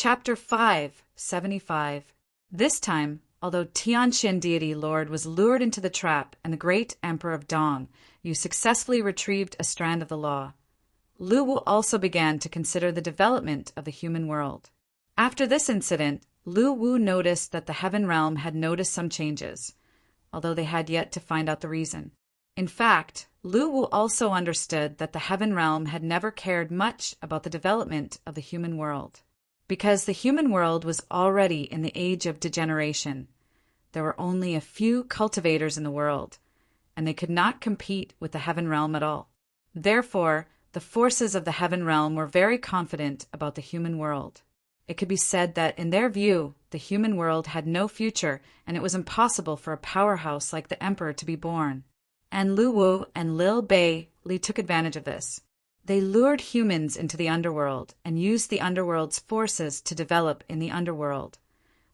Chapter 575. This time, although Tianxian deity Lord was lured into the trap and the great Emperor of Dong, you successfully retrieved a strand of the law, Lu Wu also began to consider the development of the human world. After this incident, Lu Wu noticed that the heaven realm had noticed some changes, although they had yet to find out the reason. In fact, Lu Wu also understood that the heaven realm had never cared much about the development of the human world. Because the human world was already in the age of degeneration, there were only a few cultivators in the world, and they could not compete with the heaven realm at all. Therefore, the forces of the heaven realm were very confident about the human world. It could be said that, in their view, the human world had no future, and it was impossible for a powerhouse like the emperor to be born. And Lu Wu and Lil Bei Li took advantage of this. They lured humans into the underworld and used the underworld's forces to develop in the underworld,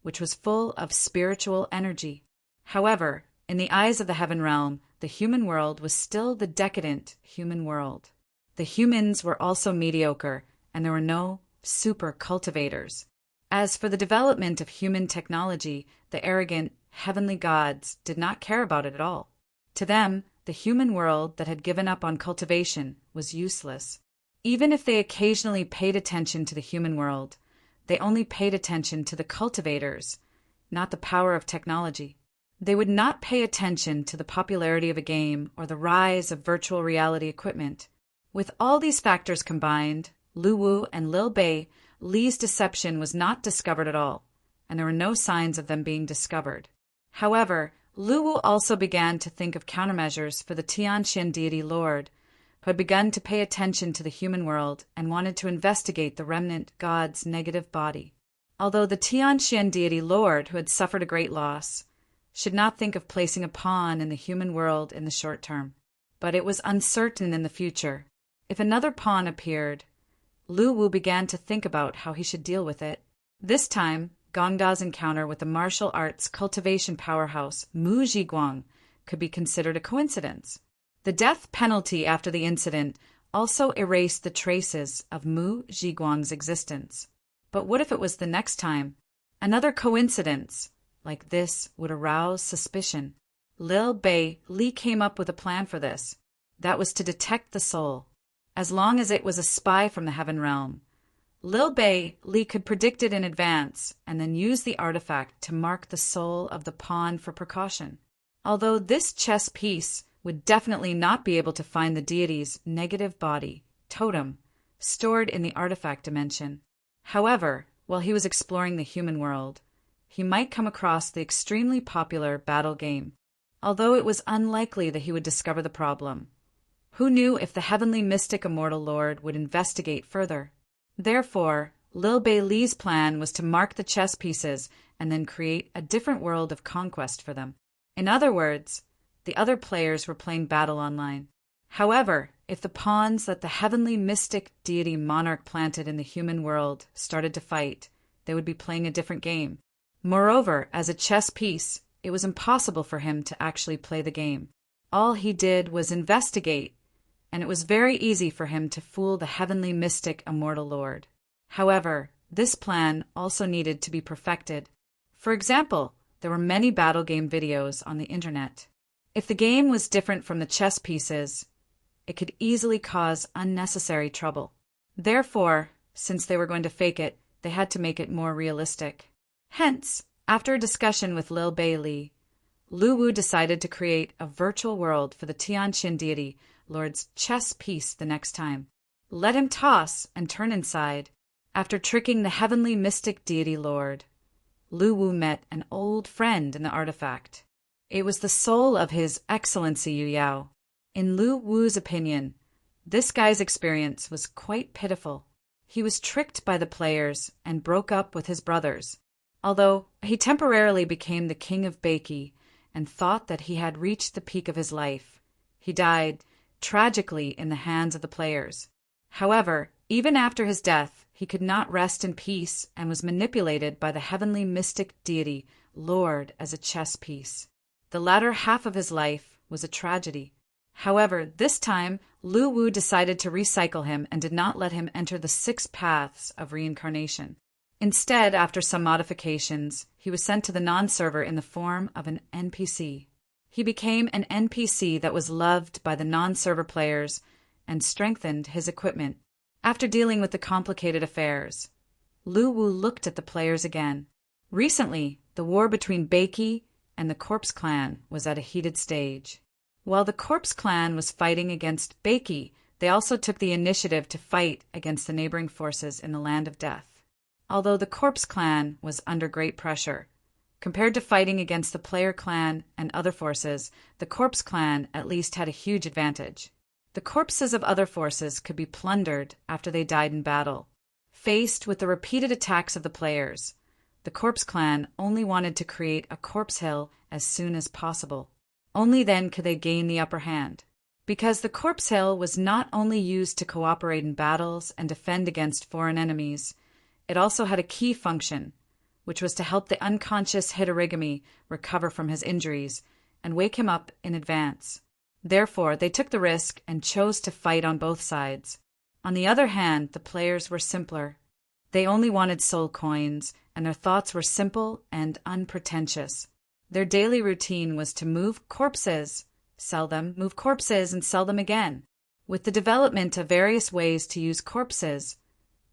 which was full of spiritual energy. However, in the eyes of the heaven realm, the human world was still the decadent human world. The humans were also mediocre, and there were no super cultivators. As for the development of human technology, the arrogant heavenly gods did not care about it at all. To them, the human world that had given up on cultivation was useless. Even if they occasionally paid attention to the human world, they only paid attention to the cultivators, not the power of technology. They would not pay attention to the popularity of a game or the rise of virtual reality equipment. With all these factors combined, Lu Wu and Lil Bei Li's deception was not discovered at all, and there were no signs of them being discovered. However, Lu Wu also began to think of countermeasures for the Tianxian deity Lord, who had begun to pay attention to the human world and wanted to investigate the remnant god's negative body. Although the Tianxian deity Lord, who had suffered a great loss, should not think of placing a pawn in the human world in the short term. But it was uncertain in the future. If another pawn appeared, Lu Wu began to think about how he should deal with it. This time, Gongda's encounter with the martial arts cultivation powerhouse Mu Zhiguang could be considered a coincidence. The death penalty after the incident also erased the traces of Mu Zhiguang's existence. But what if it was the next time? Another coincidence like this would arouse suspicion. Lil Bei Li came up with a plan for this. That was to detect the soul. As long as it was a spy from the heaven realm, Lil Bei Li could predict it in advance and then use the artifact to mark the soul of the pawn for precaution. Although this chess piece would definitely not be able to find the deity's negative body, totem, stored in the artifact dimension. However, while he was exploring the human world, he might come across the extremely popular battle game, although it was unlikely that he would discover the problem. Who knew if the heavenly mystic immortal lord would investigate further? Therefore, Lil Bei Li's plan was to mark the chess pieces and then create a different world of conquest for them. In other words, the other players were playing battle online. However, if the pawns that the heavenly mystic deity monarch planted in the human world started to fight, they would be playing a different game. Moreover, as a chess piece, it was impossible for him to actually play the game. All he did was investigate, and it was very easy for him to fool the heavenly mystic immortal lord. However, this plan also needed to be perfected. For example, there were many battle game videos on the internet. If the game was different from the chess pieces, it could easily cause unnecessary trouble. Therefore, since they were going to fake it, they had to make it more realistic. Hence, after a discussion with Lil Bei Li, Lu Wu decided to create a virtual world for the Tianxian deity Lord's chess piece the next time. Let him toss and turn inside. After tricking the heavenly mystic deity Lord, Lu Wu met an old friend in the artifact. It was the soul of His Excellency Yu Yao. In Lu Wu's opinion, this guy's experience was quite pitiful. He was tricked by the players and broke up with his brothers. Although he temporarily became the king of Beiki and thought that he had reached the peak of his life, he died tragically in the hands of the players. However, even after his death, he could not rest in peace and was manipulated by the heavenly mystic deity Lord as a chess piece. The latter half of his life was a tragedy. However, this time, Lu Wu decided to recycle him and did not let him enter the 6 paths of reincarnation. Instead, after some modifications, he was sent to the non-server in the form of an NPC. He became an NPC that was loved by the non-server players and strengthened his equipment. After dealing with the complicated affairs, Lu Wu looked at the players again. Recently, the war between Beiki and the Corpse Clan was at a heated stage. While the Corpse Clan was fighting against Beiki, they also took the initiative to fight against the neighboring forces in the Land of Death. Although the Corpse Clan was under great pressure, compared to fighting against the Player Clan and other forces, the Corpse Clan at least had a huge advantage. The corpses of other forces could be plundered after they died in battle. Faced with the repeated attacks of the players, the Corpse Clan only wanted to create a corpse hill as soon as possible. Only then could they gain the upper hand. Because the corpse hill was not only used to cooperate in battles and defend against foreign enemies, it also had a key function, which was to help the unconscious Hitorigami recover from his injuries and wake him up in advance. Therefore, they took the risk and chose to fight on both sides. On the other hand, the players were simpler. They only wanted soul coins, and their thoughts were simple and unpretentious. Their daily routine was to move corpses, sell them, move corpses, and sell them again. With the development of various ways to use corpses,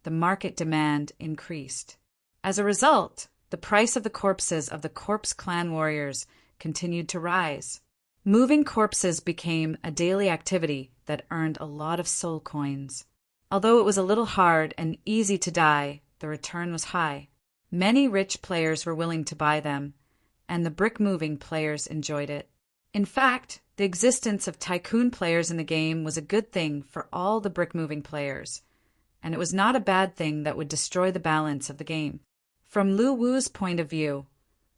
the market demand increased. As a result, the price of the corpses of the Corpse Clan warriors continued to rise. Moving corpses became a daily activity that earned a lot of soul coins. Although it was a little hard and easy to die, the return was high. Many rich players were willing to buy them, and the brick-moving players enjoyed it. In fact, the existence of tycoon players in the game was a good thing for all the brick-moving players, and it was not a bad thing that would destroy the balance of the game. From Lu Wu's point of view,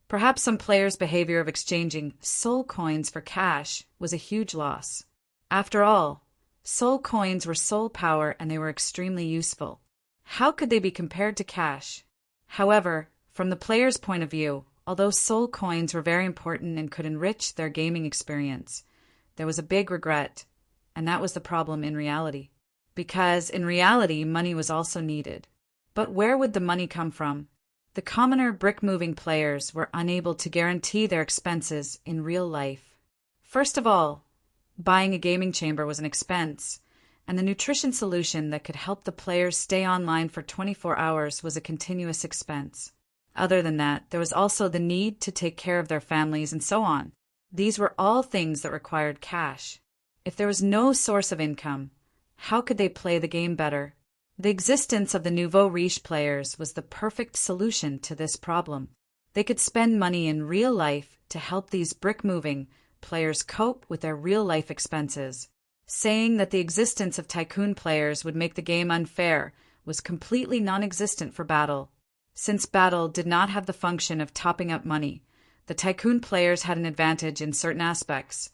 perhaps some players' behavior of exchanging soul coins for cash was a huge loss. After all, soul coins were soul power and they were extremely useful. How could they be compared to cash? However, from the player's point of view, although soul coins were very important and could enrich their gaming experience, there was a big regret, and that was the problem in reality. Because in reality, money was also needed. But where would the money come from? The commoner brick-moving players were unable to guarantee their expenses in real life. First of all, buying a gaming chamber was an expense, and the nutrition solution that could help the players stay online for 24 hours was a continuous expense. Other than that, there was also the need to take care of their families and so on. These were all things that required cash. If there was no source of income, how could they play the game better? The existence of the nouveau riche players was the perfect solution to this problem. They could spend money in real life to help these brick-moving players cope with their real-life expenses. Saying that the existence of tycoon players would make the game unfair was completely non-existent for Battle. Since Battle did not have the function of topping up money, the tycoon players had an advantage in certain aspects,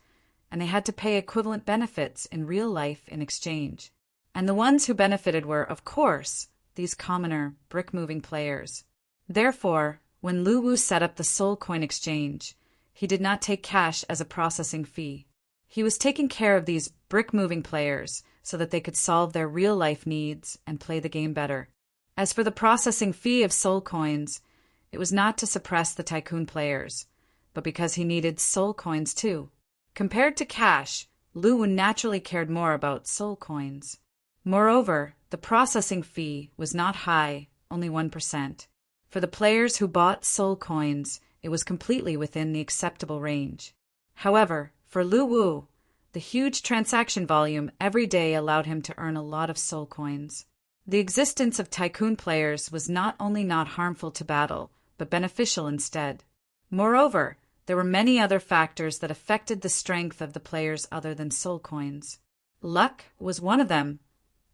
and they had to pay equivalent benefits in real life in exchange. And the ones who benefited were, of course, these commoner, brick-moving players. Therefore, when Lu Wu set up the soul coin exchange, he did not take cash as a processing fee. He was taking care of these brick-moving players so that they could solve their real-life needs and play the game better. As for the processing fee of soul coins, it was not to suppress the tycoon players, but because he needed soul coins too. Compared to cash, Lu Wu naturally cared more about soul coins. Moreover, the processing fee was not high, only 1%. For the players who bought soul coins, it was completely within the acceptable range. However, for Lu Wu, the huge transaction volume every day allowed him to earn a lot of soul coins. The existence of tycoon players was not only not harmful to Battle, but beneficial instead. Moreover, there were many other factors that affected the strength of the players other than soul coins. Luck was one of them.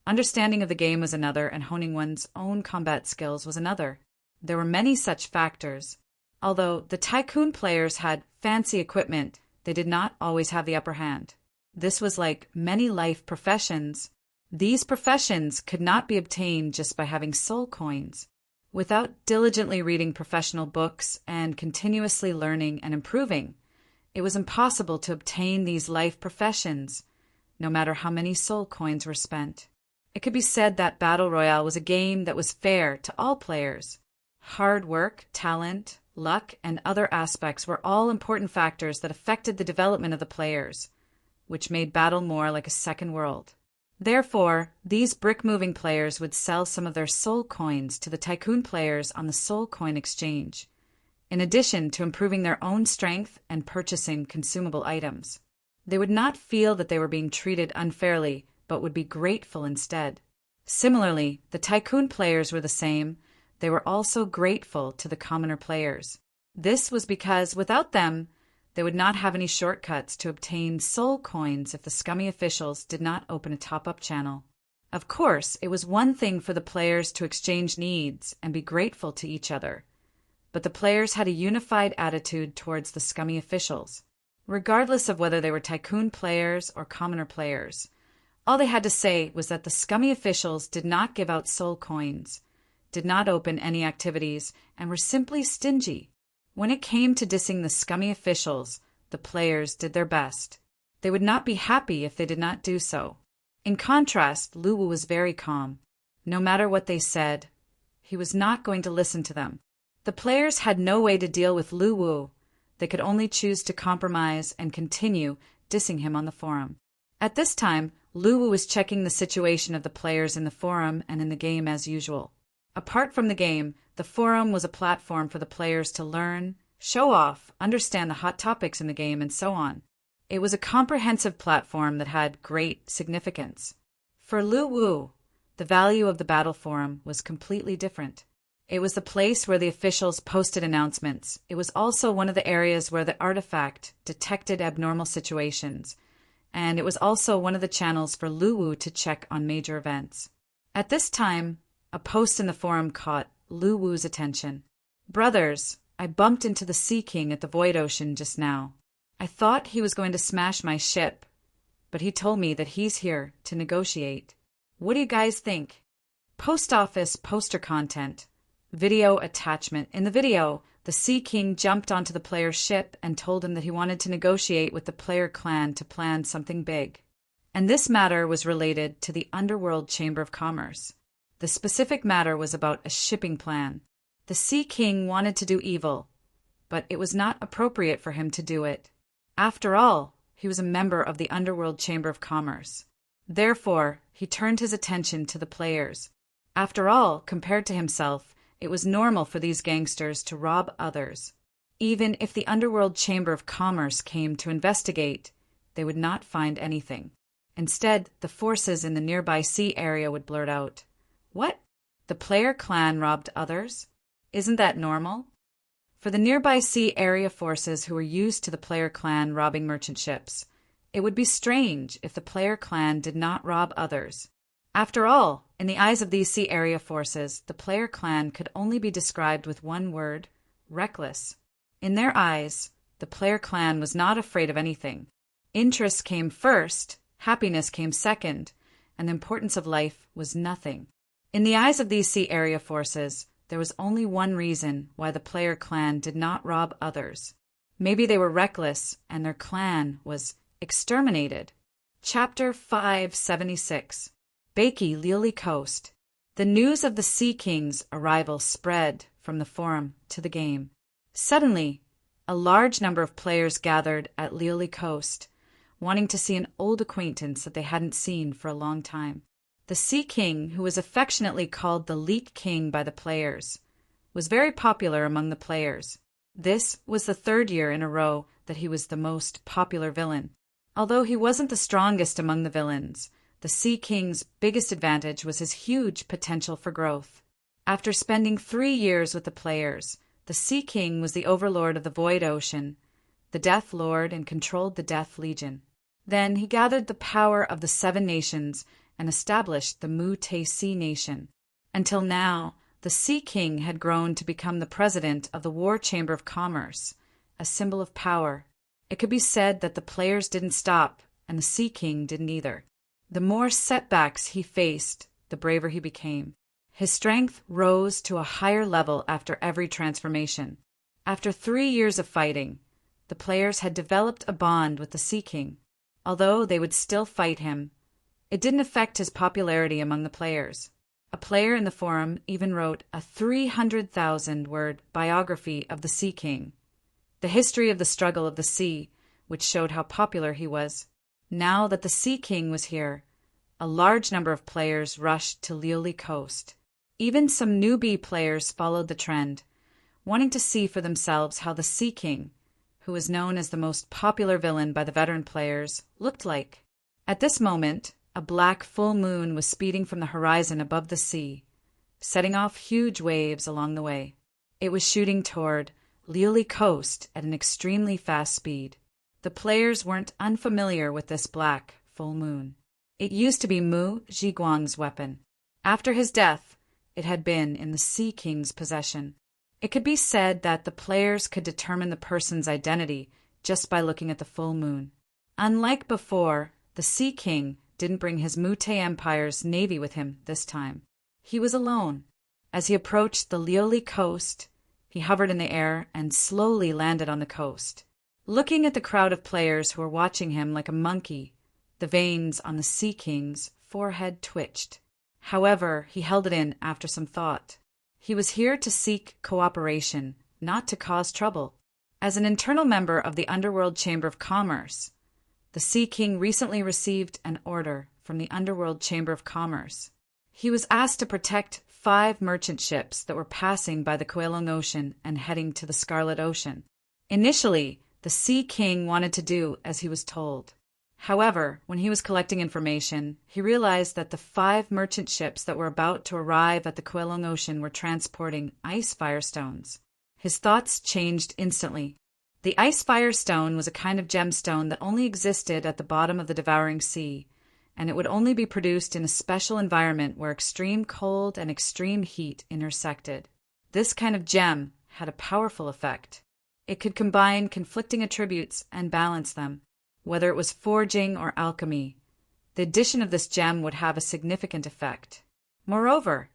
Understanding of the game was another, and honing one's own combat skills was another. There were many such factors. Although the tycoon players had fancy equipment, they did not always have the upper hand. This was like many life professions. These professions could not be obtained just by having soul coins. Without diligently reading professional books and continuously learning and improving, it was impossible to obtain these life professions, no matter how many soul coins were spent. It could be said that Battle Royale was a game that was fair to all players. Hard work, talent, luck, and other aspects were all important factors that affected the development of the players, which made battle more like a second world. Therefore, these brick-moving players would sell some of their soul coins to the tycoon players on the soul coin exchange, in addition to improving their own strength and purchasing consumable items. They would not feel that they were being treated unfairly, but would be grateful instead. Similarly, the tycoon players were the same. They were also grateful to the commoner players. This was because without them, they would not have any shortcuts to obtain soul coins if the scummy officials did not open a top-up channel. Of course, it was one thing for the players to exchange needs and be grateful to each other, but the players had a unified attitude towards the scummy officials. Regardless of whether they were tycoon players or commoner players, all they had to say was that the scummy officials did not give out soul coins, did not open any activities, and were simply stingy. When it came to dissing the scummy officials, the players did their best. They would not be happy if they did not do so. In contrast, Luwu was very calm. No matter what they said, he was not going to listen to them. The players had no way to deal with Luwu. They could only choose to compromise and continue dissing him on the forum. At this time, Luwu was checking the situation of the players in the forum and in the game as usual. Apart from the game, the forum was a platform for the players to learn, show off, understand the hot topics in the game, and so on. It was a comprehensive platform that had great significance. For Lu Wu, the value of the battle forum was completely different. It was the place where the officials posted announcements. It was also one of the areas where the artifact detected abnormal situations, and it was also one of the channels for Lu Wu to check on major events. At this time, a post in the forum caught Lu Wu's attention. "Brothers, I bumped into the Sea King at the Void Ocean just now. I thought he was going to smash my ship, but he told me that he's here to negotiate. What do you guys think?" Post office poster content. Video attachment. In the video, the Sea King jumped onto the player's ship and told him that he wanted to negotiate with the player clan to plan something big. And this matter was related to the Underworld Chamber of Commerce. The specific matter was about a shipping plan. The Sea King wanted to do evil, but it was not appropriate for him to do it. After all, he was a member of the Underworld Chamber of Commerce. Therefore, he turned his attention to the players. After all, compared to himself, it was normal for these gangsters to rob others. Even if the Underworld Chamber of Commerce came to investigate, they would not find anything. Instead, the forces in the nearby sea area would blurt out, "What? The player clan robbed others? Isn't that normal?" For the nearby sea area forces who were used to the player clan robbing merchant ships, it would be strange if the player clan did not rob others. After all, in the eyes of these sea area forces, the player clan could only be described with one word: reckless. In their eyes, the player clan was not afraid of anything. Interest came first, happiness came second, and the importance of life was nothing. In the eyes of these sea area forces, there was only one reason why the player clan did not rob others. Maybe they were reckless and their clan was exterminated. Chapter 576. Bakey Lily Coast. The news of the Sea King's arrival spread from the forum to the game. Suddenly, a large number of players gathered at Lily Coast, wanting to see an old acquaintance that they hadn't seen for a long time. The Sea King, who was affectionately called the Leek King by the players, was very popular among the players. This was the third year in a row that he was the most popular villain. Although he wasn't the strongest among the villains, the Sea King's biggest advantage was his huge potential for growth. After spending 3 years with the players, the Sea King was the overlord of the Void Ocean, the Death Lord, and controlled the Death Legion. Then he gathered the power of the 7 nations and established the Mu-Te-Si Nation. Until now, the Sea King had grown to become the president of the War Chamber of Commerce, a symbol of power. It could be said that the players didn't stop, and the Sea King didn't either. The more setbacks he faced, the braver he became. His strength rose to a higher level after every transformation. After 3 years of fighting, the players had developed a bond with the Sea King. Although they would still fight him, it didn't affect his popularity among the players. A player in the forum even wrote a 300,000-word biography of the Sea King, the history of the struggle of the sea, which showed how popular he was. Now that the Sea King was here, a large number of players rushed to Lioli Coast. Even some newbie players followed the trend, wanting to see for themselves how the Sea King, who was known as the most popular villain by the veteran players, looked like. At this moment, a black full moon was speeding from the horizon above the sea, setting off huge waves along the way. It was shooting toward Lioli Coast at an extremely fast speed. The players weren't unfamiliar with this black full moon. It used to be Mu Zhiguang's weapon. After his death, it had been in the Sea King's possession. It could be said that the players could determine the person's identity just by looking at the full moon. Unlike before, the Sea King didn't bring his Mute Empire's navy with him this time. He was alone. As he approached the Lioli Coast, he hovered in the air and slowly landed on the coast. Looking at the crowd of players who were watching him like a monkey, the veins on the Sea King's forehead twitched. However, he held it in after some thought. He was here to seek cooperation, not to cause trouble. As an internal member of the Underworld Chamber of Commerce, the Sea King recently received an order from the Underworld Chamber of Commerce. He was asked to protect 5 merchant ships that were passing by the Kuelong Ocean and heading to the Scarlet Ocean. Initially, the Sea King wanted to do as he was told. However, when he was collecting information, he realized that the 5 merchant ships that were about to arrive at the Kuelong Ocean were transporting ice firestones. His thoughts changed instantly. The ice firestone was a kind of gemstone that only existed at the bottom of the devouring sea, and it would only be produced in a special environment where extreme cold and extreme heat intersected. This kind of gem had a powerful effect. It could combine conflicting attributes and balance them. Whether it was forging or alchemy, the addition of this gem would have a significant effect. Moreover,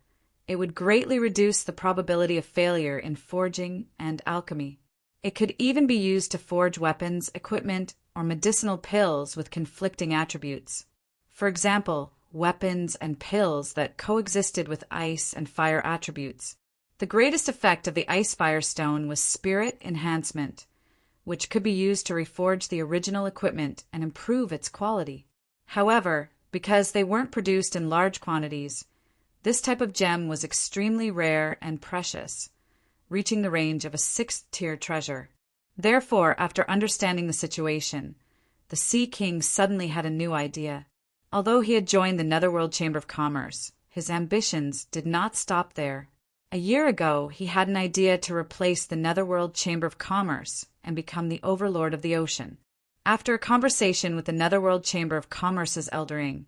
it would greatly reduce the probability of failure in forging and alchemy. It could even be used to forge weapons, equipment, or medicinal pills with conflicting attributes. For example, weapons and pills that coexisted with ice and fire attributes. The greatest effect of the ice firestone was spirit enhancement, which could be used to reforge the original equipment and improve its quality. However, because they weren't produced in large quantities, this type of gem was extremely rare and precious, reaching the range of a 6th-tier treasure. Therefore, after understanding the situation, the Sea King suddenly had a new idea. Although he had joined the Netherworld Chamber of Commerce, his ambitions did not stop there. A year ago, he had an idea to replace the Netherworld Chamber of Commerce and become the overlord of the ocean. After a conversation with the Netherworld Chamber of Commerce's Eldering,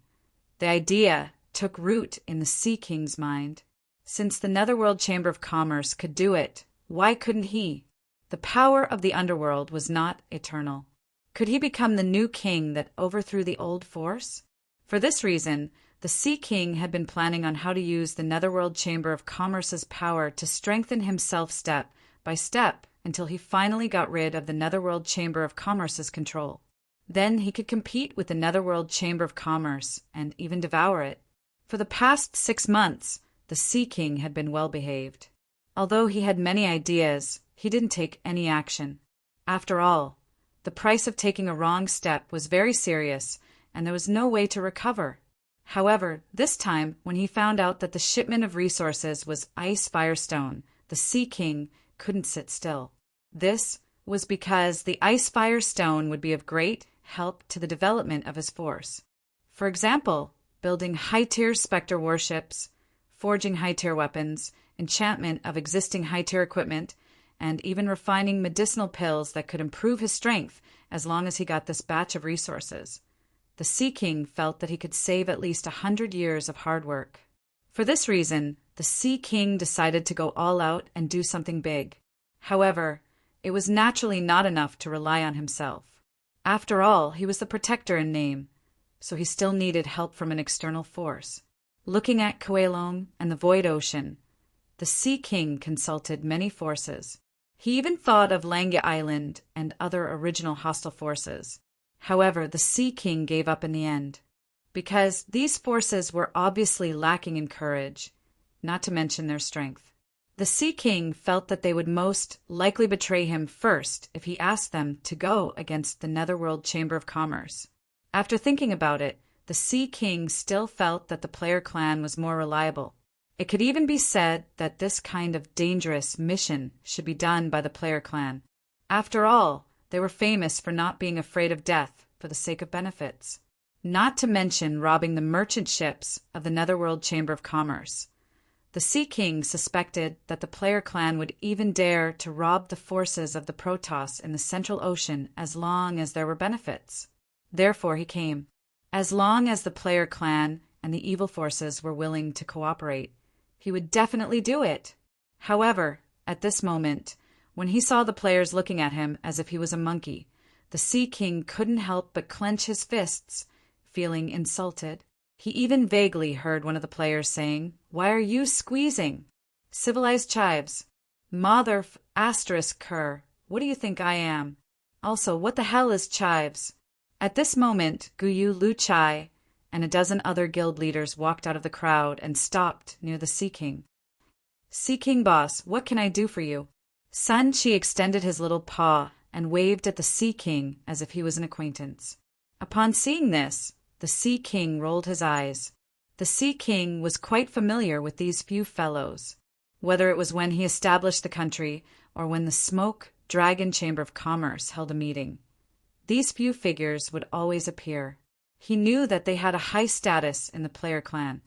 the idea took root in the Sea King's mind. Since the Netherworld Chamber of Commerce could do it, why couldn't he? The power of the underworld was not eternal. Could he become the new king that overthrew the old force? For this reason, the Sea King had been planning on how to use the Netherworld Chamber of Commerce's power to strengthen himself step by step until he finally got rid of the Netherworld Chamber of Commerce's control. Then he could compete with the Netherworld Chamber of Commerce and even devour it. For the past 6 months, the Sea King had been well behaved. Although he had many ideas, he didn't take any action. After all, the price of taking a wrong step was very serious, and there was no way to recover. However, this time, when he found out that the shipment of resources was ice firestone, the Sea King couldn't sit still. This was because the ice firestone would be of great help to the development of his force. For example, building high-tier specter warships, forging high-tier weapons, enchantment of existing high-tier equipment, and even refining medicinal pills that could improve his strength as long as he got this batch of resources. The Sea King felt that he could save at least 100 years of hard work. For this reason, the Sea King decided to go all out and do something big. However, it was naturally not enough to rely on himself. After all, he was the protector in name, so he still needed help from an external force. Looking at Kuelong and the Void Ocean, the Sea King consulted many forces. He even thought of Langia Island and other original hostile forces. However, the Sea King gave up in the end. Because these forces were obviously lacking in courage, not to mention their strength. The Sea King felt that they would most likely betray him first if he asked them to go against the Netherworld Chamber of Commerce. After thinking about it, the Sea King still felt that the player clan was more reliable. It could even be said that this kind of dangerous mission should be done by the player clan. After all, they were famous for not being afraid of death for the sake of benefits. Not to mention robbing the merchant ships of the Netherworld Chamber of Commerce. The Sea King suspected that the player clan would even dare to rob the forces of the Protoss in the Central Ocean as long as there were benefits. Therefore he came. As long as the player clan and the evil forces were willing to cooperate, he would definitely do it. However, at this moment, when he saw the players looking at him as if he was a monkey, the Sea King couldn't help but clench his fists, feeling insulted. He even vaguely heard one of the players saying, "Why are you squeezing? Civilized chives. Mother asterisk cur. What do you think I am? Also, what the hell is chives?" At this moment, Guyu Lu Chai and a dozen other guild leaders walked out of the crowd and stopped near the Sea King. "Sea King boss, what can I do for you?" Sun Chi extended his little paw and waved at the Sea King as if he was an acquaintance. Upon seeing this, the Sea King rolled his eyes. The Sea King was quite familiar with these few fellows, whether it was when he established the country or when the Smoke Dragon Chamber of Commerce held a meeting. These few figures would always appear. He knew that they had a high status in the player clan.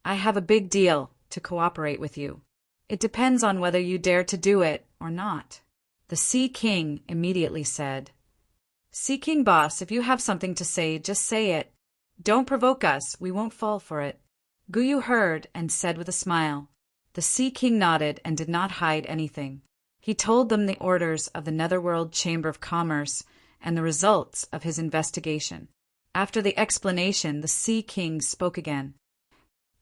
"I have a big deal to cooperate with you. It depends on whether you dare to do it or not." The Sea King immediately said, "Sea King boss, if you have something to say, just say it. Don't provoke us, we won't fall for it." Guyu heard and said with a smile. The Sea King nodded and did not hide anything. He told them the orders of the Netherworld Chamber of Commerce and the results of his investigation. After the explanation, the Sea King spoke again.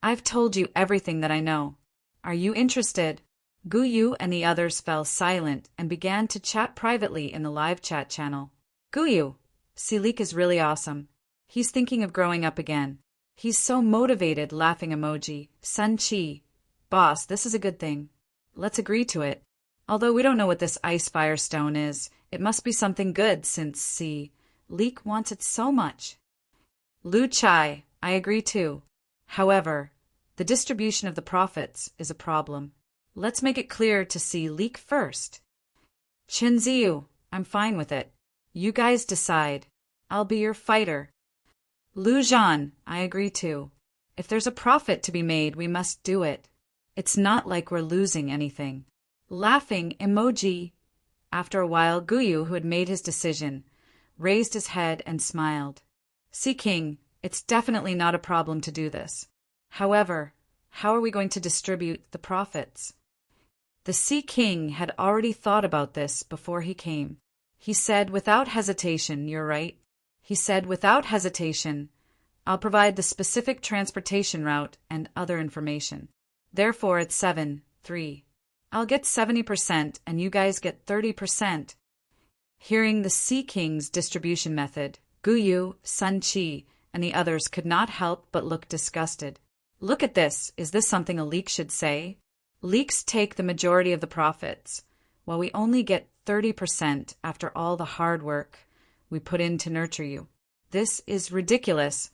"I've told you everything that I know. Are you interested?" Guyu and the others fell silent and began to chat privately in the live chat channel. "Guyu, Silik is really awesome. He's thinking of growing up again. He's so motivated," laughing emoji. Sun Chi, "Boss, this is a good thing. Let's agree to it. Although we don't know what this ice firestone is, it must be something good since Leek wants it so much." Lu Chai, "I agree too. However, the distribution of the profits is a problem. Let's make it clear to Leek first." Chin Ziyu, "I'm fine with it. You guys decide. I'll be your fighter." Lu Zhan, "I agree too. If there's a profit to be made, we must do it. It's not like we're losing anything." Laughing emoji. After a while, Guyu, who had made his decision, raised his head and smiled. "Sea King, it's definitely not a problem to do this. However, how are we going to distribute the profits?" The Sea King had already thought about this before he came. He said without hesitation, "You're right." He said without hesitation, "I'll provide the specific transportation route and other information. Therefore, it's 7-3. I'll get 70% and you guys get 30%. Hearing the Sea King's distribution method, Guyu, Sun Chi, and the others could not help but look disgusted. "Look at this. Is this something a leek should say? Leeks take the majority of the profits, while we only get 30% after all the hard work we put in to nurture you. This is ridiculous."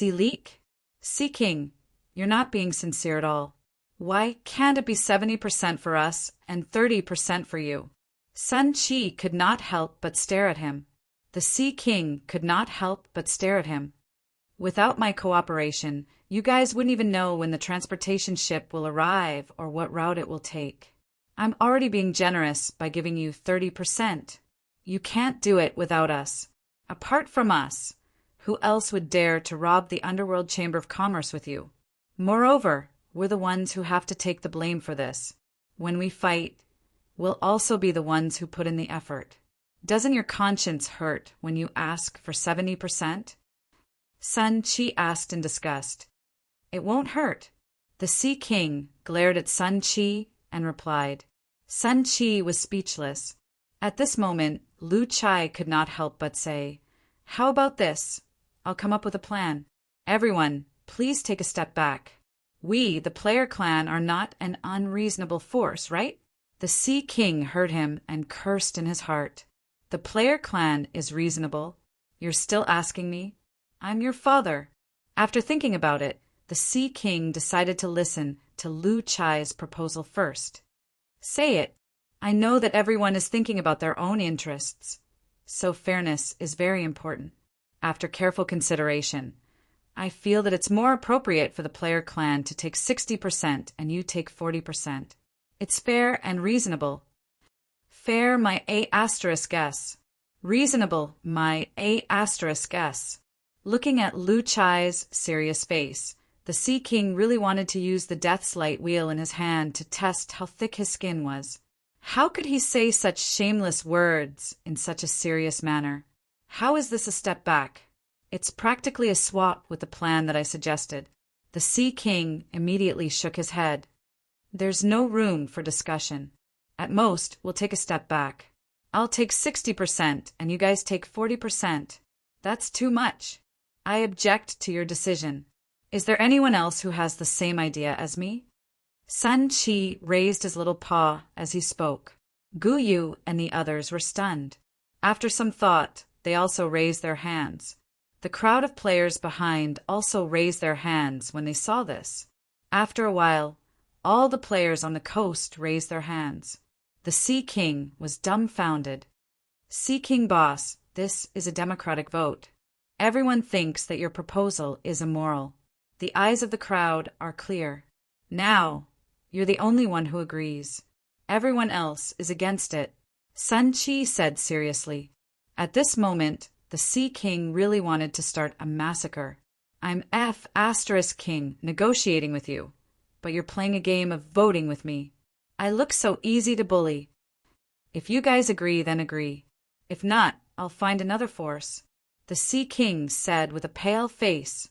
Leek? Sea King, you're not being sincere at all. Why can't it be 70% for us and 30% for you? Sun Chi could not help but stare at him. The Sea King could not help but stare at him. "Without my cooperation, you guys wouldn't even know when the transportation ship will arrive or what route it will take. I'm already being generous by giving you 30%. You can't do it without us. Apart from us, who else would dare to rob the Underworld Chamber of Commerce with you? Moreover, we're the ones who have to take the blame for this. When we fight, we'll also be the ones who put in the effort. Doesn't your conscience hurt when you ask for 70%? Sun Chi asked in disgust. "It won't hurt." The Sea King glared at Sun Chi and replied. Sun Chi was speechless. At this moment, Lu Chai could not help but say, "How about this? I'll come up with a plan. Everyone, please take a step back. We, the player clan, are not an unreasonable force, right? The Sea King heard him and cursed in his heart. The player clan is reasonable. You're still asking me? I'm your father. After thinking about it, the Sea King decided to listen to Lu Chai's proposal first. Say it. I know that everyone is thinking about their own interests, so fairness is very important. After careful consideration, I feel that it's more appropriate for the player clan to take 60% and you take 40%. It's fair and reasonable. Fair, my A*S. Reasonable, my A*S. Looking at Lu Chai's serious face, the Sea King really wanted to use the Death's Light wheel in his hand to test how thick his skin was. How could he say such shameless words in such a serious manner? How is this a step back? It's practically a swap with the plan that I suggested. The Sea King immediately shook his head. There's no room for discussion. At most, we'll take a step back. I'll take 60% and you guys take 40%. That's too much. I object to your decision. Is there anyone else who has the same idea as me? Sun Chi raised his little paw as he spoke. Gu Yu and the others were stunned. After some thought, they also raised their hands. The crowd of players behind also raised their hands when they saw this. After a while, all the players on the coast raised their hands. The Sea King was dumbfounded. Sea King boss, this is a democratic vote. Everyone thinks that your proposal is immoral. The eyes of the crowd are clear. Now, you're the only one who agrees. Everyone else is against it. Sun Chi said seriously. At this moment, the Sea King really wanted to start a massacre. I'm King negotiating with you, but you're playing a game of voting with me. I look so easy to bully. If you guys agree, then agree. If not, I'll find another force. The Sea King said with a pale face.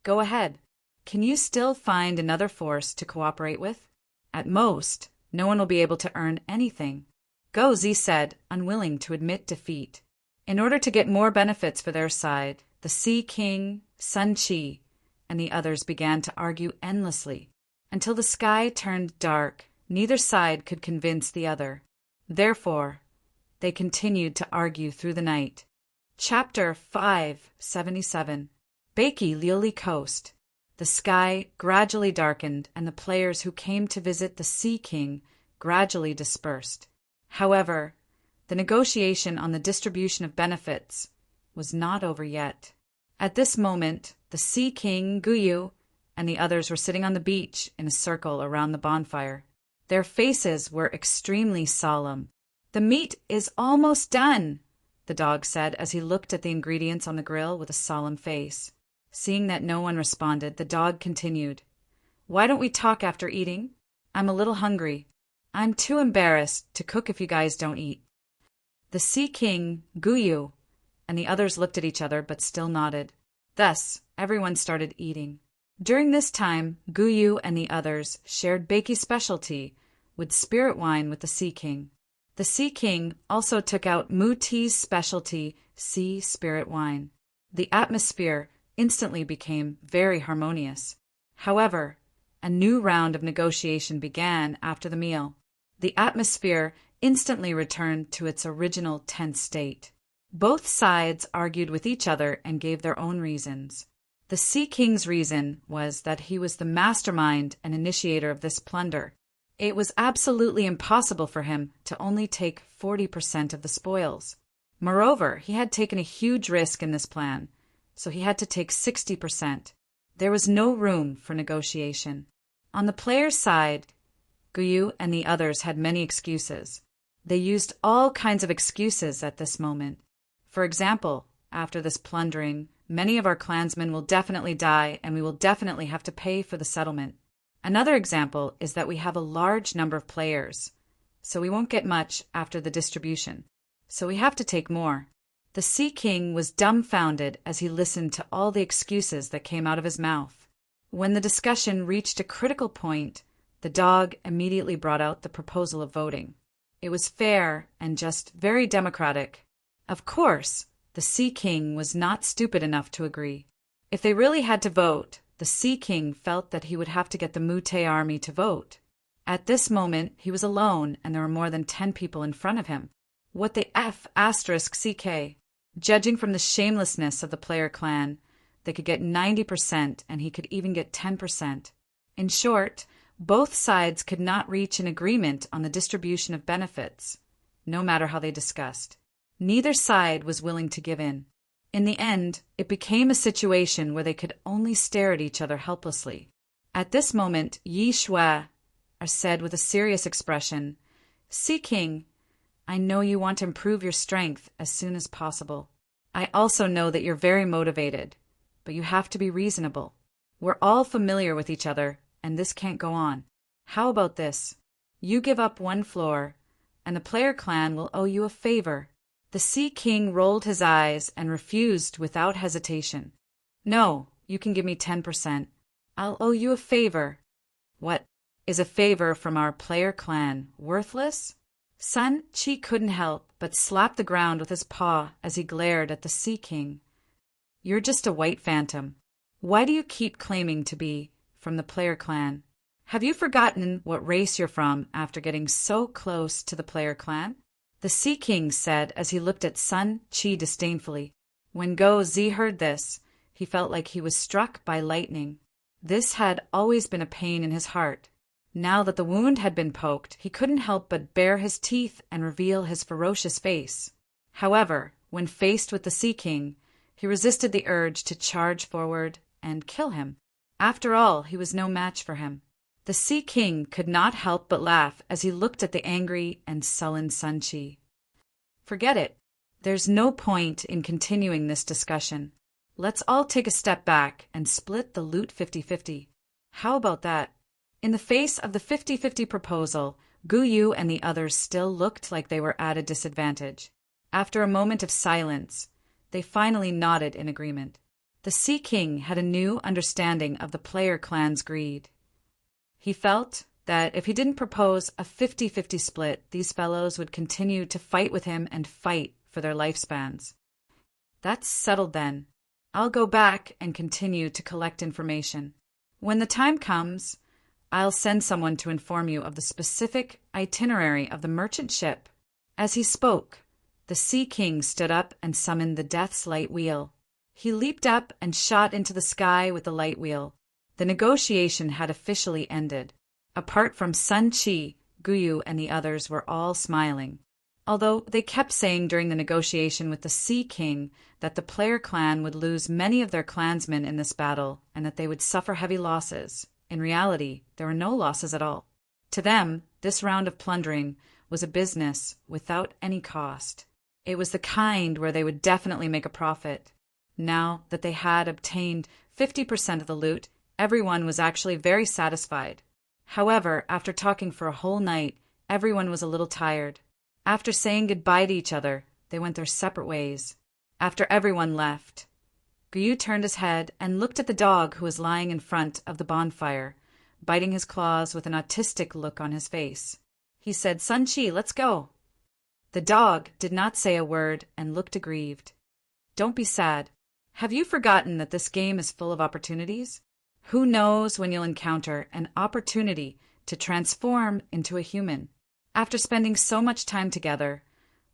Go ahead. Can you still find another force to cooperate with? At most, no one will be able to earn anything. Gozi said, unwilling to admit defeat. In order to get more benefits for their side, the Sea King, Sun Chi, and the others began to argue endlessly. Until the sky turned dark, neither side could convince the other. Therefore, they continued to argue through the night. Chapter 577. Baiki Liuli Coast. The sky gradually darkened and the players who came to visit the Sea King gradually dispersed. However, the negotiation on the distribution of benefits was not over yet. At this moment, the Sea King, Guyu, and the others were sitting on the beach in a circle around the bonfire. Their faces were extremely solemn. The meat is almost done, the dog said as he looked at the ingredients on the grill with a solemn face. Seeing that no one responded, the dog continued. Why don't we talk after eating? I'm a little hungry. I'm too embarrassed to cook if you guys don't eat. The Sea King, Guyu, and the others looked at each other but still nodded. Thus, everyone started eating. During this time, Guyu and the others shared Baiki's specialty with spirit wine with the Sea King. The Sea King also took out Muti's specialty, sea spirit wine. The atmosphere instantly became very harmonious. However, a new round of negotiation began after the meal. The atmosphere instantly returned to its original tense state. Both sides argued with each other and gave their own reasons. The Sea King's reason was that he was the mastermind and initiator of this plunder. It was absolutely impossible for him to only take 40% of the spoils. Moreover, he had taken a huge risk in this plan, so he had to take 60%. There was no room for negotiation. On the player's side, Guyu and the others had many excuses. They used all kinds of excuses at this moment. For example, after this plundering, many of our clansmen will definitely die and we will definitely have to pay for the settlement. Another example is that we have a large number of players, so we won't get much after the distribution. So we have to take more. The Sea King was dumbfounded as he listened to all the excuses that came out of his mouth. When the discussion reached a critical point, the dog immediately brought out the proposal of voting. It was fair and just very democratic. Of course, the Sea King was not stupid enough to agree. If they really had to vote, the Sea King felt that he would have to get the Mute army to vote. At this moment, he was alone, and there were more than 10 people in front of him. What the F*** CK? Judging from the shamelessness of the player clan, they could get 90%, and he could even get 10%. In short, both sides could not reach an agreement on the distribution of benefits, no matter how they discussed. Neither side was willing to give in. In the end, it became a situation where they could only stare at each other helplessly. At this moment, Yi Shui said with a serious expression, "Sea King, I know you want to improve your strength as soon as possible. I also know that you're very motivated, but you have to be reasonable. We're all familiar with each other, and this can't go on. How about this? You give up 1 floor, and the player clan will owe you a favor." The Sea King rolled his eyes and refused without hesitation. "No, you can give me 10%. I'll owe you a favor." "What? Is a favor from our player clan worthless?" Sun Chi couldn't help but slap the ground with his paw as he glared at the Sea King. "You're just a white phantom. Why do you keep claiming to be from the player clan? Have you forgotten what race you're from after getting so close to the player clan?" The Sea King said as he looked at Sun Chi disdainfully. When Go Zi heard this, he felt like he was struck by lightning. This had always been a pain in his heart. Now that the wound had been poked, he couldn't help but bare his teeth and reveal his ferocious face. However, when faced with the Sea King, he resisted the urge to charge forward and kill him. After all, he was no match for him. The Sea King could not help but laugh as he looked at the angry and sullen Sun Chi. "Forget it. There's no point in continuing this discussion. Let's all take a step back and split the loot 50-50. How about that?" In the face of the 50-50 proposal, Gu Yu and the others still looked like they were at a disadvantage. After a moment of silence, they finally nodded in agreement. The Sea King had a new understanding of the player clan's greed. He felt that if he didn't propose a 50-50 split, these fellows would continue to fight with him and fight for their lifespans. "That's settled then. I'll go back and continue to collect information. When the time comes, I'll send someone to inform you of the specific itinerary of the merchant ship." As he spoke, the Sea King stood up and summoned the Death's Light Wheel. He leaped up and shot into the sky with the light wheel. The negotiation had officially ended. Apart from Sun Chi, Guyu, and the others were all smiling. Although they kept saying during the negotiation with the Sea King that the player clan would lose many of their clansmen in this battle and that they would suffer heavy losses, in reality, there were no losses at all. To them, this round of plundering was a business without any cost. It was the kind where they would definitely make a profit. Now that they had obtained 50% of the loot, everyone was actually very satisfied. However, after talking for a whole night, everyone was a little tired. After saying goodbye to each other, they went their separate ways. After everyone left, Guyu turned his head and looked at the dog who was lying in front of the bonfire, biting his claws with an autistic look on his face. He said, "Sun Chi, let's go." The dog did not say a word and looked aggrieved. "Don't be sad. Have you forgotten that this game is full of opportunities? Who knows when you'll encounter an opportunity to transform into a human?" After spending so much time together,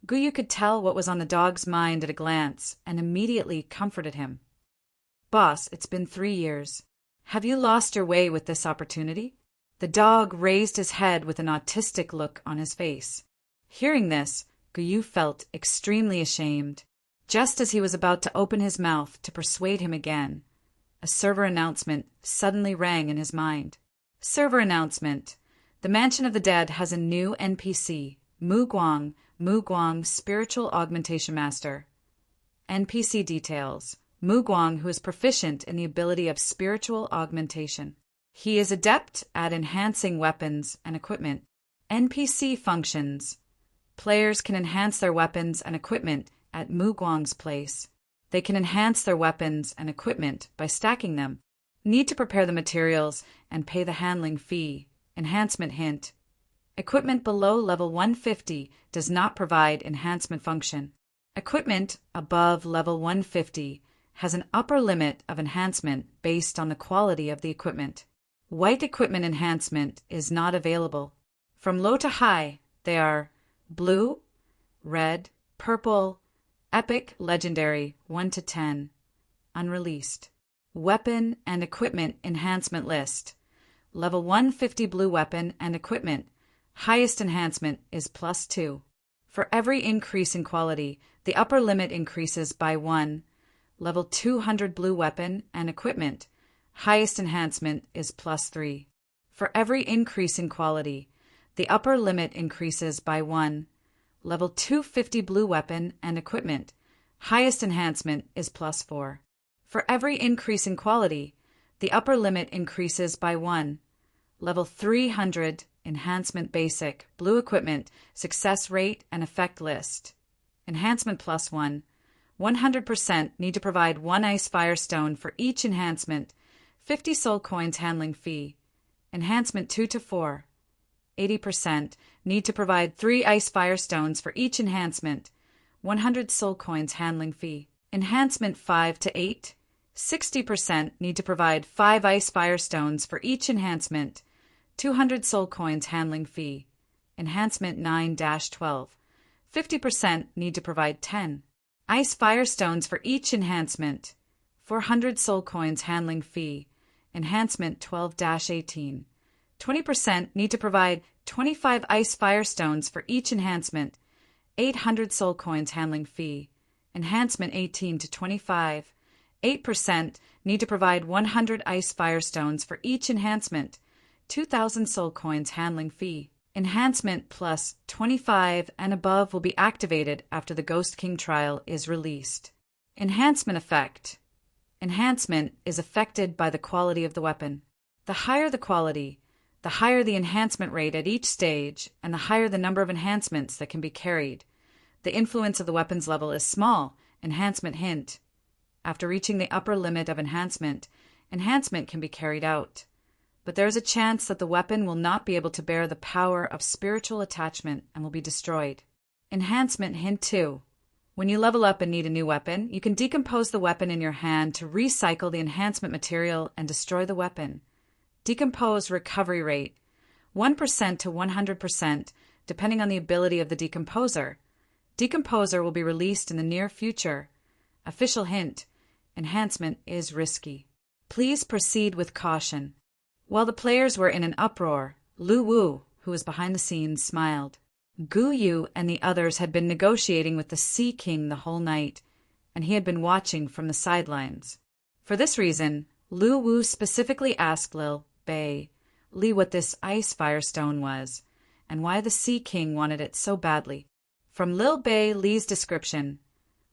Guyu could tell what was on the dog's mind at a glance and immediately comforted him. "Boss, it's been 3 years. Have you lost your way with this opportunity?" The dog raised his head with an autistic look on his face. Hearing this, Guyu felt extremely ashamed. Just as he was about to open his mouth to persuade him again, a server announcement suddenly rang in his mind. Server announcement. The Mansion of the Dead has a new NPC, Mu Guang, Spiritual Augmentation Master. NPC details. Mu Guang, who is proficient in the ability of spiritual augmentation. He is adept at enhancing weapons and equipment. NPC functions. Players can enhance their weapons and equipment at Mu Guang's place. They can enhance their weapons and equipment by stacking them. Need to prepare the materials and pay the handling fee. Enhancement hint. Equipment below level 150 does not provide enhancement function. Equipment above level 150 has an upper limit of enhancement based on the quality of the equipment. White equipment enhancement is not available. From low to high, they are blue, red, purple, epic, legendary, 1 to 10, unreleased. Weapon and equipment enhancement list. Level 150 blue weapon and equipment. Highest enhancement is +2. For every increase in quality, the upper limit increases by 1. Level 200 blue weapon and equipment. Highest enhancement is +3. For every increase in quality, the upper limit increases by 1. Level 250 blue weapon and equipment. Highest enhancement is +4. For every increase in quality, the upper limit increases by 1. Level 300 enhancement basic blue equipment success rate and effect list. Enhancement +1. 100% need to provide 1 ice fire stone for each enhancement. 50 soul coins handling fee. Enhancement 2 to 4. 80% need to provide 3 ice fire stones for each enhancement. 100 soul coins handling fee. Enhancement 5 to 8. 60% need to provide 5 ice fire stones for each enhancement. 200 soul coins handling fee. Enhancement 9-12. 50% need to provide 10 ice fire stones for each enhancement. 400 soul coins handling fee. Enhancement 12-18. 20% need to provide 25 ice fire stones for each enhancement. 800 soul coins handling fee. Enhancement 18 to 25. 8% need to provide 100 ice fire stones for each enhancement. 2,000 soul coins handling fee. Enhancement plus 25 and above will be activated after the Ghost King trial is released. Enhancement effect. Enhancement is affected by the quality of the weapon. The higher the quality, the higher the enhancement rate at each stage, and the higher the number of enhancements that can be carried. The influence of the weapon's level is small. Enhancement hint. After reaching the upper limit of enhancement, enhancement can be carried out. But there is a chance that the weapon will not be able to bear the power of spiritual attachment and will be destroyed. Enhancement hint 2. When you level up and need a new weapon, you can decompose the weapon in your hand to recycle the enhancement material and destroy the weapon. Decompose recovery rate 1% to 100%, depending on the ability of the decomposer. Decomposer will be released in the near future. Official hint. Enhancement is risky. Please proceed with caution. While the players were in an uproar, Lu Wu, who was behind the scenes, smiled. Gu Yu and the others had been negotiating with the Sea King the whole night, and he had been watching from the sidelines. For this reason, Lu Wu specifically asked Lil Bei Li what this ice firestone was, and why the Sea King wanted it so badly. From Lil Bei Li's description,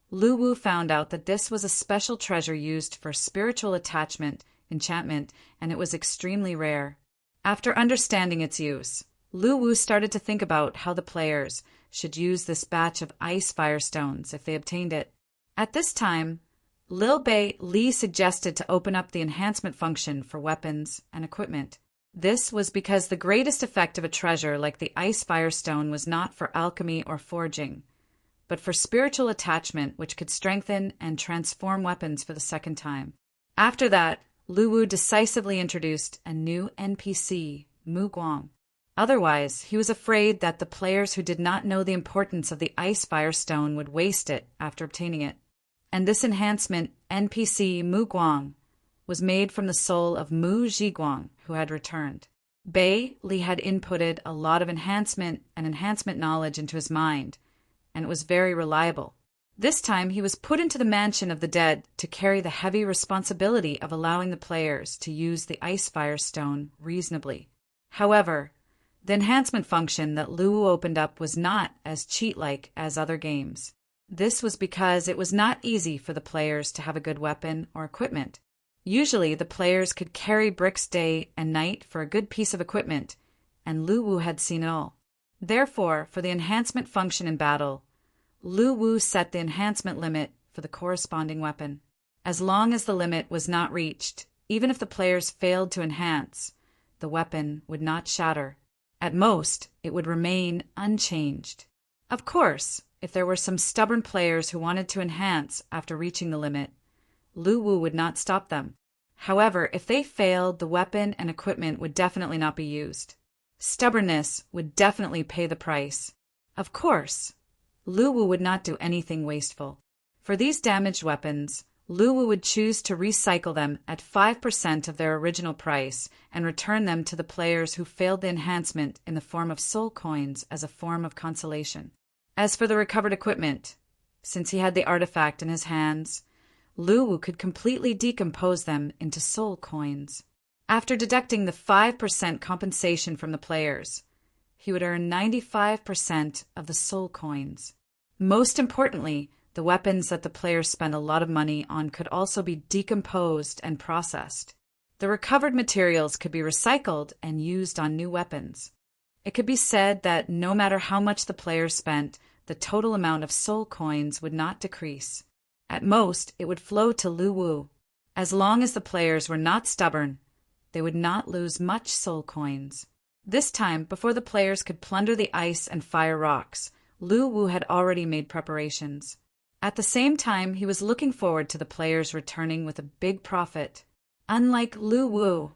Lu Wu found out that this was a special treasure used for spiritual attachment, enchantment, and it was extremely rare. After understanding its use, Lu Wu started to think about how the players should use this batch of ice firestones if they obtained it. At this time, Lil Bei Li suggested to open up the enhancement function for weapons and equipment. This was because the greatest effect of a treasure like the ice firestone was not for alchemy or forging, but for spiritual attachment, which could strengthen and transform weapons for the second time. After that, Lu Wu decisively introduced a new NPC, Mu Guang. Otherwise, he was afraid that the players who did not know the importance of the ice firestone would waste it after obtaining it. And this enhancement, NPC Mu Guang, was made from the soul of Mu Zhiguang, who had returned. Bei Li had inputted a lot of enhancement knowledge into his mind, and it was very reliable. This time he was put into the mansion of the dead to carry the heavy responsibility of allowing the players to use the ice firestone reasonably. However, the enhancement function that Lu Wu opened up was not as cheat-like as other games. This was because it was not easy for the players to have a good weapon or equipment. Usually the players could carry bricks day and night for a good piece of equipment, and Lu Wu had seen it all. Therefore, for the enhancement function in battle, Lu Wu set the enhancement limit for the corresponding weapon. As long as the limit was not reached, even if the players failed to enhance, the weapon would not shatter. At most, it would remain unchanged. Of course, if there were some stubborn players who wanted to enhance after reaching the limit, Lu Wu would not stop them. However, if they failed, the weapon and equipment would definitely not be used. Stubbornness would definitely pay the price. Of course, Lu Wu would not do anything wasteful. For these damaged weapons, Lu Wu would choose to recycle them at 5% of their original price and return them to the players who failed the enhancement in the form of soul coins as a form of consolation. As for the recovered equipment, since he had the artifact in his hands, Lu Wu could completely decompose them into soul coins. After deducting the 5% compensation from the players, he would earn 95% of the soul coins. Most importantly, the weapons that the players spent a lot of money on could also be decomposed and processed. The recovered materials could be recycled and used on new weapons. It could be said that no matter how much the players spent, the total amount of soul coins would not decrease. At most, it would flow to Lu Wu. As long as the players were not stubborn, they would not lose much soul coins. This time, before the players could plunder the ice and fire rocks, Lu Wu had already made preparations. At the same time, he was looking forward to the players returning with a big profit. Unlike Lu Wu,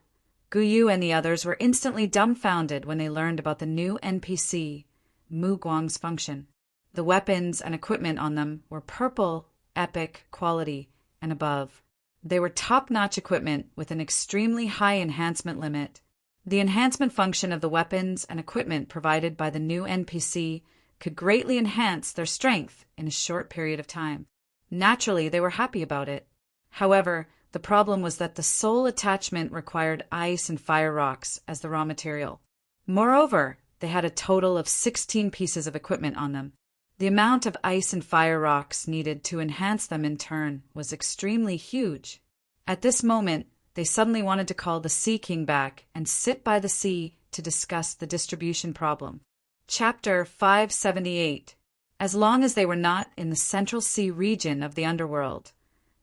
Gu Yu and the others were instantly dumbfounded when they learned about the new NPC, Mu Guang's function. The weapons and equipment on them were purple, epic quality, and above. They were top-notch equipment with an extremely high enhancement limit. The enhancement function of the weapons and equipment provided by the new NPC could greatly enhance their strength in a short period of time. Naturally, they were happy about it. However, the problem was that the soul attachment required ice and fire rocks as the raw material. Moreover, they had a total of 16 pieces of equipment on them. The amount of ice and fire rocks needed to enhance them in turn was extremely huge. At this moment, they suddenly wanted to call the Sea King back and sit by the sea to discuss the distribution problem. Chapter 578. As long as they were not in the Central Sea region of the underworld,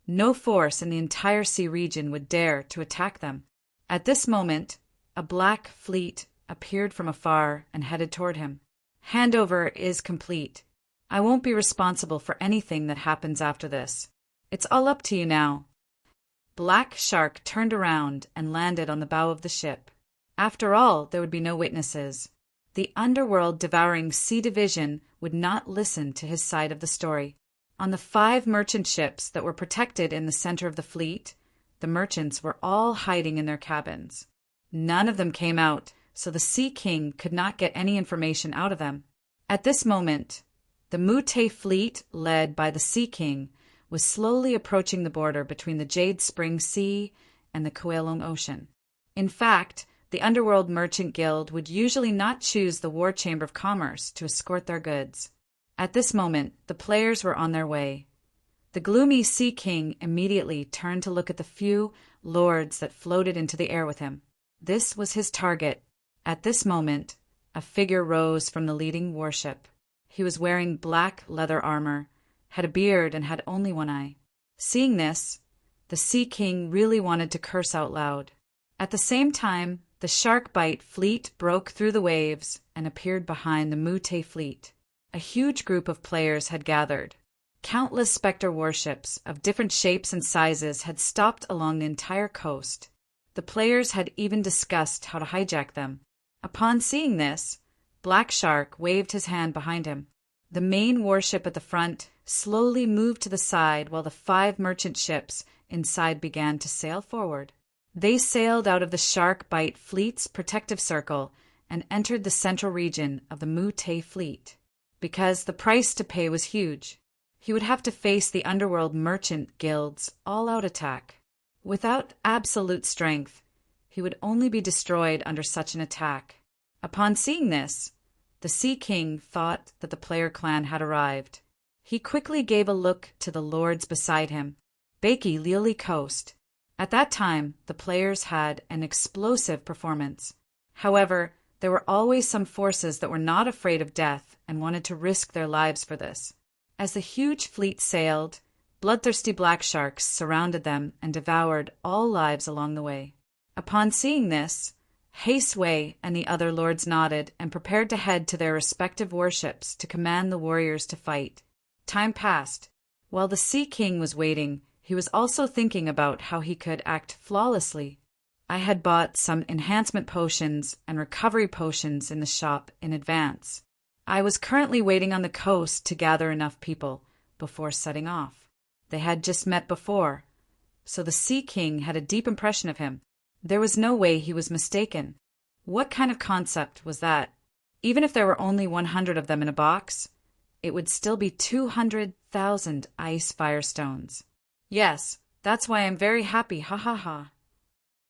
no force in the entire sea region would dare to attack them. At this moment, a black fleet appeared from afar and headed toward him. Handover is complete. I won't be responsible for anything that happens after this. It's all up to you now. Black Shark turned around and landed on the bow of the ship. After all, there would be no witnesses. The underworld devouring sea division would not listen to his side of the story. On the 5 merchant ships that were protected in the center of the fleet, the merchants were all hiding in their cabins. None of them came out, so the Sea King could not get any information out of them. At this moment, the Mute fleet, led by the Sea King, was slowly approaching the border between the Jade Spring Sea and the Kowloon Ocean. In fact, the Underworld Merchant Guild would usually not choose the War Chamber of Commerce to escort their goods. At this moment, the players were on their way. The gloomy Sea King immediately turned to look at the few lords that floated into the air with him. This was his target. At this moment, a figure rose from the leading warship. He was wearing black leather armor, had a beard, and had only one eye. Seeing this, the Sea King really wanted to curse out loud. At the same time, the Sharkbite fleet broke through the waves and appeared behind the Mute fleet. A huge group of players had gathered. Countless specter warships of different shapes and sizes had stopped along the entire coast. The players had even discussed how to hijack them. Upon seeing this, Black Shark waved his hand behind him. The main warship at the front slowly moved to the side while the 5 merchant ships inside began to sail forward. They sailed out of the Sharkbite fleet's protective circle and entered the central region of the Mute fleet. Because the price to pay was huge, he would have to face the Underworld Merchant Guild's all-out attack. Without absolute strength, he would only be destroyed under such an attack. Upon seeing this, the Sea King thought that the player clan had arrived. He quickly gave a look to the lords beside him, Bakey Leoli Coast. At that time, the players had an explosive performance. However, there were always some forces that were not afraid of death and wanted to risk their lives for this. As the huge fleet sailed, bloodthirsty black sharks surrounded them and devoured all lives along the way. Upon seeing this, Haste-Wei and the other lords nodded and prepared to head to their respective warships to command the warriors to fight. Time passed. While the Sea King was waiting, He was also thinking about how he could act flawlessly. I had bought some enhancement potions and recovery potions in the shop in advance. I was currently waiting on the coast to gather enough people before setting off. They had just met before, so the Sea King had a deep impression of him. There was no way he was mistaken. What kind of concept was that? Even if there were only 100 of them in a box, it would still be 200,000 ice firestones. Yes, that's why I'm very happy, ha ha ha.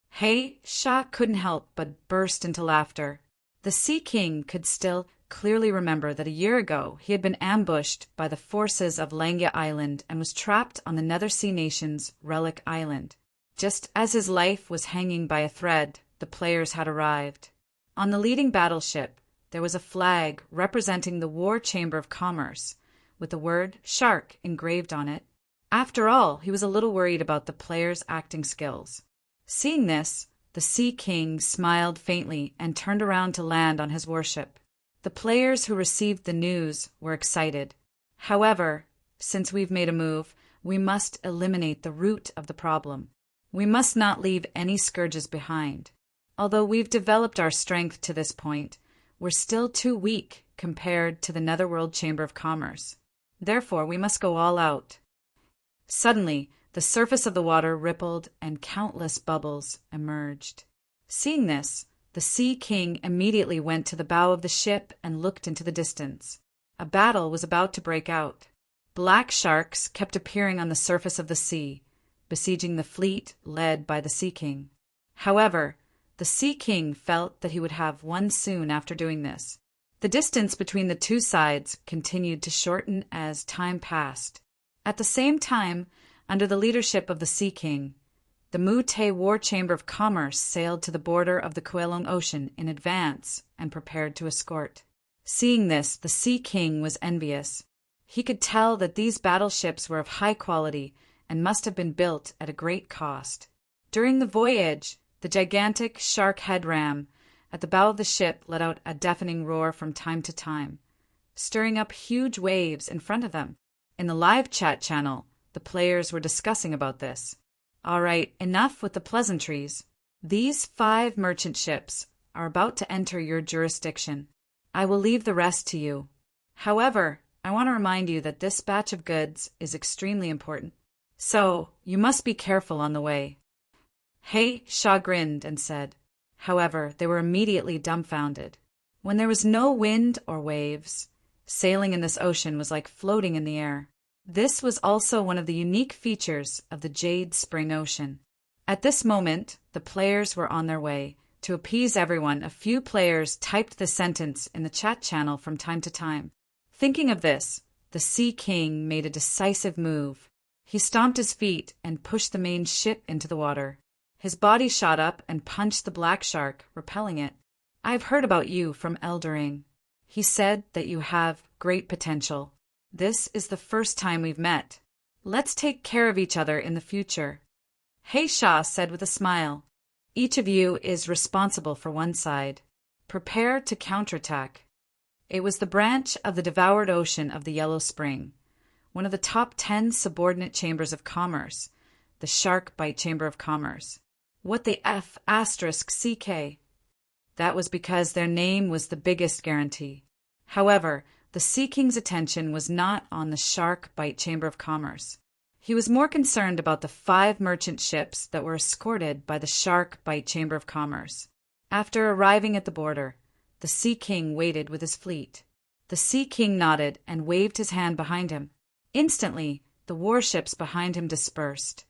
Hey Sha couldn't help but burst into laughter. The Sea King could still clearly remember that a year ago he had been ambushed by the forces of Langia Island and was trapped on the Nether Sea Nation's Relic Island. Just as his life was hanging by a thread, the players had arrived. On the leading battleship, there was a flag representing the War Chamber of Commerce, with the word Shark engraved on it. After all, he was a little worried about the players' acting skills. Seeing this, the Sea King smiled faintly and turned around to land on his warship. The players who received the news were excited. However, since we've made a move, we must eliminate the root of the problem. We must not leave any scourges behind. Although we've developed our strength to this point, we're still too weak compared to the Netherworld Chamber of Commerce. Therefore, we must go all out. Suddenly, the surface of the water rippled and countless bubbles emerged. Seeing this, the Sea King immediately went to the bow of the ship and looked into the distance. A battle was about to break out. Black sharks kept appearing on the surface of the sea, besieging the fleet led by the Sea King. However, the Sea King felt that he would have one soon after doing this. The distance between the two sides continued to shorten as time passed. At the same time, under the leadership of the Sea King, the Mute War Chamber of Commerce sailed to the border of the Kuelong Ocean in advance and prepared to escort. Seeing this, the Sea King was envious. He could tell that these battleships were of high quality and must have been built at a great cost. During the voyage, the gigantic shark head ram at the bow of the ship let out a deafening roar from time to time, stirring up huge waves in front of them. In the live chat channel, the players were discussing about this. All right, enough with the pleasantries. These 5 merchant ships are about to enter your jurisdiction. I will leave the rest to you. However, I want to remind you that this batch of goods is extremely important. So, you must be careful on the way. Hey Sha grinned and said. However, they were immediately dumbfounded. When there was no wind or waves, sailing in this ocean was like floating in the air. This was also one of the unique features of the Jade Spring Ocean. At this moment, the players were on their way. To appease everyone, a few players typed the sentence in the chat channel from time to time. Thinking of this, the Sea King made a decisive move. He stomped his feet and pushed the main ship into the water. His body shot up and punched the black shark, repelling it. I've heard about you from Eldering. He said that you have great potential. This is the first time we've met. Let's take care of each other in the future. Hey Sha said with a smile. Each of you is responsible for one side. Prepare to counterattack. It was the branch of the devoured ocean of the Yellow Spring, one of the top 10 subordinate chambers of commerce, the Shark Bite Chamber of Commerce. What the F*** CK? That was because their name was the biggest guarantee. However, the Sea King's attention was not on the Shark Bite Chamber of Commerce. He was more concerned about the 5 merchant ships that were escorted by the Shark Bite Chamber of Commerce. After arriving at the border, the Sea King waited with his fleet. The Sea King nodded and waved his hand behind him. Instantly, the warships behind him dispersed,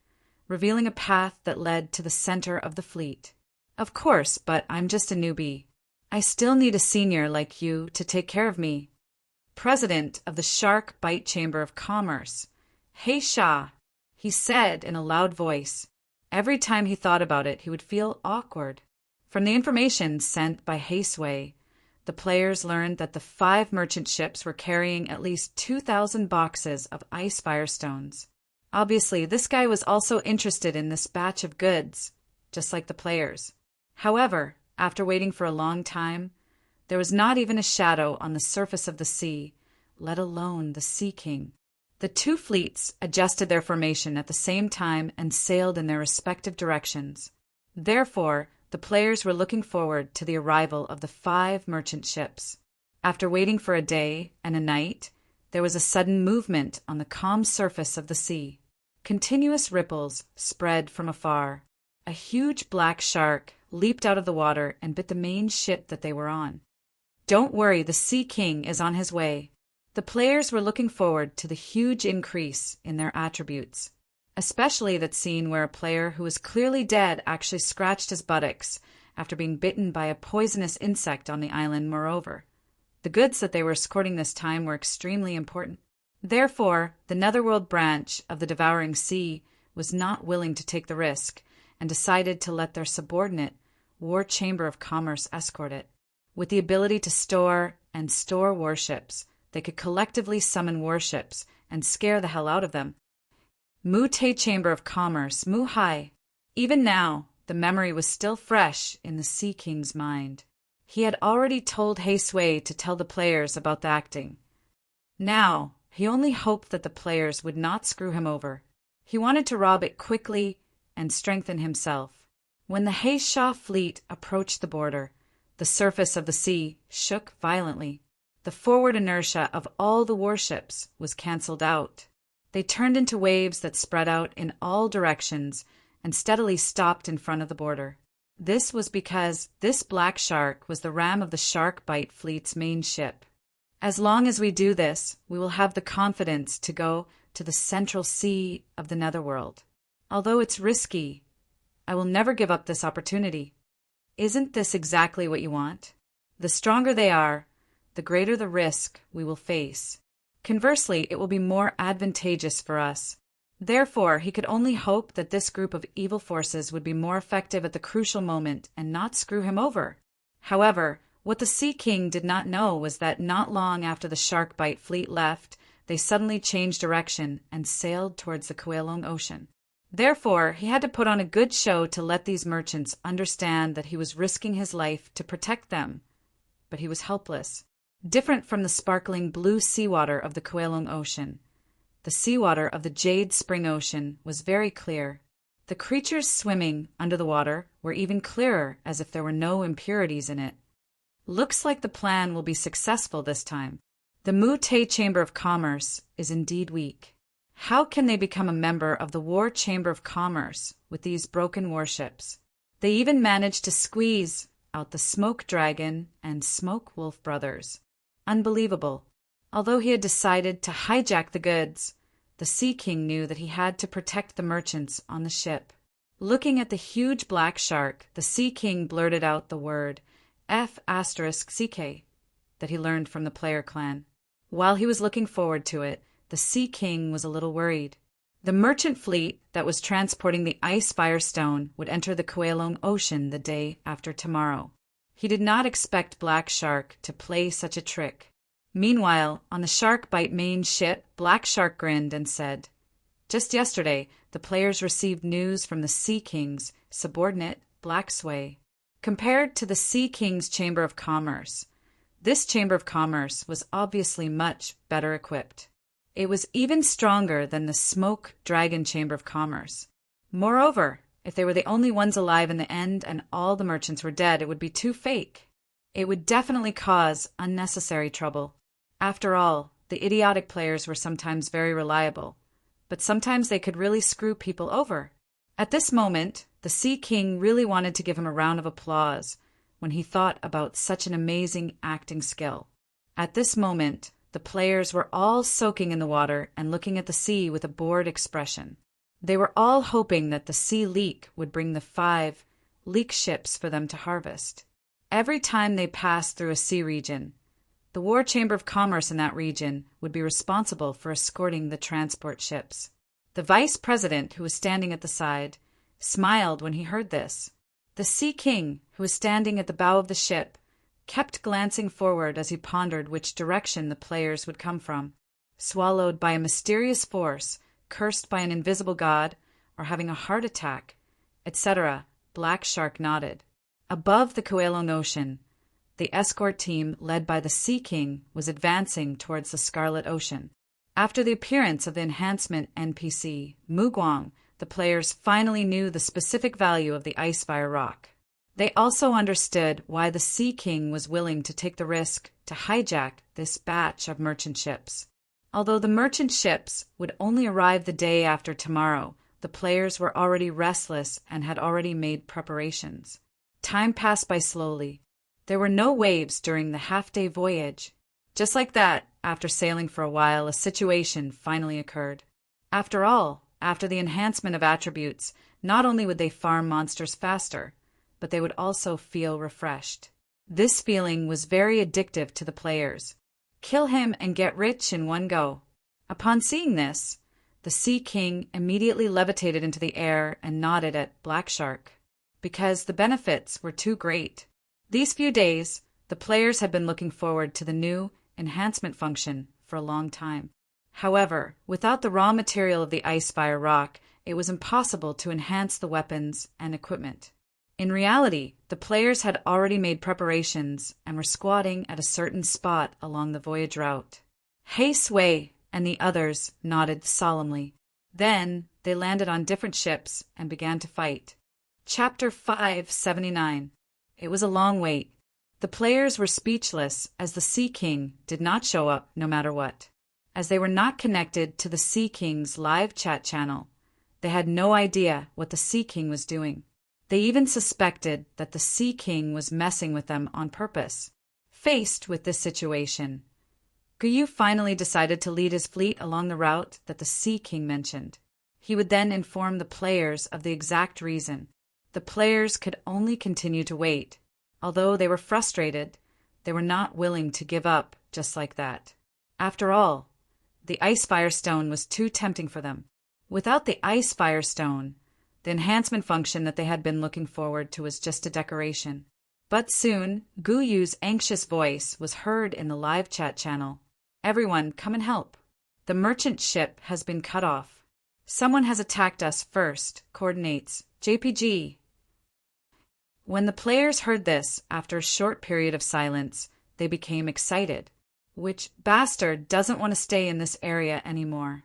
revealing a path that led to the center of the fleet. Of course, but I'm just a newbie. I still need a senior like you to take care of me. President of the Shark Bite Chamber of Commerce. Hey Sha, he said in a loud voice. Every time he thought about it, he would feel awkward. From the information sent by Haysway, the players learned that the 5 merchant ships were carrying at least 2,000 boxes of ice firestones. Obviously, this guy was also interested in this batch of goods, just like the players. However, after waiting for a long time, there was not even a shadow on the surface of the sea, let alone the Sea King. The two fleets adjusted their formation at the same time and sailed in their respective directions. Therefore, the players were looking forward to the arrival of the 5 merchant ships. After waiting for a day and a night, there was a sudden movement on the calm surface of the sea. Continuous ripples spread from afar. A huge black shark leaped out of the water and bit the main ship that they were on. "Don't worry, the Sea King is on his way." The players were looking forward to the huge increase in their attributes, especially that scene where a player who was clearly dead actually scratched his buttocks after being bitten by a poisonous insect on the island. Moreover, the goods that they were escorting this time were extremely important. Therefore, the Netherworld branch of the Devouring Sea was not willing to take the risk and decided to let their subordinate War Chamber of Commerce escort it. With the ability to store warships, they could collectively summon warships and scare the hell out of them. Mu-Te Chamber of Commerce, Mu-Hai. Even now, the memory was still fresh in the Sea King's mind. He had already told Hei Sui to tell the players about the acting. Now, he only hoped that the players would not screw him over. He wanted to rob it quickly and strengthen himself. When the Hei Sha fleet approached the border, the surface of the sea shook violently. The forward inertia of all the warships was cancelled out. They turned into waves that spread out in all directions and steadily stopped in front of the border. This was because this black shark was the ram of the Shark Bite fleet's main ship. As long as we do this, we will have the confidence to go to the central sea of the Netherworld. Although it's risky, I will never give up this opportunity. Isn't this exactly what you want? The stronger they are, the greater the risk we will face. Conversely, it will be more advantageous for us. Therefore, he could only hope that this group of evil forces would be more effective at the crucial moment and not screw him over. However, what the Sea King did not know was that not long after the Shark Bite fleet left, they suddenly changed direction and sailed towards the Kowloon Ocean. Therefore, he had to put on a good show to let these merchants understand that he was risking his life to protect them. But he was helpless. Different from the sparkling blue seawater of the Kowloon Ocean, the seawater of the Jade Spring Ocean was very clear. The creatures swimming under the water were even clearer, as if there were no impurities in it. Looks like the plan will be successful this time. The Mu-Te Chamber of Commerce is indeed weak. How can they become a member of the War Chamber of Commerce with these broken warships? They even managed to squeeze out the Smoke Dragon and Smoke Wolf brothers. Unbelievable. Although he had decided to hijack the goods, the Sea King knew that he had to protect the merchants on the ship. Looking at the huge black shark, the Sea King blurted out the word F***CK that he learned from the player clan. While he was looking forward to it, the Sea King was a little worried. The merchant fleet that was transporting the Ice Firestone would enter the Kowloon Ocean the day after tomorrow. He did not expect Black Shark to play such a trick. Meanwhile, on the Shark Bite main ship, Black Shark grinned and said, "Just yesterday, the players received news from the Sea King's subordinate, Black Sui. Compared to the Sea King's Chamber of Commerce, this Chamber of Commerce was obviously much better equipped. It was even stronger than the Smoke Dragon Chamber of Commerce. Moreover, if they were the only ones alive in the end and all the merchants were dead, it would be too fake. It would definitely cause unnecessary trouble. After all, the idiotic players were sometimes very reliable, but sometimes they could really screw people over." At this moment, the Sea King really wanted to give him a round of applause when he thought about such an amazing acting skill. At this moment, the players were all soaking in the water and looking at the sea with a bored expression. They were all hoping that the sea leak would bring the 5 leak ships for them to harvest. Every time they passed through a sea region, the War Chamber of Commerce in that region would be responsible for escorting the transport ships. The vice president, who was standing at the side, smiled when he heard this. The Sea King, who was standing at the bow of the ship, kept glancing forward as he pondered which direction the players would come from. Swallowed by a mysterious force, cursed by an invisible god, or having a heart attack, etc., Black Shark nodded. Above the Kowloon Ocean, the escort team led by the Sea King was advancing towards the Scarlet Ocean. After the appearance of the enhancement NPC, Mugwang, the players finally knew the specific value of the Icefire Rock. They also understood why the Sea King was willing to take the risk to hijack this batch of merchant ships. Although the merchant ships would only arrive the day after tomorrow, the players were already restless and had already made preparations. Time passed by slowly. There were no waves during the half-day voyage. Just like that, after sailing for a while, a situation finally occurred. After all, after the enhancement of attributes, not only would they farm monsters faster, but they would also feel refreshed. This feeling was very addictive to the players. Kill him and get rich in one go. Upon seeing this, the Sea King immediately levitated into the air and nodded at Black Shark, because the benefits were too great. These few days, the players had been looking forward to the new enhancement function for a long time. However, without the raw material of the Icefire Rock, it was impossible to enhance the weapons and equipment. In reality, the players had already made preparations and were squatting at a certain spot along the voyage route. Hey Sway and the others nodded solemnly. Then they landed on different ships and began to fight. Chapter 579. It was a long wait. The players were speechless as the Sea King did not show up no matter what. As they were not connected to the Sea King's live chat channel, they had no idea what the Sea King was doing. They even suspected that the Sea King was messing with them on purpose. Faced with this situation, Guyu finally decided to lead his fleet along the route that the Sea King mentioned. He would then inform the players of the exact reason. The players could only continue to wait. Although they were frustrated, they were not willing to give up just like that. After all, the Icefire Stone was too tempting for them. Without the Icefire Stone, the enhancement function that they had been looking forward to was just a decoration. But soon, Guyu's anxious voice was heard in the live chat channel. Everyone, come and help. The merchant ship has been cut off. Someone has attacked us first. Coordinates. JPG. When the players heard this, after a short period of silence, they became excited. Which bastard doesn't want to stay in this area anymore?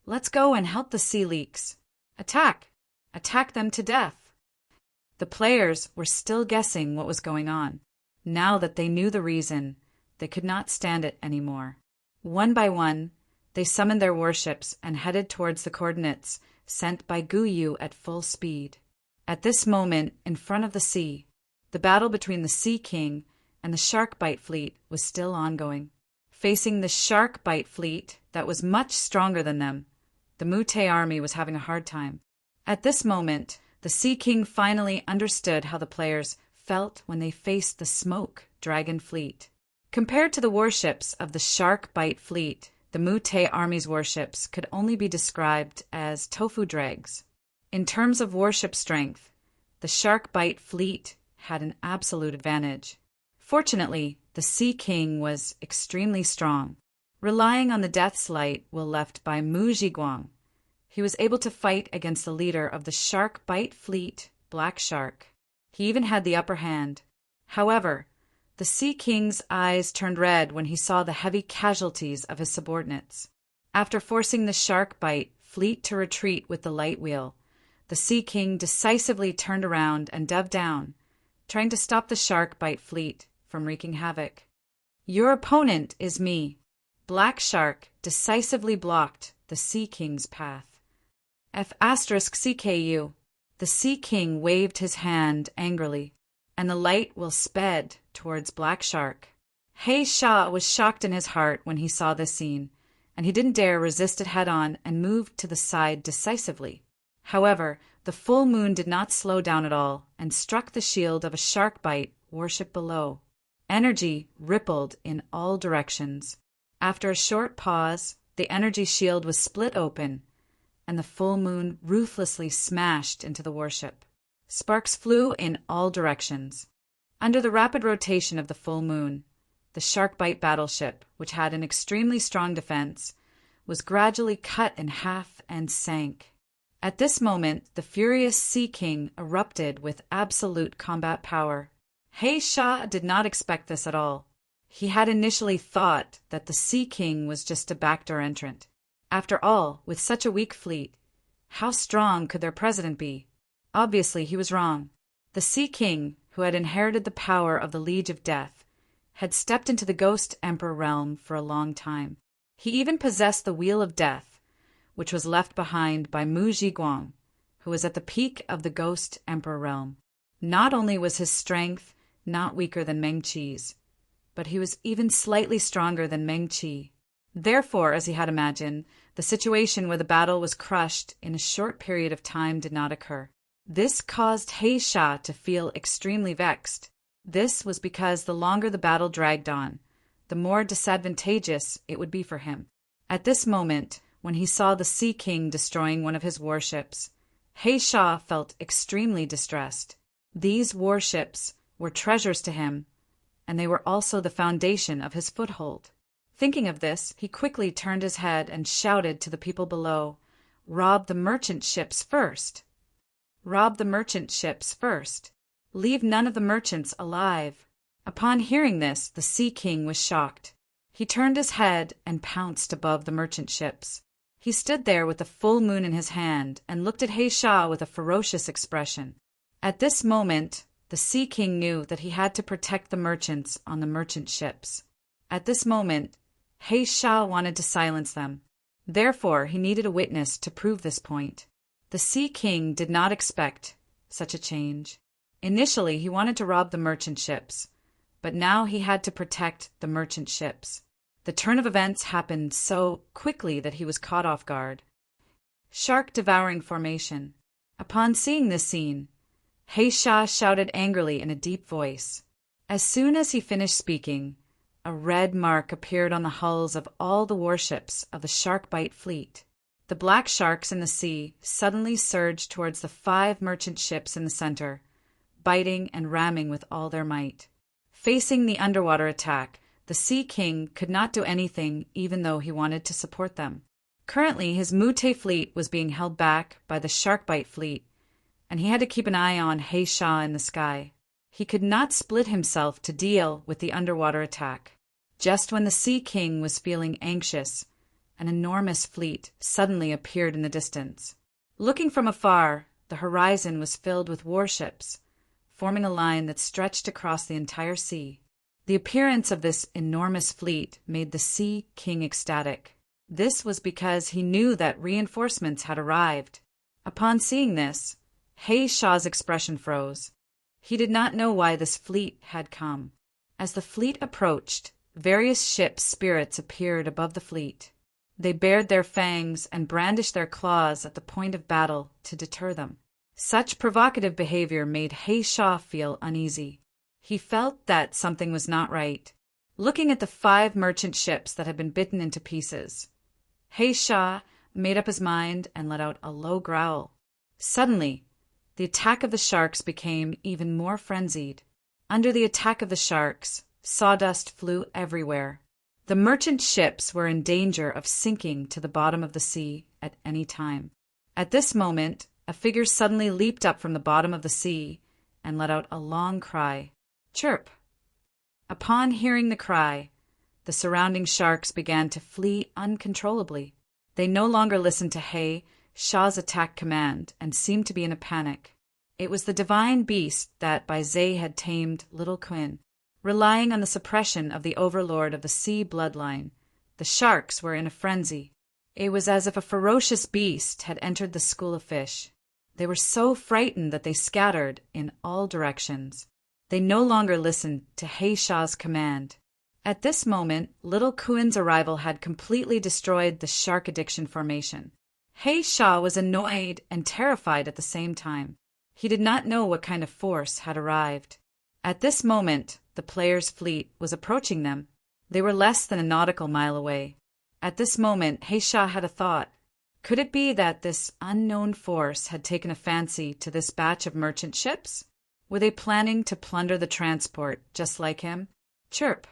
Let's go and help the sea leaks. Attack! Attack them to death. The players were still guessing what was going on. Now that they knew the reason, they could not stand it anymore. One by one, they summoned their warships and headed towards the coordinates sent by Guyu at full speed. At this moment, in front of the sea, the battle between the Sea King and the Sharkbite fleet was still ongoing. Facing the Sharkbite fleet that was much stronger than them, the Mute army was having a hard time. At this moment, the Sea King finally understood how the players felt when they faced the Smoke Dragon fleet. Compared to the warships of the Sharkbite fleet, the Mute army's warships could only be described as tofu dregs. In terms of warship strength, the Sharkbite fleet had an absolute advantage. Fortunately, the Sea King was extremely strong. Relying on the Death's Light while left by Mu Zhiguang, he was able to fight against the leader of the Sharkbite fleet, Black Shark. He even had the upper hand. However, the Sea King's eyes turned red when he saw the heavy casualties of his subordinates. After forcing the Sharkbite fleet to retreat with the light wheel, the Sea King decisively turned around and dove down, trying to stop the Sharkbite fleet from wreaking havoc. Your opponent is me. Black Shark decisively blocked the Sea King's path. F*CKU. The Sea King waved his hand angrily, and the light wheel sped towards Black Shark. He Sha was shocked in his heart when he saw this scene, and he didn't dare resist it head-on and moved to the side decisively. However, the full moon did not slow down at all and struck the shield of a Sharkbite warship below. Energy rippled in all directions. After a short pause, the energy shield was split open, and the full moon ruthlessly smashed into the warship. Sparks flew in all directions. Under the rapid rotation of the full moon, the Sharkbite battleship, which had an extremely strong defense, was gradually cut in half and sank. At this moment, the furious Sea King erupted with absolute combat power. He Sha did not expect this at all. He had initially thought that the Sea King was just a backdoor entrant. After all, with such a weak fleet, how strong could their president be? Obviously, he was wrong. The Sea King, who had inherited the power of the Liege of Death, had stepped into the Ghost Emperor realm for a long time. He even possessed the Wheel of Death, which was left behind by Mu Zhiguang, who was at the peak of the Ghost Emperor realm. Not only was his strength not weaker than Meng Qi's, but he was even slightly stronger than Meng Qi. Therefore, as he had imagined, the situation where the battle was crushed in a short period of time did not occur. This caused He Sha to feel extremely vexed. This was because the longer the battle dragged on, the more disadvantageous it would be for him. At this moment, when he saw the Sea King destroying one of his warships, He Sha felt extremely distressed. These warships were treasures to him, and they were also the foundation of his foothold. Thinking of this, he quickly turned his head and shouted to the people below, "Rob the merchant ships first! Rob the merchant ships first! Leave none of the merchants alive!" Upon hearing this, the Sea King was shocked. He turned his head and pounced above the merchant ships. He stood there with the full moon in his hand and looked at He Sha with a ferocious expression. At this moment, the Sea King knew that he had to protect the merchants on the merchant ships. At this moment, He Sha wanted to silence them. Therefore, he needed a witness to prove this point. The Sea King did not expect such a change. Initially, he wanted to rob the merchant ships, but now he had to protect the merchant ships. The turn of events happened so quickly that he was caught off guard. Shark devouring formation. Upon seeing this scene, He Sha shouted angrily in a deep voice. As soon as he finished speaking, a red mark appeared on the hulls of all the warships of the Sharkbite fleet. The black sharks in the sea suddenly surged towards the 5 merchant ships in the center, biting and ramming with all their might. Facing the underwater attack, the Sea King could not do anything even though he wanted to support them. Currently, his Mute fleet was being held back by the Sharkbite fleet, and he had to keep an eye on He Sha in the sky. He could not split himself to deal with the underwater attack. Just when the Sea King was feeling anxious, an enormous fleet suddenly appeared in the distance. Looking from afar, the horizon was filled with warships, forming a line that stretched across the entire sea. The appearance of this enormous fleet made the Sea King ecstatic. This was because he knew that reinforcements had arrived. Upon seeing this, He Sha's expression froze. He did not know why this fleet had come. As the fleet approached, various ships' spirits appeared above the fleet. They bared their fangs and brandished their claws at the point of battle to deter them. Such provocative behavior made He Sha feel uneasy. He felt that something was not right. Looking at the 5 merchant ships that had been bitten into pieces, He Sha made up his mind and let out a low growl. Suddenly, the attack of the sharks became even more frenzied. Under the attack of the sharks, sawdust flew everywhere. The merchant ships were in danger of sinking to the bottom of the sea at any time. At this moment, a figure suddenly leaped up from the bottom of the sea and let out a long cry. Chirp! Upon hearing the cry, the surrounding sharks began to flee uncontrollably. They no longer listened to He Sha's attack command and seemed to be in a panic. It was the divine beast that Bai Zhe had tamed Little Quinn. Relying on the suppression of the overlord of the sea bloodline, the sharks were in a frenzy. It was as if a ferocious beast had entered the school of fish. They were so frightened that they scattered in all directions. They no longer listened to He Sha's command. At this moment, Little Kuin's arrival had completely destroyed the shark addiction formation. He Sha was annoyed and terrified at the same time. He did not know what kind of force had arrived. At this moment, the players' fleet was approaching them. They were less than a nautical mile away. At this moment, He Sha had a thought. Could it be that this unknown force had taken a fancy to this batch of merchant ships? Were they planning to plunder the transport just like him? Chirp!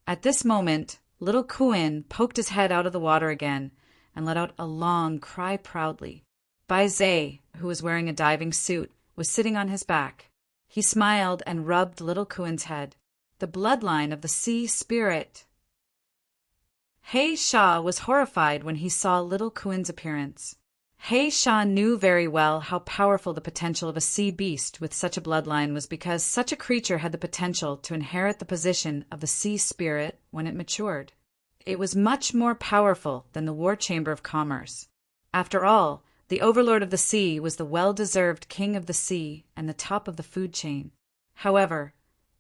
At this moment, Little Kuin poked his head out of the water again and let out a long cry proudly. Bai Zhe, who was wearing a diving suit, was sitting on his back. He smiled and rubbed Little Kuin's head. the bloodline of the sea spirit. He Shah was horrified when he saw little Kuin's appearance. He Shah knew very well how powerful the potential of a sea beast with such a bloodline was, because such a creature had the potential to inherit the position of the sea spirit when it matured. It was much more powerful than the war chamber of commerce. After all, the overlord of the sea was the well-deserved king of the sea and the top of the food chain. However,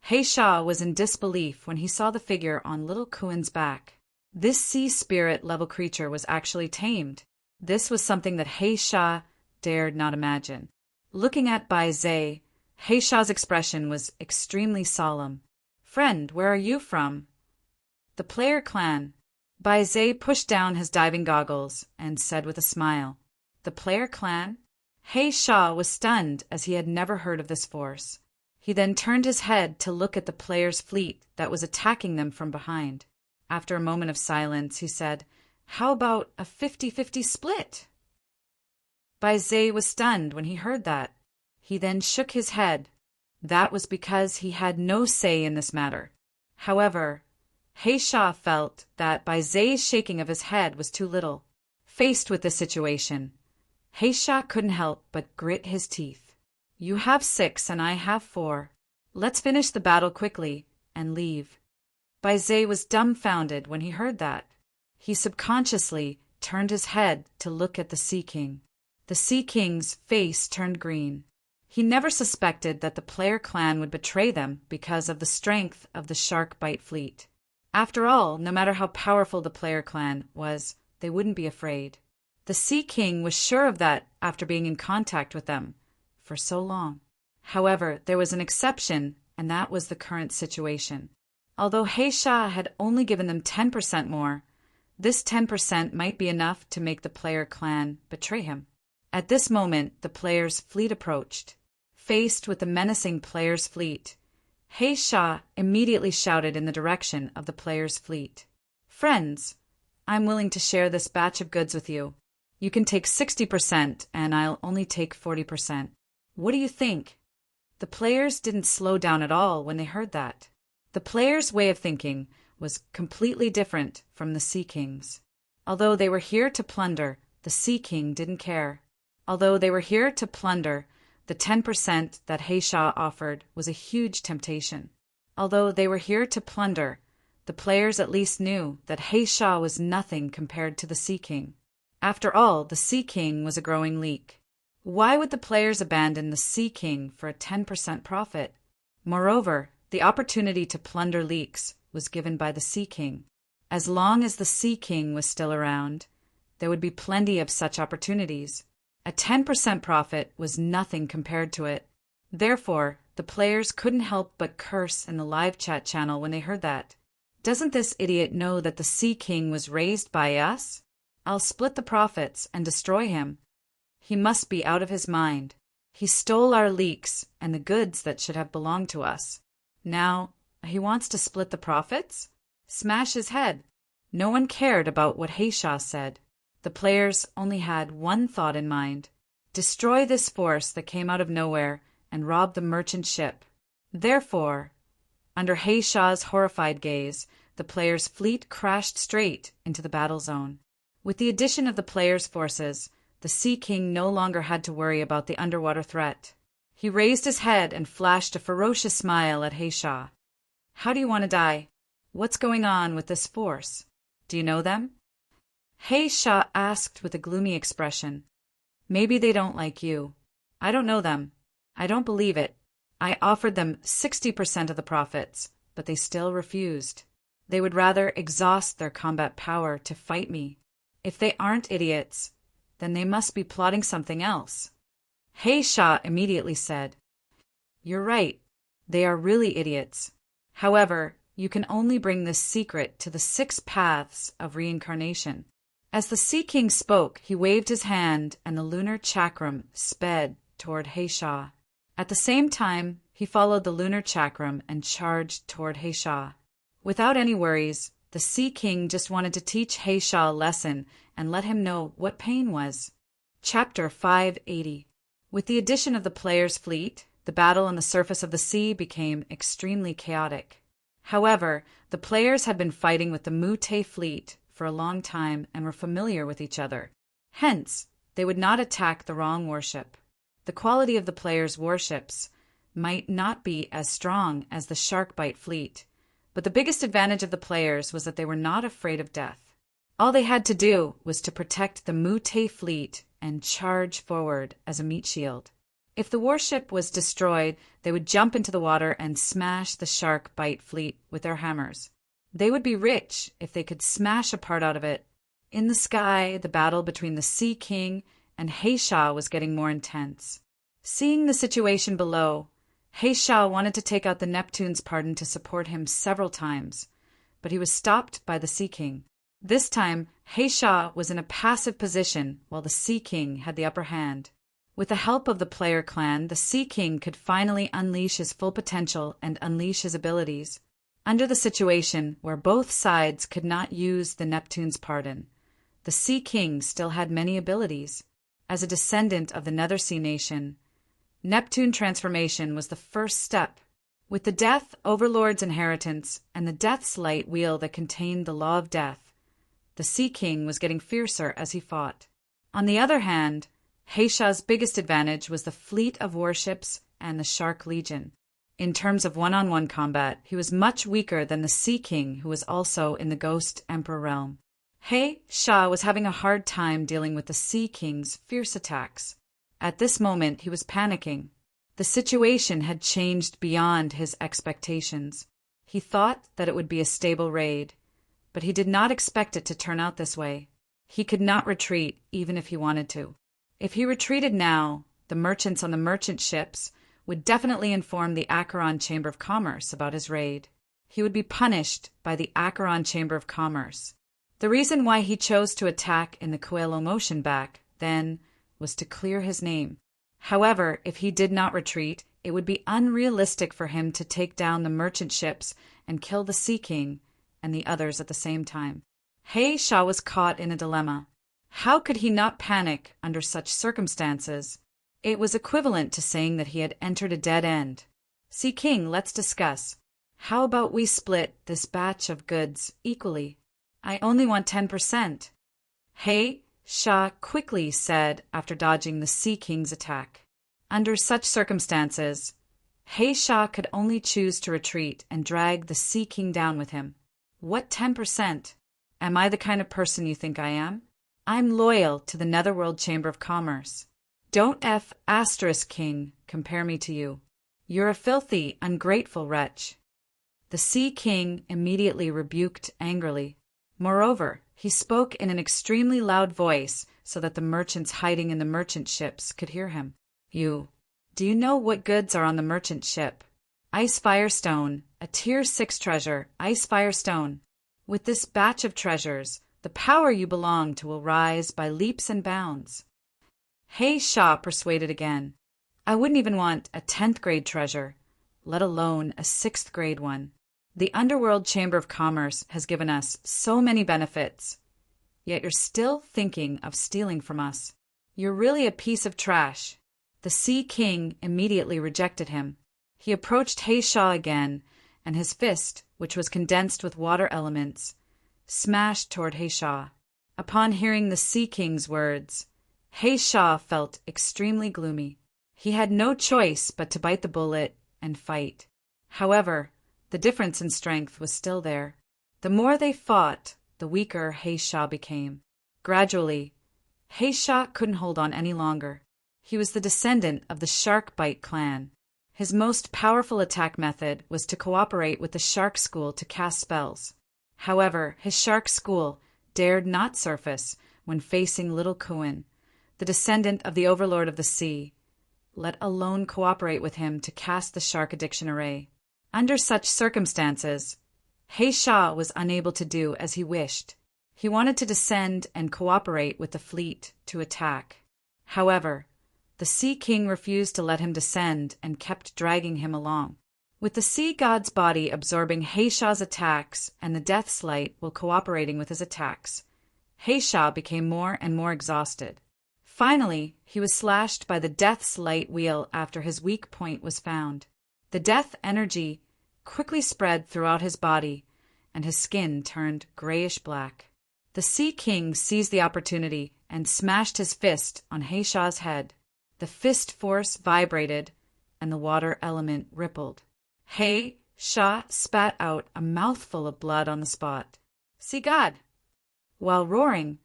He Shah was in disbelief when he saw the figure on little Kuin's back. This sea spirit level creature was actually tamed. This was something that He Shah dared not imagine. Looking at Bai Zhe, He Shah's expression was extremely solemn. "Friend, where are you from?" "The player clan." Bai Zhe pushed down his diving goggles and said with a smile, "The player clan?" He Shah was stunned, as he had never heard of this force. He then turned his head to look at the players' fleet that was attacking them from behind. After a moment of silence, he said, "How about a 50-50 split?" Bai Zhe was stunned when he heard that. He then shook his head. That was because he had no say in this matter. However, He Shah felt that Bai Zhe's shaking of his head was too little. Faced with this situation, He Shah couldn't help but grit his teeth. "You have 6 and I have 4. Let's finish the battle quickly and leave." Bai Zhe was dumbfounded when he heard that. He subconsciously turned his head to look at the Sea King. The Sea King's face turned green. He never suspected that the player clan would betray them because of the strength of the Shark Bite fleet. After all, no matter how powerful the player clan was, they wouldn't be afraid. The Sea King was sure of that after being in contact with them for so long. However, there was an exception, and that was the current situation. Although He Shah had only given them 10% more, this 10% might be enough to make the player clan betray him. At this moment, the players' fleet approached. Faced with the menacing players' fleet, He Shah immediately shouted in the direction of the players' fleet, "Friends, I'm willing to share this batch of goods with you. You can take 60% and I'll only take 40%. What do you think?" The players didn't slow down at all when they heard that. The players' way of thinking was completely different from the Sea King's. Although they were here to plunder, the Sea King didn't care. Although they were here to plunder, the 10% that He Shah offered was a huge temptation. Although they were here to plunder, the players at least knew that He Shah was nothing compared to the Sea King. After all, the Sea King was a growing leak. Why would the players abandon the Sea King for a 10% profit? Moreover, the opportunity to plunder leaks was given by the Sea King. As long as the Sea King was still around, there would be plenty of such opportunities. A 10% profit was nothing compared to it. Therefore, the players couldn't help but curse in the live chat channel when they heard that. "Doesn't this idiot know that the Sea King was raised by us? I'll split the profits and destroy him. He must be out of his mind. He stole our leeks and the goods that should have belonged to us. Now, he wants to split the profits? Smash his head." No one cared about what He Shah said. The players only had one thought in mind: destroy this force that came out of nowhere and rob the merchant ship. Therefore, under He Shah's horrified gaze, the players' fleet crashed straight into the battle zone. With the addition of the players' forces, the Sea King no longer had to worry about the underwater threat. He raised his head and flashed a ferocious smile at He Shah. "How do you want to die? What's going on with this force? Do you know them?" He Shah asked with a gloomy expression. "Maybe they don't like you. I don't know them. I don't believe it. I offered them 60% of the profits, but they still refused. They would rather exhaust their combat power to fight me. If they aren't idiots, then they must be plotting something else." He Shah immediately said, "You're right. They are really idiots. However, you can only bring this secret to the 6 paths of reincarnation." As the Sea King spoke, he waved his hand and the lunar chakram sped toward He Shah. At the same time, he followed the lunar chakram and charged toward He Shah. Without any worries, the Sea King just wanted to teach He Shah a lesson and let him know what pain was. Chapter 580. With the addition of the players' fleet, the battle on the surface of the sea became extremely chaotic. However, the players had been fighting with the Mute fleet for a long time and were familiar with each other. Hence, they would not attack the wrong warship. The quality of the players' warships might not be as strong as the Sharkbite fleet, but the biggest advantage of the players was that they were not afraid of death. All they had to do was to protect the Mute fleet and charge forward as a meat shield. If the warship was destroyed, they would jump into the water and smash the Sharkbite fleet with their hammers. They would be rich if they could smash a part out of it. In the sky, the battle between the Sea King and Heisha was getting more intense. Seeing the situation below, Heisha wanted to take out the Neptune's pardon to support him several times, but he was stopped by the Sea King. This time, Heisha was in a passive position while the Sea King had the upper hand. With the help of the player clan, the Sea King could finally unleash his full potential and unleash his abilities. Under the situation where both sides could not use the Neptune's pardon, the Sea King still had many abilities. As a descendant of the Nether Sea nation, Neptune transformation was the first step. With the Death Overlord's inheritance and the Death's light wheel that contained the law of death, the Sea King was getting fiercer as he fought. On the other hand, Heisha's biggest advantage was the fleet of warships and the Shark Legion. In terms of one-on-one combat, he was much weaker than the Sea King, who was also in the Ghost Emperor realm. Heisha was having a hard time dealing with the Sea King's fierce attacks. At this moment, he was panicking. The situation had changed beyond his expectations. He thought that it would be a stable raid, but he did not expect it to turn out this way. He could not retreat, even if he wanted to. If he retreated now, the merchants on the merchant ships would definitely inform the Acheron Chamber of Commerce about his raid. He would be punished by the Acheron Chamber of Commerce. The reason why he chose to attack in the Coelho motion back, then, was to clear his name. However, if he did not retreat, it would be unrealistic for him to take down the merchant ships and kill the Sea King and the others at the same time. Heisha was caught in a dilemma. How could he not panic under such circumstances? It was equivalent to saying that he had entered a dead end. Sea King, let's discuss. How about we split this batch of goods equally? I only want 10%. Heisha quickly said after dodging the Sea King's attack. Under such circumstances, Heisha could only choose to retreat and drag the Sea King down with him. What 10%? Am I the kind of person you think I am? I'm loyal to the Netherworld Chamber of Commerce. Don't King compare me to you. You're a filthy, ungrateful wretch. The Sea King immediately rebuked angrily. Moreover, he spoke in an extremely loud voice so that the merchants hiding in the merchant ships could hear him. Do you know what goods are on the merchant ship? Ice Firestone, a Tier 6 treasure, Ice Firestone. With this batch of treasures, the power you belong to will rise by leaps and bounds. Heisha persuaded again. I wouldn't even want a 10th grade treasure, let alone a 6th grade one. The Underworld Chamber of Commerce has given us so many benefits, yet you're still thinking of stealing from us. You're really a piece of trash. The Sea King immediately rejected him. He approached Heisha again, and his fist, which was condensed with water elements, smashed toward Heisha. Upon hearing the Sea King's words, Heisha felt extremely gloomy. He had no choice but to bite the bullet and fight. However, the difference in strength was still there. The more they fought, the weaker Heisha became. Gradually, Heisha couldn't hold on any longer. He was the descendant of the Sharkbite clan. His most powerful attack method was to cooperate with the Shark School to cast spells. However, his Shark School dared not surface when facing Little Kuin, the descendant of the Overlord of the Sea, let alone cooperate with him to cast the Shark Addiction Array. Under such circumstances, Heisha was unable to do as he wished. He wanted to descend and cooperate with the fleet to attack. However, the Sea King refused to let him descend and kept dragging him along. With the Sea God's body absorbing Heisha's attacks and the Death's Light while cooperating with his attacks, Heisha became more and more exhausted. Finally, he was slashed by the Death's Light wheel after his weak point was found. The death energy quickly spread throughout his body, and his skin turned grayish-black. The Sea King seized the opportunity and smashed his fist on Heisha's head. The fist force vibrated, and the water element rippled. Heisha spat out a mouthful of blood on the spot. Sea God! While roaring,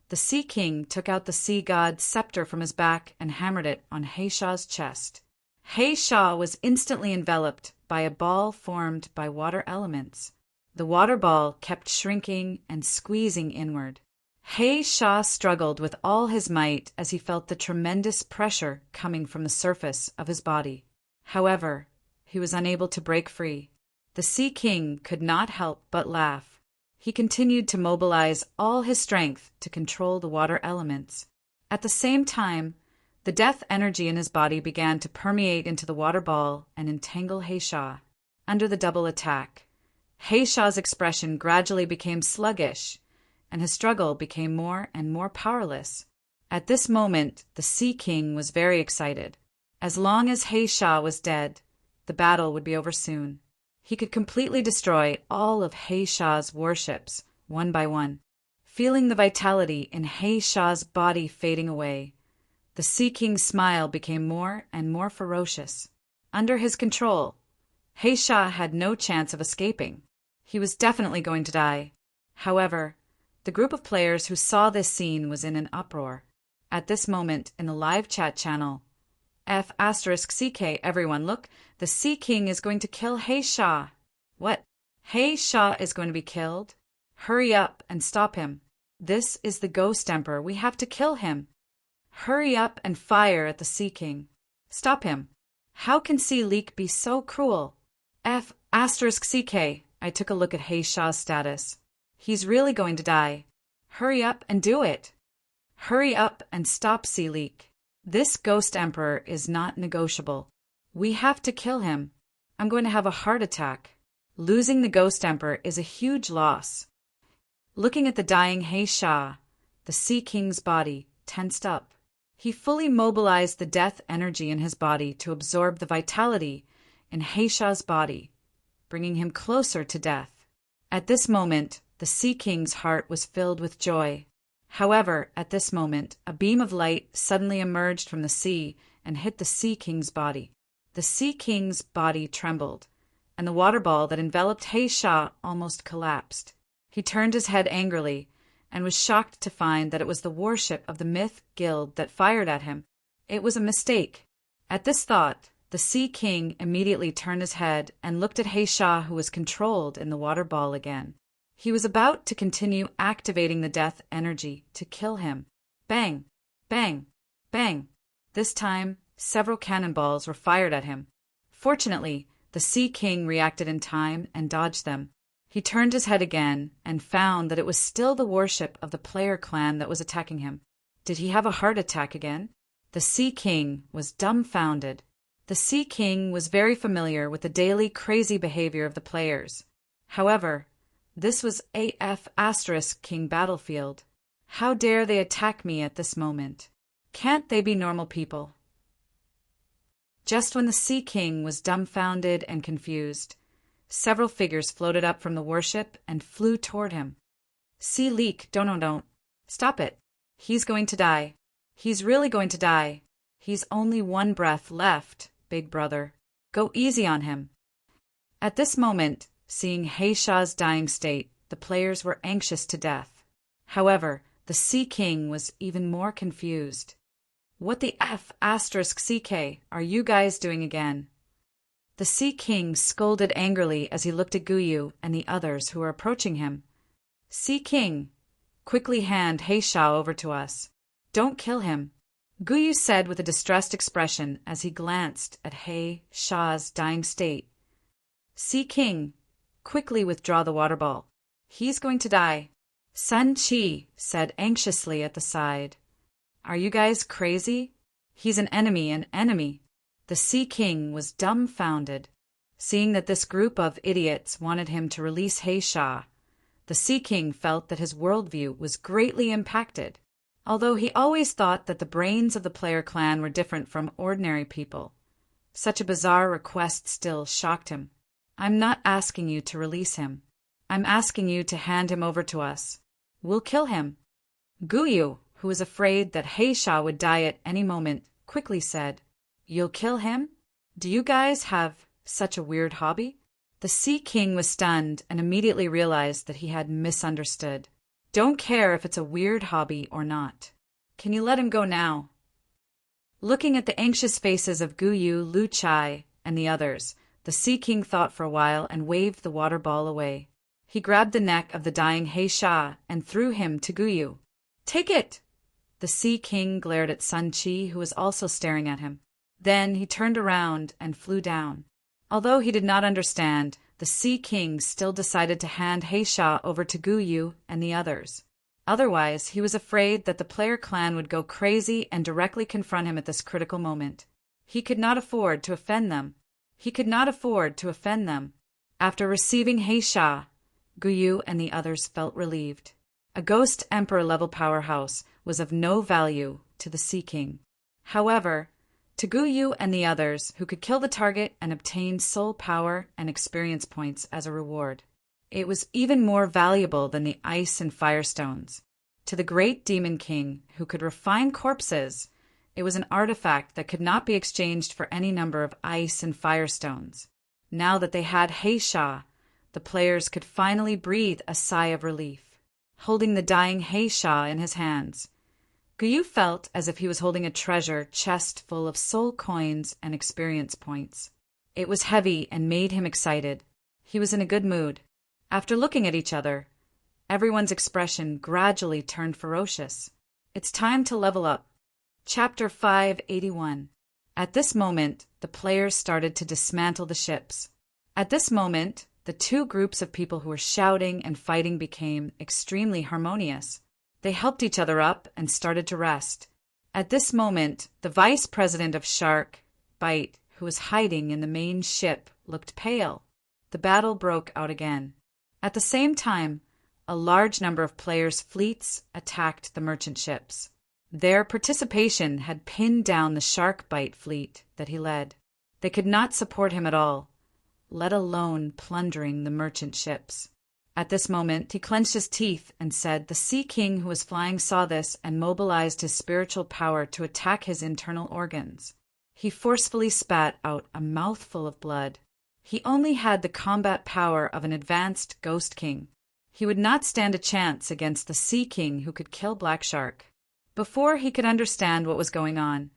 the Sea King took out the Sea God's scepter from his back and hammered it on Heisha's chest. Heisha was instantly enveloped by a ball formed by water elements. The water ball kept shrinking and squeezing inward. Heisha struggled with all his might as he felt the tremendous pressure coming from the surface of his body. However, he was unable to break free. The Sea King could not help but laugh. He continued to mobilize all his strength to control the water elements. At the same time, the death energy in his body began to permeate into the water ball and entangle Heisha. Under the double attack, Heisha's expression gradually became sluggish, and his struggle became more and more powerless. At this moment, the Sea King was very excited. As long as Heisha was dead, the battle would be over soon. He could completely destroy all of Heisha's warships, one by one. Feeling the vitality in Heisha's body fading away, the Sea King's smile became more and more ferocious. Under his control, Heisha had no chance of escaping. He was definitely going to die. However, the group of players who saw this scene was in an uproar. At this moment, in the live chat channel, F*CK, everyone look, the Sea King is going to kill Heisha. What? Heisha is going to be killed? Hurry up and stop him. This is the Ghost Emperor. We have to kill him. Hurry up and fire at the Sea King. Stop him. How can Sea Leak be so cruel? F*CK, I took a look at Heisha's status. He's really going to die. Hurry up and do it. Hurry up and stop Sea Leak. This Ghost Emperor is not negotiable. We have to kill him. I'm going to have a heart attack. Losing the Ghost Emperor is a huge loss. Looking at the dying Heisha, the Sea King's body tensed up. He fully mobilized the death energy in his body to absorb the vitality in Heisha's body, bringing him closer to death. At this moment, the Sea King's heart was filled with joy. However, at this moment, a beam of light suddenly emerged from the sea and hit the Sea King's body. The Sea King's body trembled, and the water ball that enveloped Heisha almost collapsed. He turned his head angrily and was shocked to find that it was the warship of the Myth Guild that fired at him. It was a mistake. At this thought, the Sea King immediately turned his head and looked at Heisha, who was controlled in the water ball again. He was about to continue activating the death energy to kill him. Bang! Bang! Bang! This time, several cannonballs were fired at him. Fortunately, the Sea King reacted in time and dodged them. He turned his head again and found that it was still the warship of the player clan that was attacking him. Did he have a heart attack again? The Sea King was dumbfounded. The Sea King was very familiar with the daily crazy behavior of the players. However, this was King battlefield. How dare they attack me at this moment? Can't they be normal people? Just when the Sea King was dumbfounded and confused, several figures floated up from the warship and flew toward him. Sea Leak, don't. Stop it. He's going to die. He's really going to die. He's only one breath left, big brother. Go easy on him. At this moment, seeing Heisha's dying state, the players were anxious to death. However, the Sea King was even more confused. What the F*CK are you guys doing again? The Sea King scolded angrily as he looked at Guyu and the others who were approaching him. Sea King, quickly hand Heisha over to us. Don't kill him, Guyu said with a distressed expression as he glanced at Heisha's dying state. Sea King, quickly withdraw the water ball. He's going to die. Sun Chi said anxiously at the side. Are you guys crazy? He's an enemy. The Sea King was dumbfounded. Seeing that this group of idiots wanted him to release Heisha, the Sea King felt that his worldview was greatly impacted. Although he always thought that the brains of the player clan were different from ordinary people, such a bizarre request still shocked him. I'm not asking you to release him. I'm asking you to hand him over to us. We'll kill him." Guyu, who was afraid that Heisha would die at any moment, quickly said, "You'll kill him? Do you guys have such a weird hobby?" The Sea King was stunned and immediately realized that he had misunderstood. "Don't care if it's a weird hobby or not. Can you let him go now?" Looking at the anxious faces of Guyu, Lu Chai, and the others, the Sea King thought for a while and waved the water ball away. He grabbed the neck of the dying Heisha and threw him to Guyu. "Take it!" The Sea King glared at Sun Chi, who was also staring at him. Then he turned around and flew down. Although he did not understand, the Sea King still decided to hand Heisha over to Guyu and the others. Otherwise, he was afraid that the player clan would go crazy and directly confront him at this critical moment. He could not afford to offend them. After receiving Heisha, Guyu and the others felt relieved. A Ghost Emperor-level powerhouse was of no value to the Sea King. However, to Guyu and the others, who could kill the target and obtain soul power and experience points as a reward, it was even more valuable than the ice and fire stones. To the great Demon King, who could refine corpses, it was an artifact that could not be exchanged for any number of ice and fire stones. Now that they had Heisha, the players could finally breathe a sigh of relief. Holding the dying Heisha in his hands, Guyu felt as if he was holding a treasure chest full of soul coins and experience points. It was heavy and made him excited. He was in a good mood. After looking at each other, everyone's expression gradually turned ferocious. It's time to level up. Chapter 581. At this moment, the players started to dismantle the ships. At this moment, the two groups of people who were shouting and fighting became extremely harmonious. They helped each other up and started to rest. At this moment, the vice president of Shark, Bite, who was hiding in the main ship, looked pale. The battle broke out again. At the same time, a large number of players' fleets attacked the merchant ships. Their participation had pinned down the Shark Bite fleet that he led. They could not support him at all, let alone plundering the merchant ships. At this moment, he clenched his teeth and said the Sea King who was flying saw this and mobilized his spiritual power to attack his internal organs. He forcefully spat out a mouthful of blood. He only had the combat power of an advanced Ghost King. He would not stand a chance against the Sea King who could kill Black Shark. Before he could understand what was going on,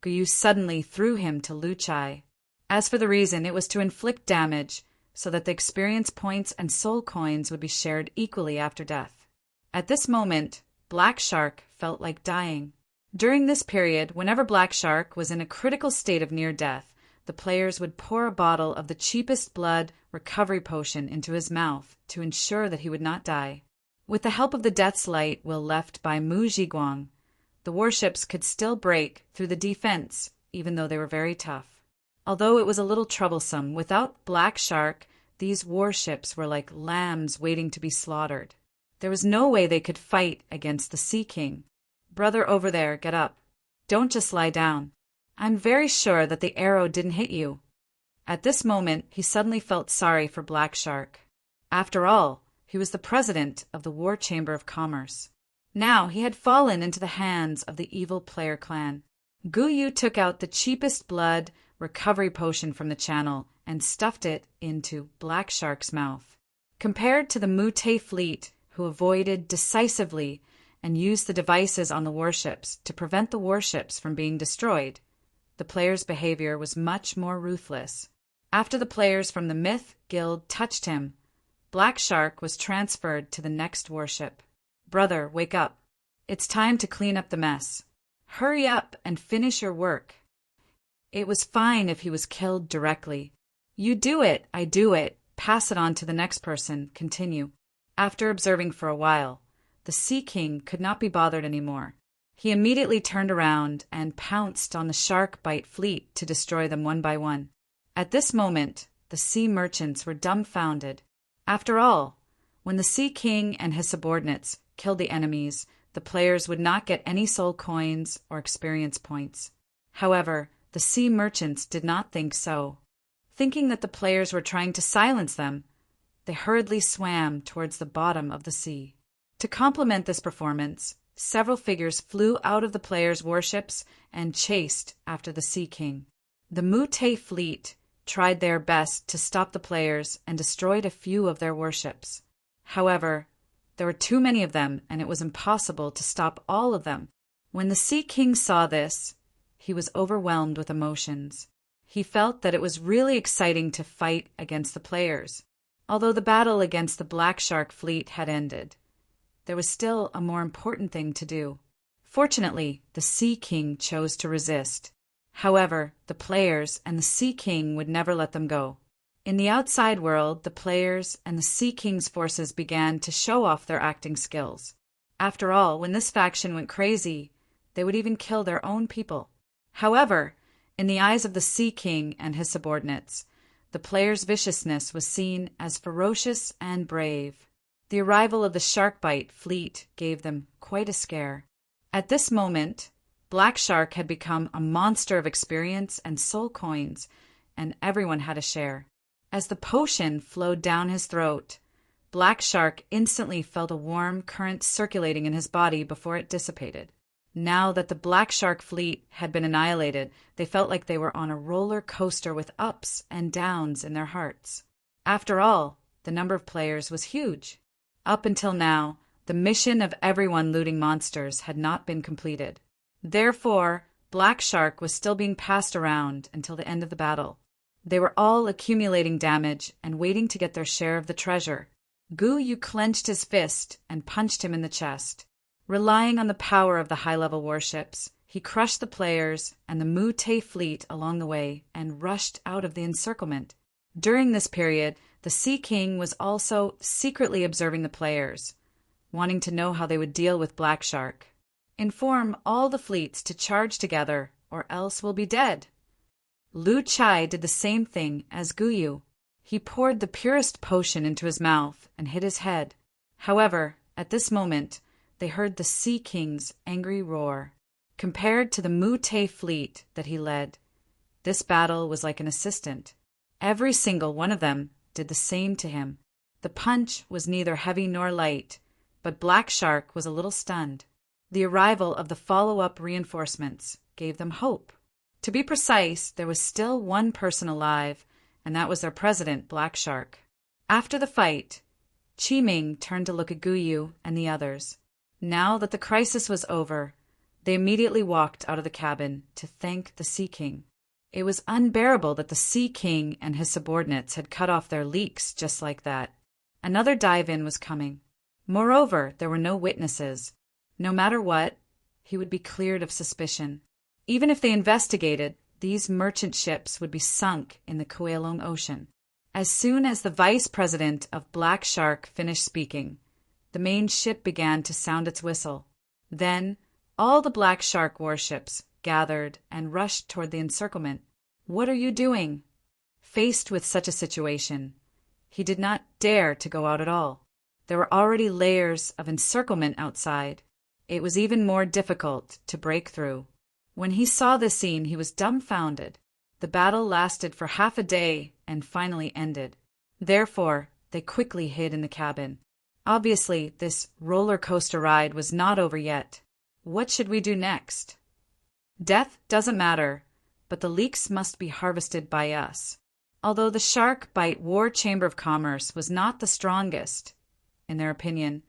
Guyu suddenly threw him to Lu Chai. As for the reason, it was to inflict damage, so that the experience points and soul coins would be shared equally after death. At this moment, Black Shark felt like dying. During this period, whenever Black Shark was in a critical state of near death, the players would pour a bottle of the cheapest blood recovery potion into his mouth to ensure that he would not die. With the help of the Death's Light will left by Mu Zhiguang, the warships could still break through the defense, even though they were very tough. Although it was a little troublesome, without Black Shark, these warships were like lambs waiting to be slaughtered. There was no way they could fight against the Sea King. "Brother over there, get up. Don't just lie down. I'm very sure that the arrow didn't hit you." At this moment, he suddenly felt sorry for Black Shark. After all, he was the president of the War Chamber of Commerce. Now he had fallen into the hands of the evil player clan. Guyu took out the cheapest blood recovery potion from the channel and stuffed it into Black Shark's mouth. Compared to the Mute fleet, who avoided decisively and used the devices on the warships to prevent the warships from being destroyed, the players' behavior was much more ruthless. After the players from the Myth Guild touched him, Black Shark was transferred to the next warship. "Brother, wake up. It's time to clean up the mess. Hurry up and finish your work." It was fine if he was killed directly. "You do it, I do it. Pass it on to the next person. Continue." After observing for a while, the Sea King could not be bothered anymore. He immediately turned around and pounced on the Shark Bite fleet to destroy them one by one. At this moment, the sea merchants were dumbfounded. After all, when the Sea King and his subordinates killed the enemies, the players would not get any soul coins or experience points. However, the sea merchants did not think so. Thinking that the players were trying to silence them, they hurriedly swam towards the bottom of the sea. To complement this performance, several figures flew out of the players' warships and chased after the Sea King. The Mute fleet tried their best to stop the players and destroyed a few of their warships. However, there were too many of them, and it was impossible to stop all of them. When the Sea King saw this, he was overwhelmed with emotions. He felt that it was really exciting to fight against the players. Although the battle against the Black Shark fleet had ended, there was still a more important thing to do. Fortunately, the Sea King chose to resist. However, the players and the Sea King would never let them go. In the outside world, the players and the Sea King's forces began to show off their acting skills. After all, when this faction went crazy, they would even kill their own people. However, in the eyes of the Sea King and his subordinates, the players' viciousness was seen as ferocious and brave. The arrival of the Sharkbite fleet gave them quite a scare. At this moment, Black Shark had become a monster of experience and soul coins, and everyone had a share. As the potion flowed down his throat, Black Shark instantly felt a warm current circulating in his body before it dissipated. Now that the Black Shark fleet had been annihilated, they felt like they were on a roller coaster with ups and downs in their hearts. After all, the number of players was huge. Up until now, the mission of everyone looting monsters had not been completed. Therefore, Black Shark was still being passed around until the end of the battle. They were all accumulating damage and waiting to get their share of the treasure. Guyu clenched his fist and punched him in the chest. Relying on the power of the high-level warships, he crushed the players and the Mute fleet along the way and rushed out of the encirclement. During this period, the Sea King was also secretly observing the players, wanting to know how they would deal with Black Shark. Inform all the fleets to charge together, or else we'll be dead. Lu Chai did the same thing as Guyu. He poured the purest potion into his mouth and hit his head. However, at this moment, they heard the Sea King's angry roar. Compared to the Mute fleet that he led, this battle was like an assistant. Every single one of them did the same to him. The punch was neither heavy nor light, but Black Shark was a little stunned. The arrival of the follow-up reinforcements gave them hope. To be precise, there was still one person alive, and that was their president, Black Shark. After the fight, Chi Ming turned to look at Guyu and the others. Now that the crisis was over, they immediately walked out of the cabin to thank the Sea King. It was unbearable that the Sea King and his subordinates had cut off their leaks just like that. Another dive-in was coming. Moreover, there were no witnesses. No matter what, he would be cleared of suspicion. Even if they investigated, these merchant ships would be sunk in the Kuelong Ocean. As soon as the vice president of Black Shark finished speaking, the main ship began to sound its whistle. Then, all the Black Shark warships gathered and rushed toward the encirclement. "What are you doing?" Faced with such a situation, he did not dare to go out at all. There were already layers of encirclement outside. It was even more difficult to break through. When he saw this scene, he was dumbfounded. The battle lasted for half a day and finally ended. Therefore, they quickly hid in the cabin. Obviously, this roller coaster ride was not over yet. What should we do next? Death doesn't matter, but the leaks must be harvested by us. Although the Sharkbite War Chamber of Commerce was not the strongest, in their opinion,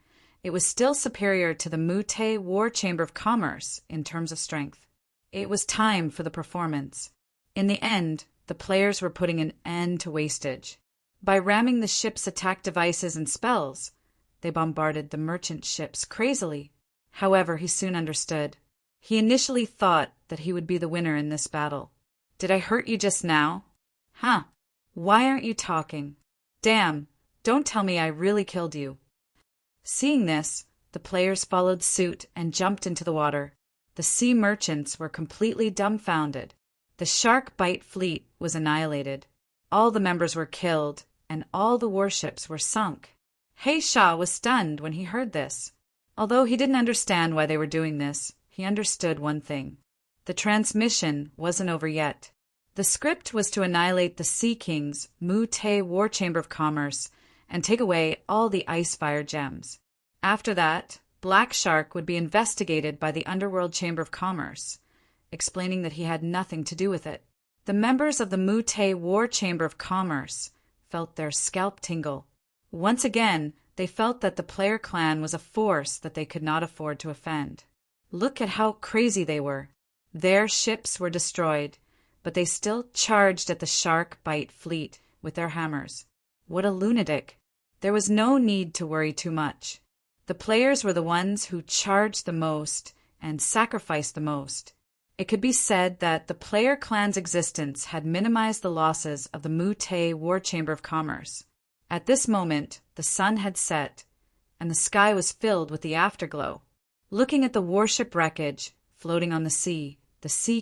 it was still superior to the Mute War Chamber of Commerce in terms of strength. It was time for the performance. In the end, the players were putting an end to wastage. By ramming the ship's attack devices and spells, they bombarded the merchant ships crazily. However, he soon understood. He initially thought that he would be the winner in this battle. "Did I hurt you just now?" "Huh. Why aren't you talking?" "Damn, don't tell me I really killed you." Seeing this, the players followed suit and jumped into the water. The sea merchants were completely dumbfounded. The Sharkbite fleet was annihilated. All the members were killed, and all the warships were sunk. He Sha was stunned when he heard this. Although he didn't understand why they were doing this, he understood one thing. The transmission wasn't over yet. The script was to annihilate the Sea King's Mu-Te War Chamber of Commerce and take away all the Ice-Fire gems. After that, Black Shark would be investigated by the Underworld Chamber of Commerce, explaining that he had nothing to do with it. The members of the Mu-Te War Chamber of Commerce felt their scalp tingle. Once again, they felt that the player clan was a force that they could not afford to offend. Look at how crazy they were. Their ships were destroyed, but they still charged at the Shark Bite fleet with their hammers. What a lunatic. There was no need to worry too much. The players were the ones who charged the most and sacrificed the most. It could be said that the player clan's existence had minimized the losses of the Mu-Te War Chamber of Commerce. At this moment, the sun had set, and the sky was filled with the afterglow. Looking at the warship wreckage floating on the Sea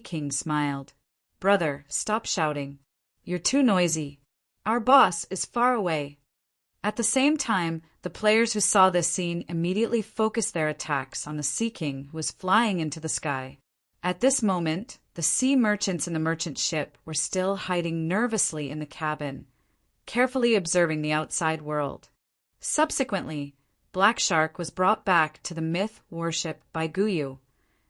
King smiled. "Brother, stop shouting. You're too noisy. Our boss is far away." At the same time, the players who saw this scene immediately focused their attacks on the Sea King, who was flying into the sky. At this moment, the sea merchants in the merchant ship were still hiding nervously in the cabin, carefully observing the outside world. Subsequently, Black Shark was brought back to the myth warship by Guyu,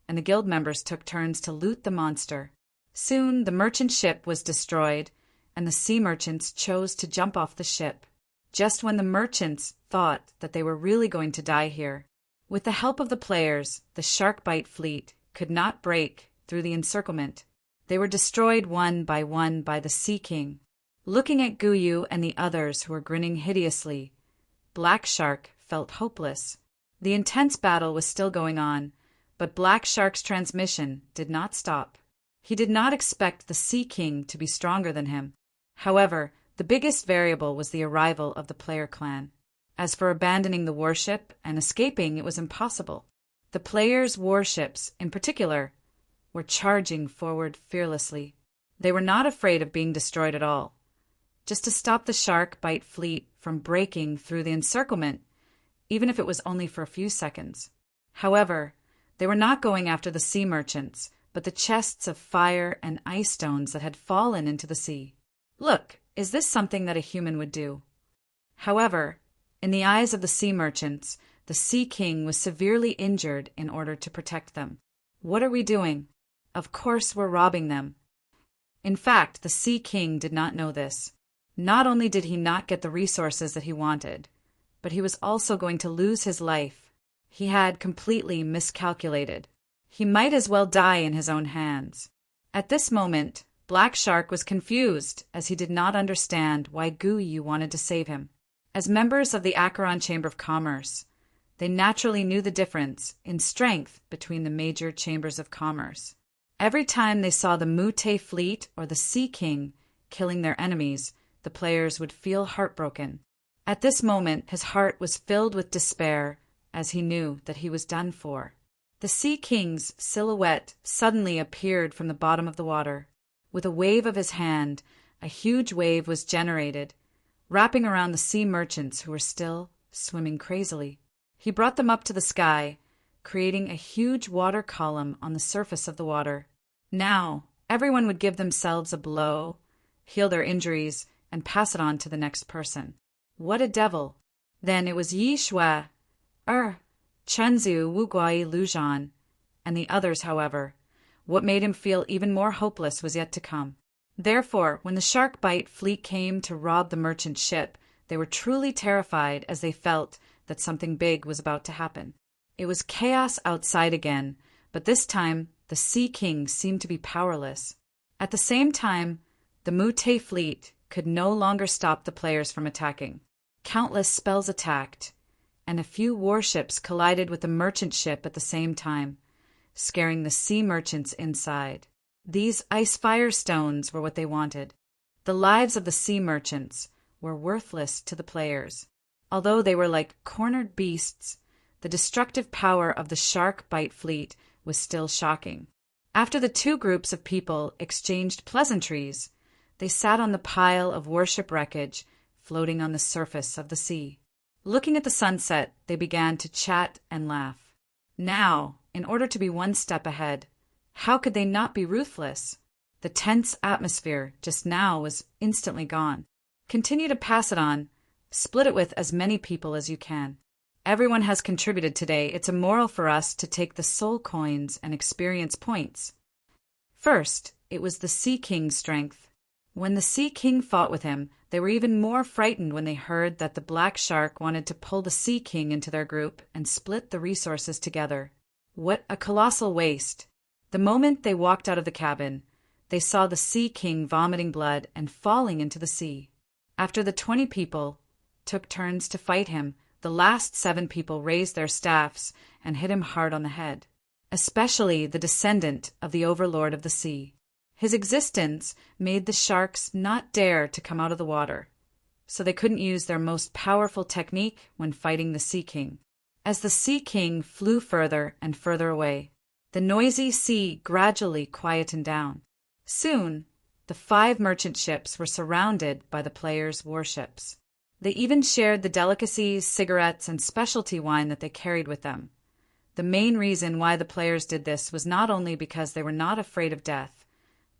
and the guild members took turns to loot the monster. Soon, the merchant ship was destroyed, and the sea merchants chose to jump off the ship, just when the merchants thought that they were really going to die here. With the help of the players, the Sharkbite fleet could not break through the encirclement. They were destroyed one by the Sea King. Looking at Guyu and the others who were grinning hideously, Black Shark felt hopeless. The intense battle was still going on, but Black Shark's transmission did not stop. He did not expect the Sea King to be stronger than him. However, the biggest variable was the arrival of the player clan. As for abandoning the warship and escaping, it was impossible. The players' warships, in particular, were charging forward fearlessly. They were not afraid of being destroyed at all. Just to stop the Sharkbite fleet from breaking through the encirclement, even if it was only for a few seconds. However, they were not going after the sea merchants, but the chests of fire and ice stones that had fallen into the sea. Look, is this something that a human would do? However, in the eyes of the sea merchants, the Sea King was severely injured in order to protect them. What are we doing? Of course we're robbing them. In fact, the Sea King did not know this. Not only did he not get the resources that he wanted, but he was also going to lose his life. He had completely miscalculated. He might as well die in his own hands. At this moment, Black Shark was confused as he did not understand why Guyu wanted to save him. As members of the Acheron Chamber of Commerce, they naturally knew the difference in strength between the major chambers of commerce. Every time they saw the Mu-Te fleet or the Sea King killing their enemies, the players would feel heartbroken. At this moment, his heart was filled with despair as he knew that he was done for. The Sea King's silhouette suddenly appeared from the bottom of the water. With a wave of his hand, a huge wave was generated, wrapping around the sea merchants who were still swimming crazily. He brought them up to the sky, creating a huge water column on the surface of the water. Now, everyone would give themselves a blow, heal their injuries, and pass it on to the next person. What a devil! Then it was Yi Shui, Chenzu, Wu Guai, Lu Zhan, and the others, however. What made him feel even more hopeless was yet to come. Therefore, when the Sharkbite fleet came to rob the merchant ship, they were truly terrified as they felt that something big was about to happen. It was chaos outside again, but this time the Sea King seemed to be powerless. At the same time, the Mu-Te fleet could no longer stop the players from attacking. Countless spells attacked, and a few warships collided with the merchant ship at the same time, scaring the sea merchants inside. These ice fire stones were what they wanted. The lives of the sea merchants were worthless to the players. Although they were like cornered beasts, the destructive power of the Sharkbite fleet was still shocking. After the two groups of people exchanged pleasantries, they sat on the pile of warship wreckage floating on the surface of the sea. Looking at the sunset, they began to chat and laugh. Now, in order to be one step ahead, how could they not be ruthless? The tense atmosphere just now was instantly gone. Continue to pass it on. Split it with as many people as you can. Everyone has contributed today. It's immoral for us to take the soul coins and experience points. First, it was the Sea King's strength. When the Sea King fought with him, they were even more frightened when they heard that the Black Shark wanted to pull the Sea King into their group and split the resources together. What a colossal waste! The moment they walked out of the cabin, they saw the Sea King vomiting blood and falling into the sea. After the 20 people took turns to fight him, the last 7 people raised their staffs and hit him hard on the head, especially the descendant of the Overlord of the Sea. His existence made the sharks not dare to come out of the water, so they couldn't use their most powerful technique when fighting the Sea King. As the Sea King flew further and further away, the noisy sea gradually quietened down. Soon, the 5 merchant ships were surrounded by the players' warships. They even shared the delicacies, cigarettes, and specialty wine that they carried with them. The main reason why the players did this was not only because they were not afraid of death,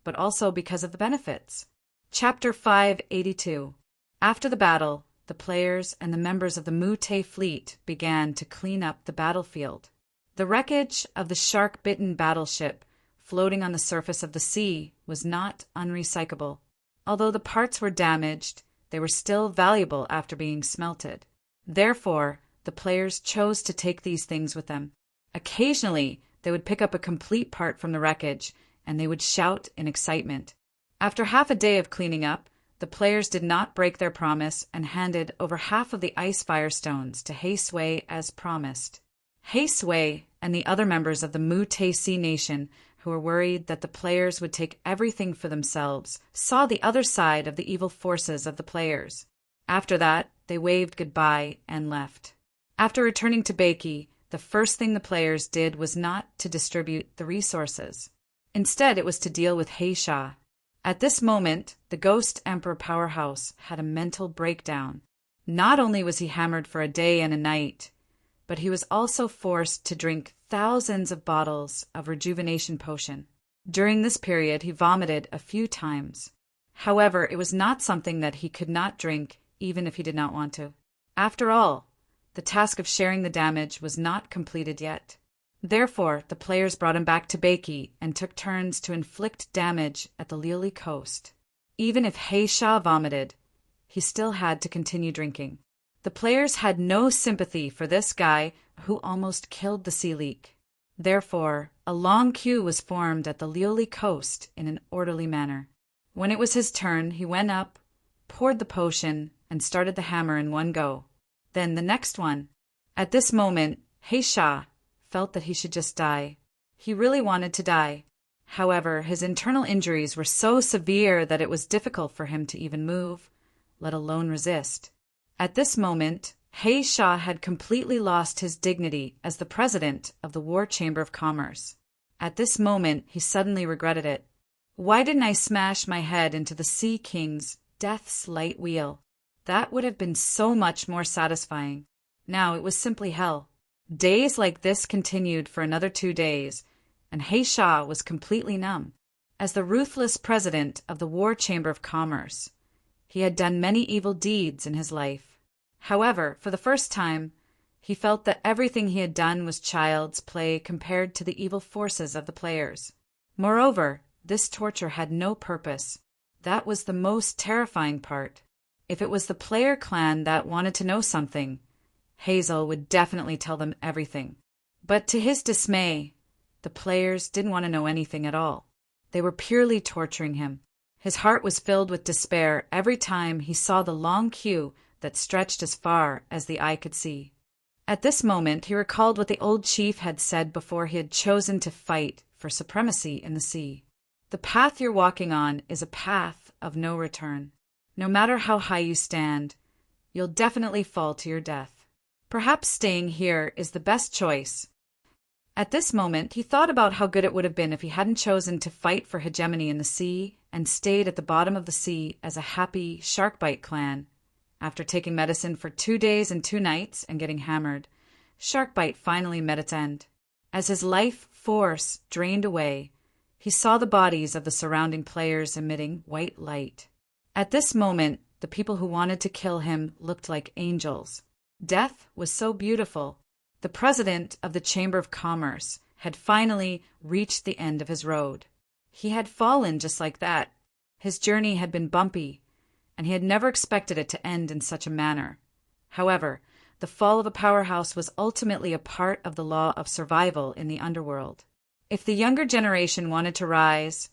but also because of the benefits. Chapter 582. After the battle, the players and the members of the Mute fleet began to clean up the battlefield. The wreckage of the shark-bitten battleship floating on the surface of the sea was not unrecyclable. Although the parts were damaged, they were still valuable after being smelted. Therefore, the players chose to take these things with them. Occasionally, they would pick up a complete part from the wreckage, and they would shout in excitement. After half a day of cleaning up, the players did not break their promise and handed over half of the ice firestones to Hei Sui as promised. Hei Sui and the other members of the Mute Sea Nation, who were worried that the players would take everything for themselves, saw the other side of the evil forces of the players. After that, they waved goodbye and left. After returning to Beiki, the first thing the players did was not to distribute the resources. Instead, it was to deal with Heisha. At this moment, the Ghost Emperor Powerhouse had a mental breakdown. Not only was he hammered for a day and a night, but he was also forced to drink thousands of bottles of rejuvenation potion. During this period, he vomited a few times. However, it was not something that he could not drink, even if he did not want to. After all, the task of sharing the damage was not completed yet. Therefore, the players brought him back to Beiki and took turns to inflict damage at the Liuli coast. Even if Heisha vomited, he still had to continue drinking. The players had no sympathy for this guy who almost killed the sea leak. Therefore, a long queue was formed at the Liuli coast in an orderly manner. When it was his turn, he went up, poured the potion, and started the hammer in one go. Then the next one. At this moment, Heisha felt that he should just die. He really wanted to die. However, his internal injuries were so severe that it was difficult for him to even move, let alone resist. At this moment, Heisha had completely lost his dignity as the president of the War Chamber of Commerce. At this moment, he suddenly regretted it. Why didn't I smash my head into the Sea King's death's light wheel? That would have been so much more satisfying. Now it was simply hell. Days like this continued for another 2 days, and Heisha was completely numb. As the ruthless president of the War Chamber of Commerce, he had done many evil deeds in his life. However, for the first time, he felt that everything he had done was child's play compared to the evil forces of the players. Moreover, this torture had no purpose. That was the most terrifying part. If it was the player clan that wanted to know something, Hazel would definitely tell them everything. But to his dismay, the players didn't want to know anything at all. They were purely torturing him. His heart was filled with despair every time he saw the long queue that stretched as far as the eye could see. At this moment, he recalled what the old chief had said before he had chosen to fight for supremacy in the sea. The path you're walking on is a path of no return. No matter how high you stand, you'll definitely fall to your death. Perhaps staying here is the best choice. At this moment, he thought about how good it would have been if he hadn't chosen to fight for hegemony in the sea and stayed at the bottom of the sea as a happy Sharkbite clan. After taking medicine for 2 days and 2 nights and getting hammered, Sharkbite finally met its end. As his life force drained away, He saw the bodies of the surrounding players emitting white light. At this moment, the people who wanted to kill him looked like angels. Death was so beautiful. The president of the Chamber of Commerce had finally reached the end of his road. He had fallen just like that. His journey had been bumpy, and he had never expected it to end in such a manner. However, the fall of a powerhouse was ultimately a part of the law of survival in the underworld. If the younger generation wanted to rise,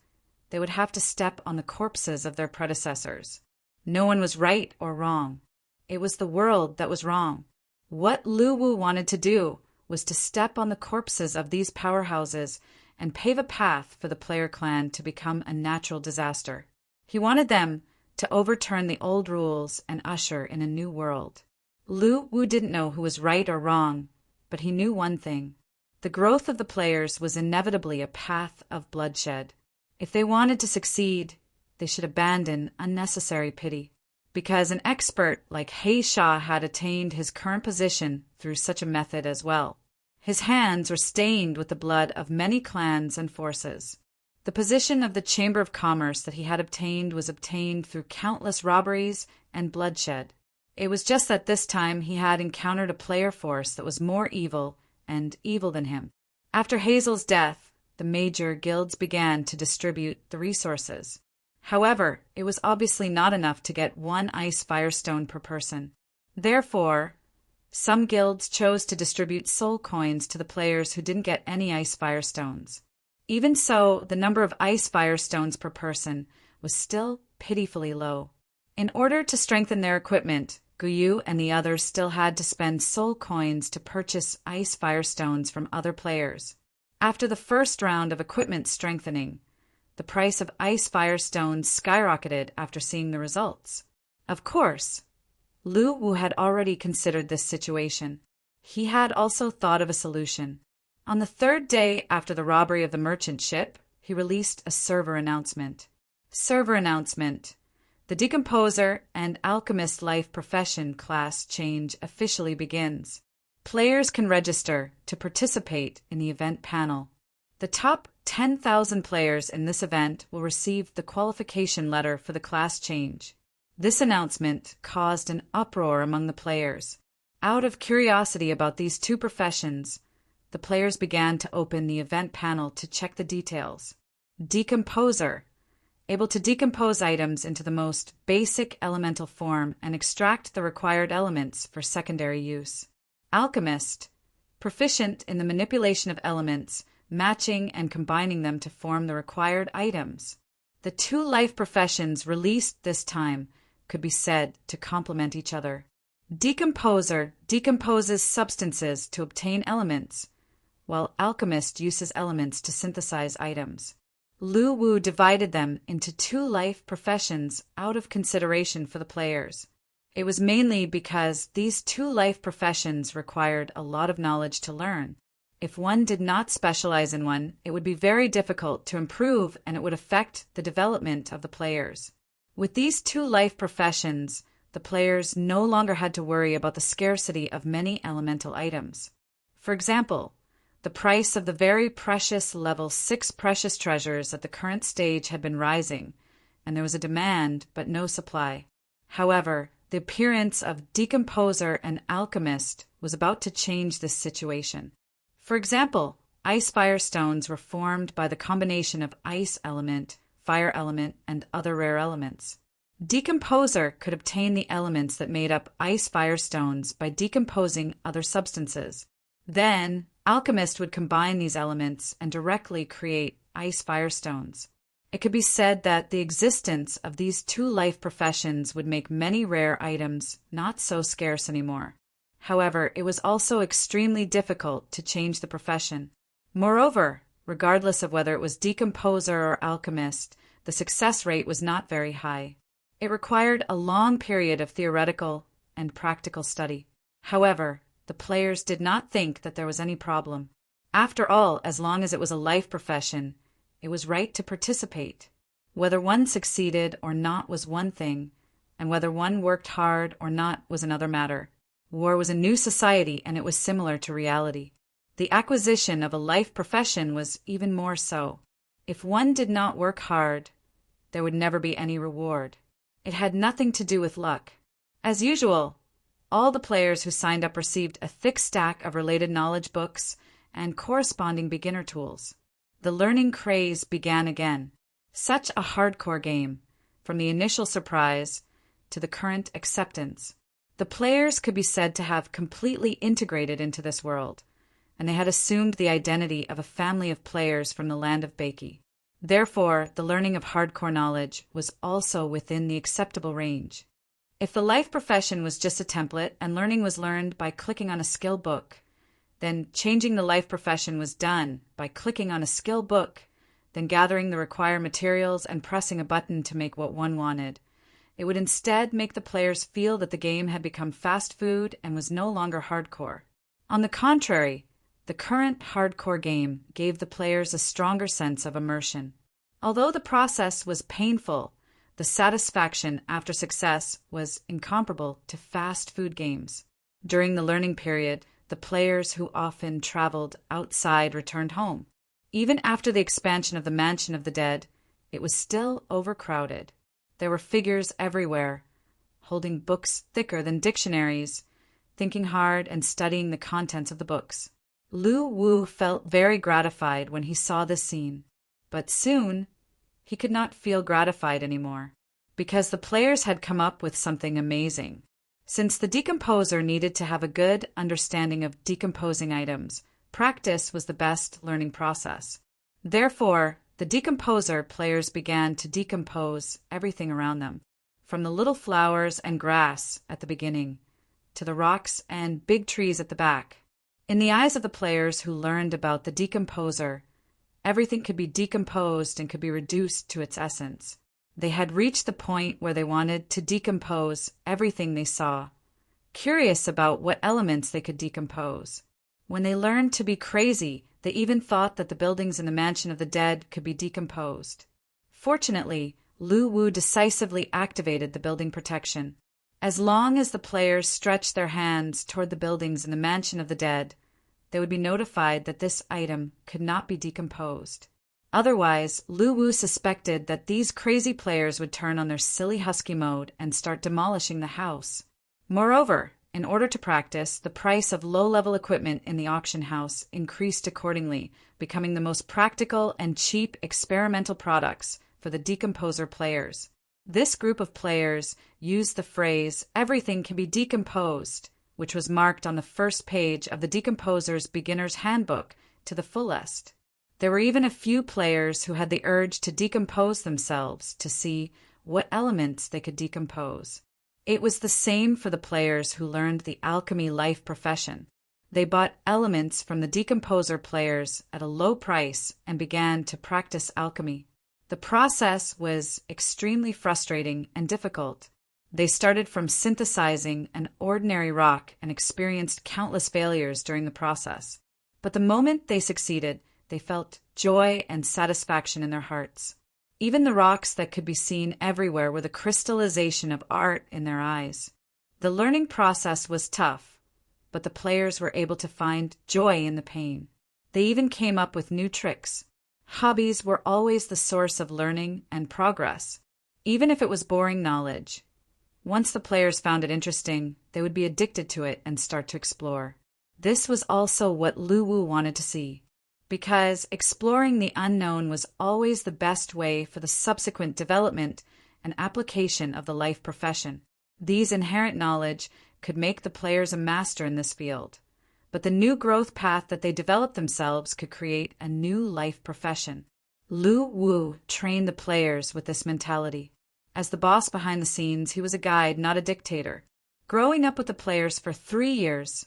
they would have to step on the corpses of their predecessors. No one was right or wrong. It was the world that was wrong. What Lu Wu wanted to do was to step on the corpses of these powerhouses and pave a path for the player clan to become a natural disaster. He wanted them to overturn the old rules and usher in a new world. Lu Wu didn't know who was right or wrong, but he knew one thing. The growth of the players was inevitably a path of bloodshed. If they wanted to succeed, they should abandon unnecessary pity. Because an expert like He Sha had attained his current position through such a method as well. His hands were stained with the blood of many clans and forces. The position of the Chamber of Commerce that he had obtained was obtained through countless robberies and bloodshed. It was just that this time he had encountered a player force that was more evil and evil than him. After Hazel's death, the major guilds began to distribute the resources. However, it was obviously not enough to get one ice firestone per person. Therefore, some guilds chose to distribute soul coins to the players who didn't get any ice firestones. Even so, the number of ice firestones per person was still pitifully low. In order to strengthen their equipment, Guyu and the others still had to spend soul coins to purchase ice firestones from other players. After the first round of equipment strengthening, the price of ice firestones skyrocketed after seeing the results. Of course, Lu Wu had already considered this situation. He had also thought of a solution. On the third day after the robbery of the merchant ship, he released a server announcement. Server announcement. The Decomposer and Alchemist Life Profession class change officially begins. Players can register to participate in the event panel. The top 10,000 players in this event will receive the qualification letter for the class change. This announcement caused an uproar among the players. Out of curiosity about these two professions, the players began to open the event panel to check the details. Decomposer, able to decompose items into the most basic elemental form and extract the required elements for secondary use. Alchemist, proficient in the manipulation of elements, matching and combining them to form the required items. The two life professions released this time could be said to complement each other. Decomposer decomposes substances to obtain elements, while Alchemist uses elements to synthesize items. Lu Wu divided them into two life professions out of consideration for the players. It was mainly because these two life professions required a lot of knowledge to learn. If one did not specialize in one, it would be very difficult to improve and it would affect the development of the players. With these two life professions, the players no longer had to worry about the scarcity of many elemental items. For example, the price of the very precious level 6 precious treasures at the current stage had been rising, and there was a demand but no supply. However, the appearance of Decomposer and Alchemist was about to change this situation. For example, ice firestones were formed by the combination of ice element, fire element, and other rare elements. Decomposer could obtain the elements that made up ice firestones by decomposing other substances. Then, Alchemist would combine these elements and directly create ice firestones. It could be said that the existence of these two life professions would make many rare items not so scarce anymore. However, it was also extremely difficult to change the profession. Moreover, regardless of whether it was Decomposer or Alchemist, the success rate was not very high. It required a long period of theoretical and practical study. However, the players did not think that there was any problem. After all, as long as it was a life profession, it was right to participate. Whether one succeeded or not was one thing, and whether one worked hard or not was another matter. War was a new society, and it was similar to reality. The acquisition of a life profession was even more so. If one did not work hard, there would never be any reward. It had nothing to do with luck. As usual, all the players who signed up received a thick stack of related knowledge books and corresponding beginner tools. The learning craze began again. Such a hardcore game, from the initial surprise to the current acceptance. The players could be said to have completely integrated into this world, and they had assumed the identity of a family of players from the land of Bakey. Therefore, the learning of hardcore knowledge was also within the acceptable range. If the life profession was just a template and learning was learned by clicking on a skill book, then changing the life profession was done by clicking on a skill book, then gathering the required materials and pressing a button to make what one wanted. It would instead make the players feel that the game had become fast food and was no longer hardcore. On the contrary, the current hardcore game gave the players a stronger sense of immersion. Although the process was painful, the satisfaction after success was incomparable to fast food games. During the learning period, the players who often traveled outside returned home. Even after the expansion of the Mansion of the Dead, it was still overcrowded. There were figures everywhere, holding books thicker than dictionaries, thinking hard and studying the contents of the books. Lu Wu felt very gratified when he saw this scene, but soon he could not feel gratified anymore, because the players had come up with something amazing. Since the decomposer needed to have a good understanding of decomposing items, practice was the best learning process. Therefore, the decomposer players began to decompose everything around them, from the little flowers and grass at the beginning, to the rocks and big trees at the back. In the eyes of the players who learned about the decomposer, everything could be decomposed and could be reduced to its essence. They had reached the point where they wanted to decompose everything they saw, curious about what elements they could decompose. When they learned to be crazy, they even thought that the buildings in the Mansion of the Dead could be decomposed. Fortunately, Lu Wu decisively activated the building protection. As long as the players stretched their hands toward the buildings in the Mansion of the Dead, they would be notified that this item could not be decomposed. Otherwise, Lu Wu suspected that these crazy players would turn on their silly husky mode and start demolishing the house. Moreover, in order to practice, the price of low-level equipment in the auction house increased accordingly, becoming the most practical and cheap experimental products for the decomposer players. This group of players used the phrase, "everything can be decomposed," which was marked on the first page of the decomposer's beginner's handbook, to the fullest. There were even a few players who had the urge to decompose themselves to see what elements they could decompose. It was the same for the players who learned the alchemy life profession. They bought elements from the decomposer players at a low price and began to practice alchemy. The process was extremely frustrating and difficult. They started from synthesizing an ordinary rock and experienced countless failures during the process. But the moment they succeeded, they felt joy and satisfaction in their hearts. Even the rocks that could be seen everywhere were the crystallization of art in their eyes. The learning process was tough, but the players were able to find joy in the pain. They even came up with new tricks. Hobbies were always the source of learning and progress, even if it was boring knowledge. Once the players found it interesting, they would be addicted to it and start to explore. This was also what Lu Wu wanted to see, because exploring the unknown was always the best way for the subsequent development and application of the life profession. These inherent knowledge could make the players a master in this field, but the new growth path that they developed themselves could create a new life profession. Lu Wu trained the players with this mentality. As the boss behind the scenes, he was a guide, not a dictator. Growing up with the players for 3 years,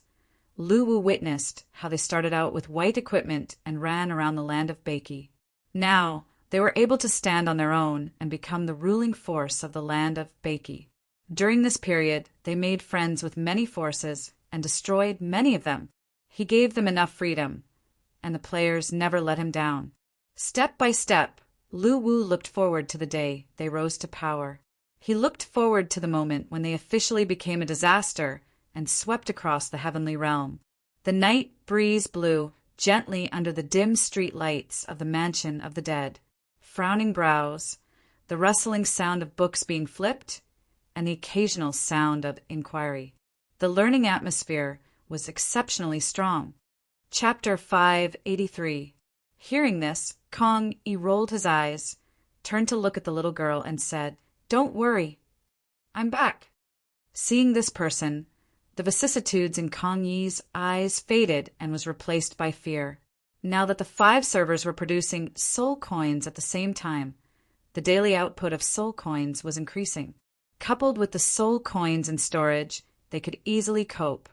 Lu Wu witnessed how they started out with white equipment and ran around the land of Bakey. Now, they were able to stand on their own and become the ruling force of the land of Bakey. During this period, they made friends with many forces and destroyed many of them. He gave them enough freedom, and the players never let him down. Step by step, Lu Wu looked forward to the day they rose to power. He looked forward to the moment when they officially became a disaster and swept across the heavenly realm. The night breeze blew gently under the dim street lights of the Mansion of the Dead. frowning brows, the rustling sound of books being flipped, and the occasional sound of inquiry. The learning atmosphere was exceptionally strong. Chapter 583. Hearing this, Kong Yi rolled his eyes, turned to look at the little girl, and said, "Don't worry. I'm back." Seeing this person, the vicissitudes in Kong Yi's eyes faded and was replaced by fear. Now that the 5 servers were producing soul coins at the same time, the daily output of soul coins was increasing. Coupled with the soul coins in storage, they could easily cope.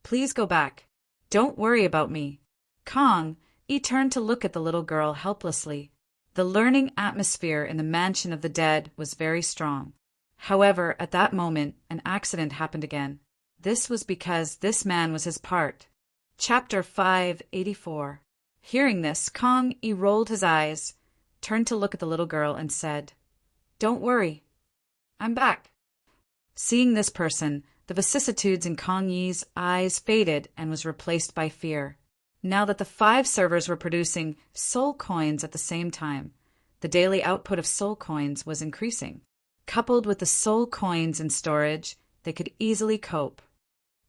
"Please go back. Don't worry about me." Kong Yi turned to look at the little girl helplessly. The learning atmosphere in the mansion of the dead was very strong. However, at that moment, an accident happened again. This was because this man was his part. Chapter 584. Hearing this, Kong Yi rolled his eyes, turned to look at the little girl, and said, "Don't worry. I'm back." Seeing this person, the vicissitudes in Kong Yi's eyes faded and was replaced by fear. Now that the 5 servers were producing soul coins at the same time, the daily output of soul coins was increasing. Coupled with the soul coins in storage, they could easily cope.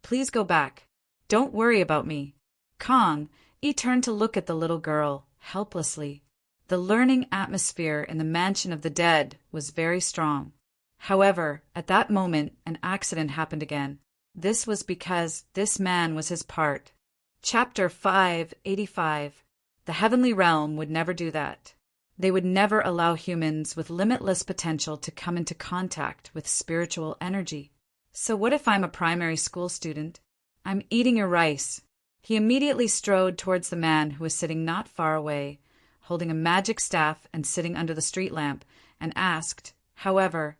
"Please go back. Don't worry about me." Kong Yi turned to look at the little girl helplessly. The learning atmosphere in the mansion of the dead was very strong. However, at that moment, an accident happened again. This was because this man was his part. Chapter 585. The heavenly realm would never do that. They would never allow humans with limitless potential to come into contact with spiritual energy. "So what if I'm a primary school student? I'm eating your rice." He immediately strode towards the man who was sitting not far away, holding a magic staff and sitting under the street lamp, and asked. However,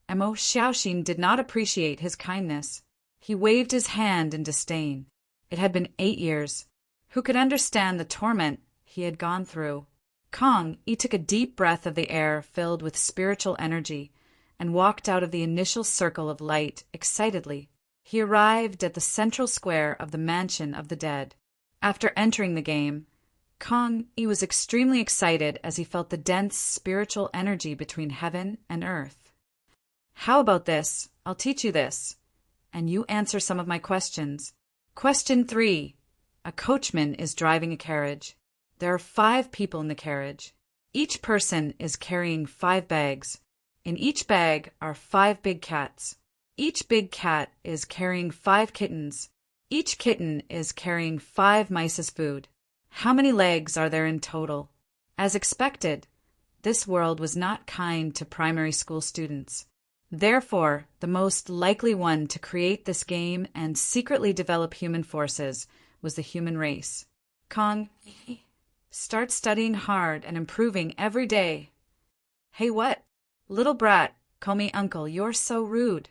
Mo Xiaoxin did not appreciate his kindness. He waved his hand in disdain. It had been 8 years. Who could understand the torment he had gone through? Kong Yi took a deep breath of the air filled with spiritual energy and walked out of the initial circle of light excitedly. He arrived at the central square of the mansion of the dead. After entering the game, Kong Yi was extremely excited as he felt the dense spiritual energy between heaven and earth. "How about this? I'll teach you this, and you answer some of my questions. Question 3. A coachman is driving a carriage. There are 5 people in the carriage. Each person is carrying 5 bags. In each bag are 5 big cats. Each big cat is carrying 5 kittens. Each kitten is carrying 5 mice's food. How many legs are there in total?" As expected, this world was not kind to primary school students. Therefore, the most likely one to create this game and secretly develop human forces was the human race. Kong Yi, start studying hard and improving every day. "Hey, what? Little brat, call me uncle, you're so rude."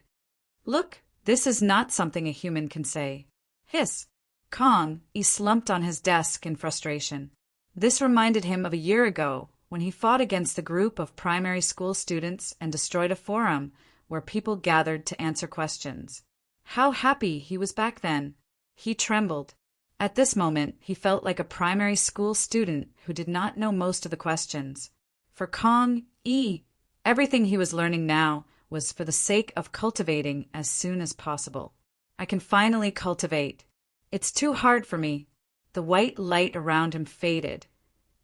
"Look, this is not something a human can say." Hiss. Kong Yi slumped on his desk in frustration. This reminded him of a year ago when he fought against a group of primary school students and destroyed a forum where people gathered to answer questions. How happy he was back then. He trembled. At this moment, he felt like a primary school student who did not know most of the questions. For Kong Yi, everything he was learning now was for the sake of cultivating as soon as possible. "I can finally cultivate. It's too hard for me." The white light around him faded,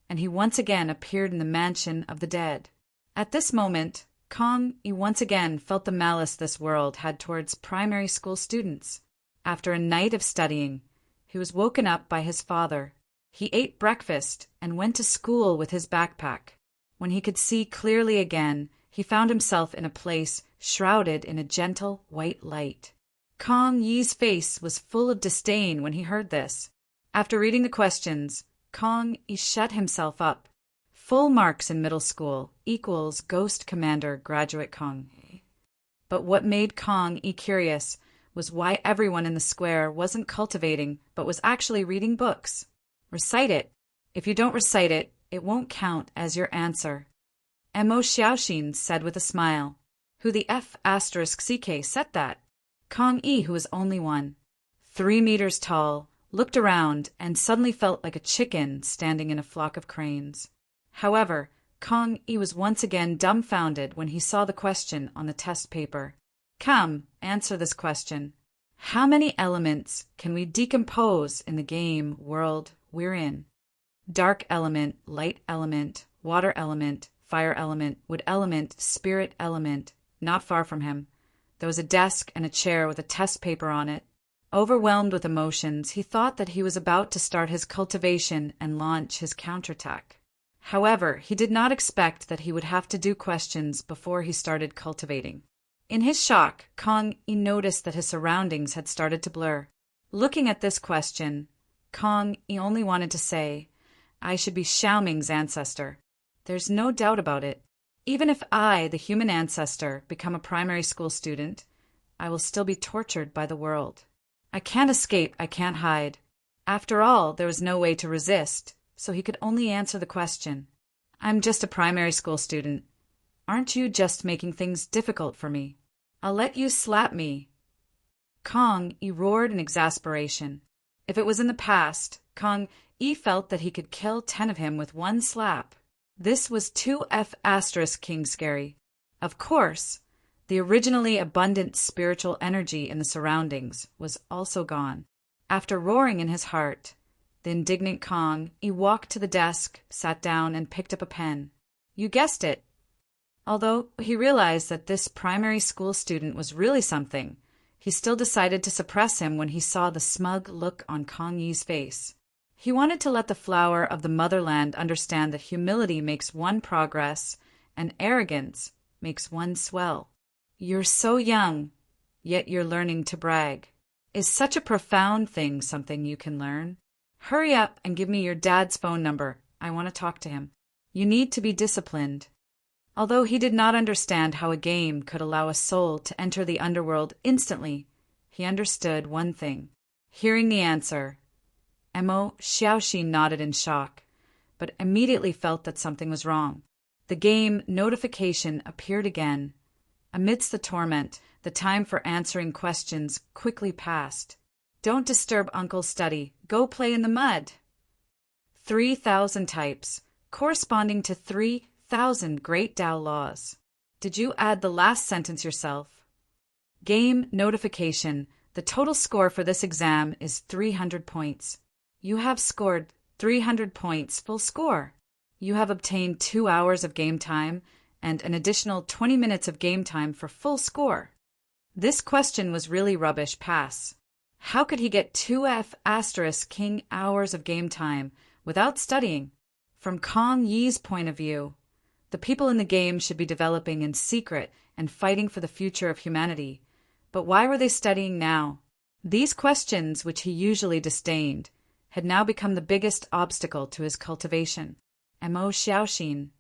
and he once again appeared in the mansion of the dead. At this moment, Kong Yi once again felt the malice this world had towards primary school students. After a night of studying, he was woken up by his father. He ate breakfast and went to school with his backpack. When he could see clearly again, he found himself in a place shrouded in a gentle white light. Kong Yi's face was full of disdain when he heard this. After reading the questions, Kong Yi shut himself up. Full marks in middle school equals Ghost Commander Graduate Kong Yi. But what made Kong Yi curious was why everyone in the square wasn't cultivating but was actually reading books. Recite it. If you don't recite it, it won't count as your answer. Mo Xiaoxin said with a smile. Who the F***ck said that? Kong Yi, who was only 3 meters tall, looked around and suddenly felt like a chicken standing in a flock of cranes. However, Kong Yi was once again dumbfounded when he saw the question on the test paper. Come, answer this question. How many elements can we decompose in the game world we're in? Dark element, light element, water element, fire element, wood element, spirit element. Not far from him, there was a desk and a chair with a test paper on it. Overwhelmed with emotions, he thought that he was about to start his cultivation and launch his counterattack. However, he did not expect that he would have to do questions before he started cultivating. In his shock, Kong Yi noticed that his surroundings had started to blur. Looking at this question, Kong Yi only wanted to say, I should be Xiaoming's ancestor. There's no doubt about it. Even if I, the human ancestor, become a primary school student, I will still be tortured by the world. I can't escape, I can't hide. After all, there was no way to resist, so he could only answer the question. I'm just a primary school student. Aren't you just making things difficult for me? I'll let you slap me. Kong Yi roared in exasperation. If it was in the past, Kong Yi felt that he could kill 10 of him with one slap. This was 2F** King scary. Of course, the originally abundant spiritual energy in the surroundings was also gone. After roaring in his heart, the indignant Kong Yi walked to the desk, sat down, and picked up a pen. You guessed it. Although he realized that this primary school student was really something, he still decided to suppress him when he saw the smug look on Kong Yi's face. He wanted to let the flower of the motherland understand that humility makes one progress and arrogance makes one swell. You're so young, yet you're learning to brag. Is such a profound thing something you can learn? Hurry up and give me your dad's phone number. I want to talk to him. You need to be disciplined. Although he did not understand how a game could allow a soul to enter the underworld instantly, he understood one thing. Hearing the answer, Mo Xiaoxin nodded in shock, but immediately felt that something was wrong. The game notification appeared again. Amidst the torment, the time for answering questions quickly passed. Don't disturb Uncle's study. Go play in the mud. 3,000 types, corresponding to 3,000 Great Tao laws. Did you add the last sentence yourself? Game notification. The total score for this exam is 300 points. You have scored 300 points, full score. You have obtained 2 hours of game time and an additional 20 minutes of game time for full score. This question was really rubbish. Pass. How could he get 2F** King hours of game time without studying? From Kong Yi's point of view, the people in the game should be developing in secret and fighting for the future of humanity. But why were they studying now? These questions, which he usually disdained, had now become the biggest obstacle to his cultivation. Mo Xiaoxin.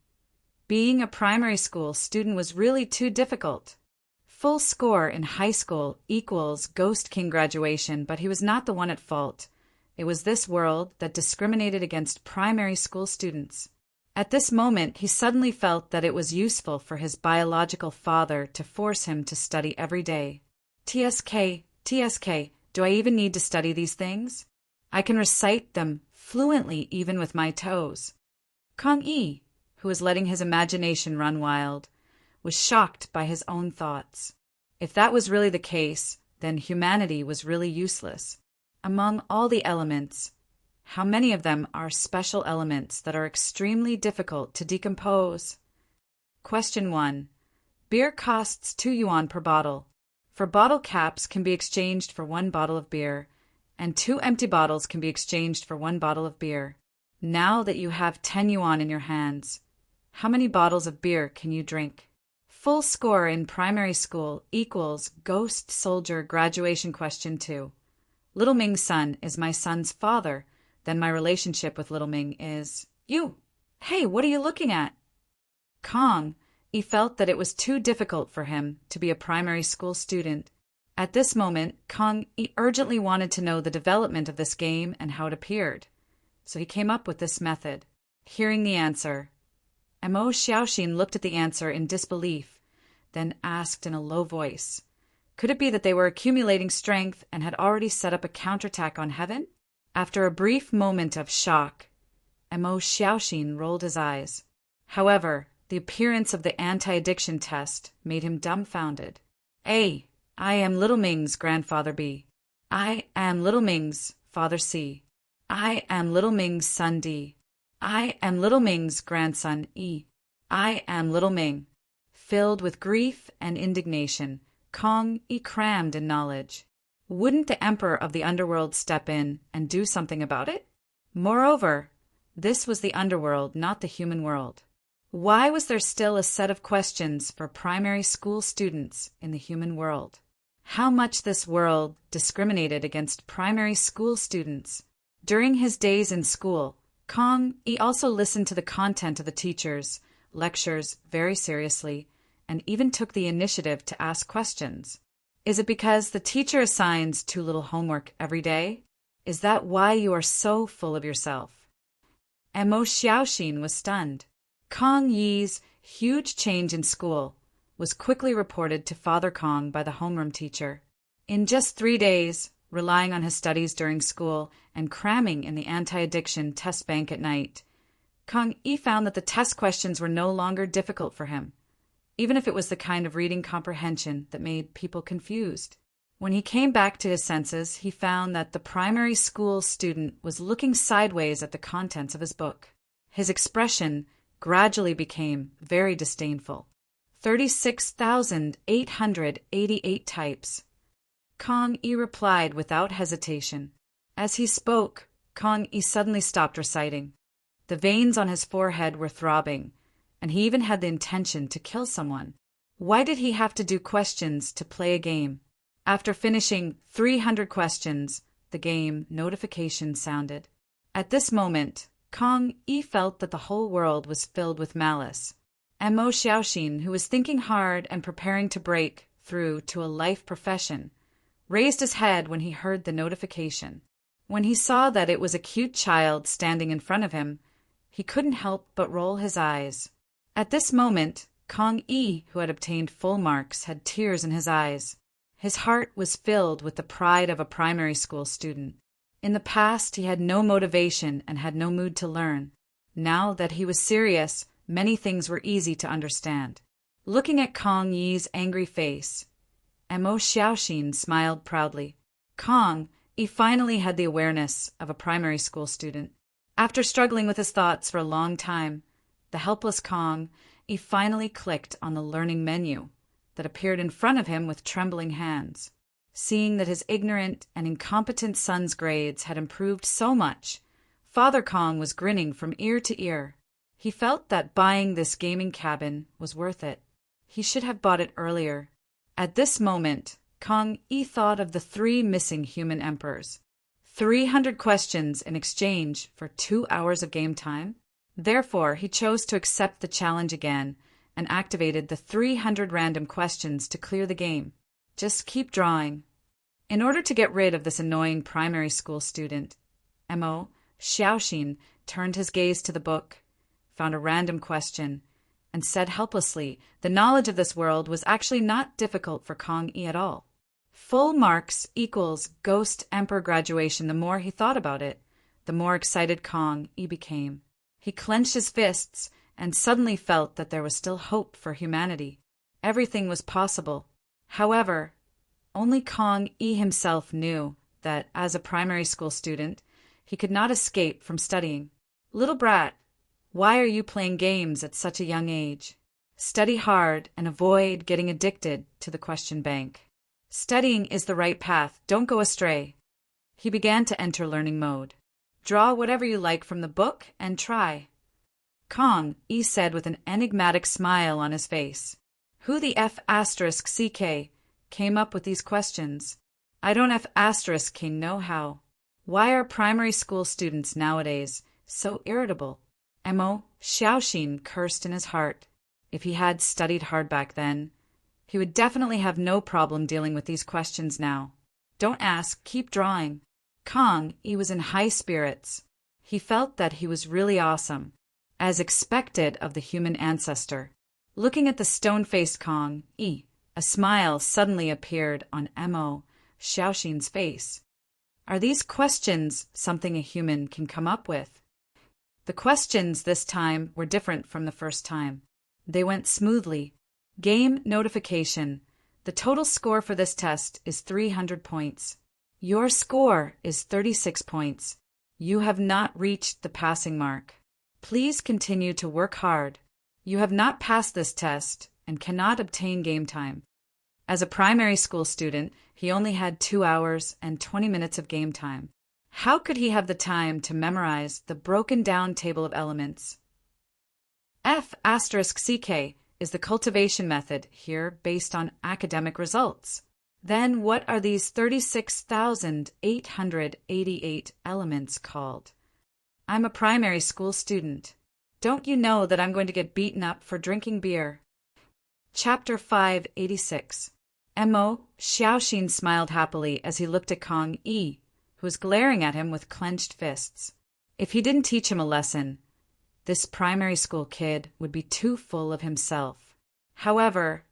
Being a primary school student was really too difficult. Full score in high school equals Ghost King graduation, but he was not the one at fault. It was this world that discriminated against primary school students. At this moment, he suddenly felt that it was useful for his biological father to force him to study every day. TSK, do I even need to study these things? I can recite them fluently even with my toes. Kong Yi, who was letting his imagination run wild, was shocked by his own thoughts. If that was really the case, then humanity was really useless. Among all the elements, how many of them are special elements that are extremely difficult to decompose? Question 1. Beer costs 2 yuan per bottle. For bottle caps can be exchanged for 1 bottle of beer, and 2 empty bottles can be exchanged for 1 bottle of beer. Now that you have 10 yuan in your hands, how many bottles of beer can you drink? Full score in primary school equals Ghost Soldier graduation question 2. Little Ming's son is my son's father. Then my relationship with Little Ming is... You! Hey, what are you looking at? Kong, he felt that it was too difficult for him to be a primary school student. At this moment, Kong he urgently wanted to know the development of this game and how it appeared. So he came up with this method. Hearing the answer, Mo Xiaoxin looked at the answer in disbelief, then asked in a low voice, could it be that they were accumulating strength and had already set up a counterattack on heaven? After a brief moment of shock, Mo Xiaoxin rolled his eyes. However, the appearance of the anti-addiction test made him dumbfounded. A. I am Little Ming's grandfather B. I am Little Ming's father C. I am Little Ming's son D. I am Little Ming's grandson E. I am Little Ming. Filled with grief and indignation, Kong E crammed in knowledge. Wouldn't the emperor of the underworld step in and do something about it? Moreover, this was the underworld, not the human world. Why was there still a set of questions for primary school students in the human world? How much this world discriminated against primary school students. During his days in school, Kong E also listened to the content of the teachers' lectures very seriously and even took the initiative to ask questions. Is it because the teacher assigns too little homework every day? Is that why you are so full of yourself? Mo Xiaoxin was stunned. Kong Yi's huge change in school was quickly reported to Father Kong by the homeroom teacher. In just 3 days, relying on his studies during school and cramming in the anti-addiction test bank at night, Kong Yi found that the test questions were no longer difficult for him, even if it was the kind of reading comprehension that made people confused. When he came back to his senses, he found that the primary school student was looking sideways at the contents of his book. His expression gradually became very disdainful. 36,888 types. Kong Yi replied without hesitation. As he spoke, Kong Yi suddenly stopped reciting. The veins on his forehead were throbbing, and he even had the intention to kill someone. Why did he have to do questions to play a game? After finishing 300 questions, the game notification sounded. At this moment, Kong Yi felt that the whole world was filled with malice. Mo Xiaoxin, who was thinking hard and preparing to break through to a life profession, raised his head when he heard the notification. When he saw that it was a cute child standing in front of him, he couldn't help but roll his eyes. At this moment, Kong Yi, who had obtained full marks, had tears in his eyes. His heart was filled with the pride of a primary school student. In the past, he had no motivation and had no mood to learn. Now that he was serious, many things were easy to understand. Looking at Kong Yi's angry face, Mo Xiaoxin smiled proudly. Kong Yi finally had the awareness of a primary school student. After struggling with his thoughts for a long time, the helpless Kong Yi finally clicked on the learning menu that appeared in front of him with trembling hands. Seeing that his ignorant and incompetent son's grades had improved so much, Father Kong was grinning from ear to ear. He felt that buying this gaming cabin was worth it. He should have bought it earlier. At this moment, Kong Yi thought of the 3 missing human emperors. 300 questions in exchange for 2 hours of game time? Therefore, he chose to accept the challenge again and activated the 300 random questions to clear the game. Just keep drawing. In order to get rid of this annoying primary school student, Mo Xiaoxin turned his gaze to the book, found a random question, and said helplessly the knowledge of this world was actually not difficult for Kong Yi at all. Full marks equals Ghost Emperor graduation. The more he thought about it, the more excited Kong Yi became. He clenched his fists and suddenly felt that there was still hope for humanity. Everything was possible. However, only Kong Yi himself knew that, as a primary school student, he could not escape from studying. Little brat, why are you playing games at such a young age? Study hard and avoid getting addicted to the question bank. Studying is the right path, don't go astray. He began to enter learning mode. Draw whatever you like from the book and try. Kong Yi said with an enigmatic smile on his face. Who the F***CK came up with these questions? I don't F***K know how. Why are primary school students nowadays so irritable? Mo Xiaoxin cursed in his heart. If he had studied hard back then, he would definitely have no problem dealing with these questions now. Don't ask, keep drawing. Kong Yi was in high spirits. He felt that he was really awesome, as expected of the human ancestor. Looking at the stone-faced Kong Yi, a smile suddenly appeared on Mo Xiaoxin's face. Are these questions something a human can come up with? The questions this time were different from the first time. They went smoothly. Game notification. The total score for this test is 300 points. Your score is 36 points. You have not reached the passing mark. Please continue to work hard. You have not passed this test and cannot obtain game time. As a primary school student, he only had 2 hours and 20 minutes of game time. How could he have the time to memorize the broken down table of elements? F***CK is the cultivation method here based on academic results. Then what are these 36,888 elements called? I'm a primary school student. Don't you know that I'm going to get beaten up for drinking beer? Chapter 586. Mo Xiaoxin smiled happily as he looked at Kong Yi, who was glaring at him with clenched fists. If he didn't teach him a lesson, this primary school kid would be too full of himself. However,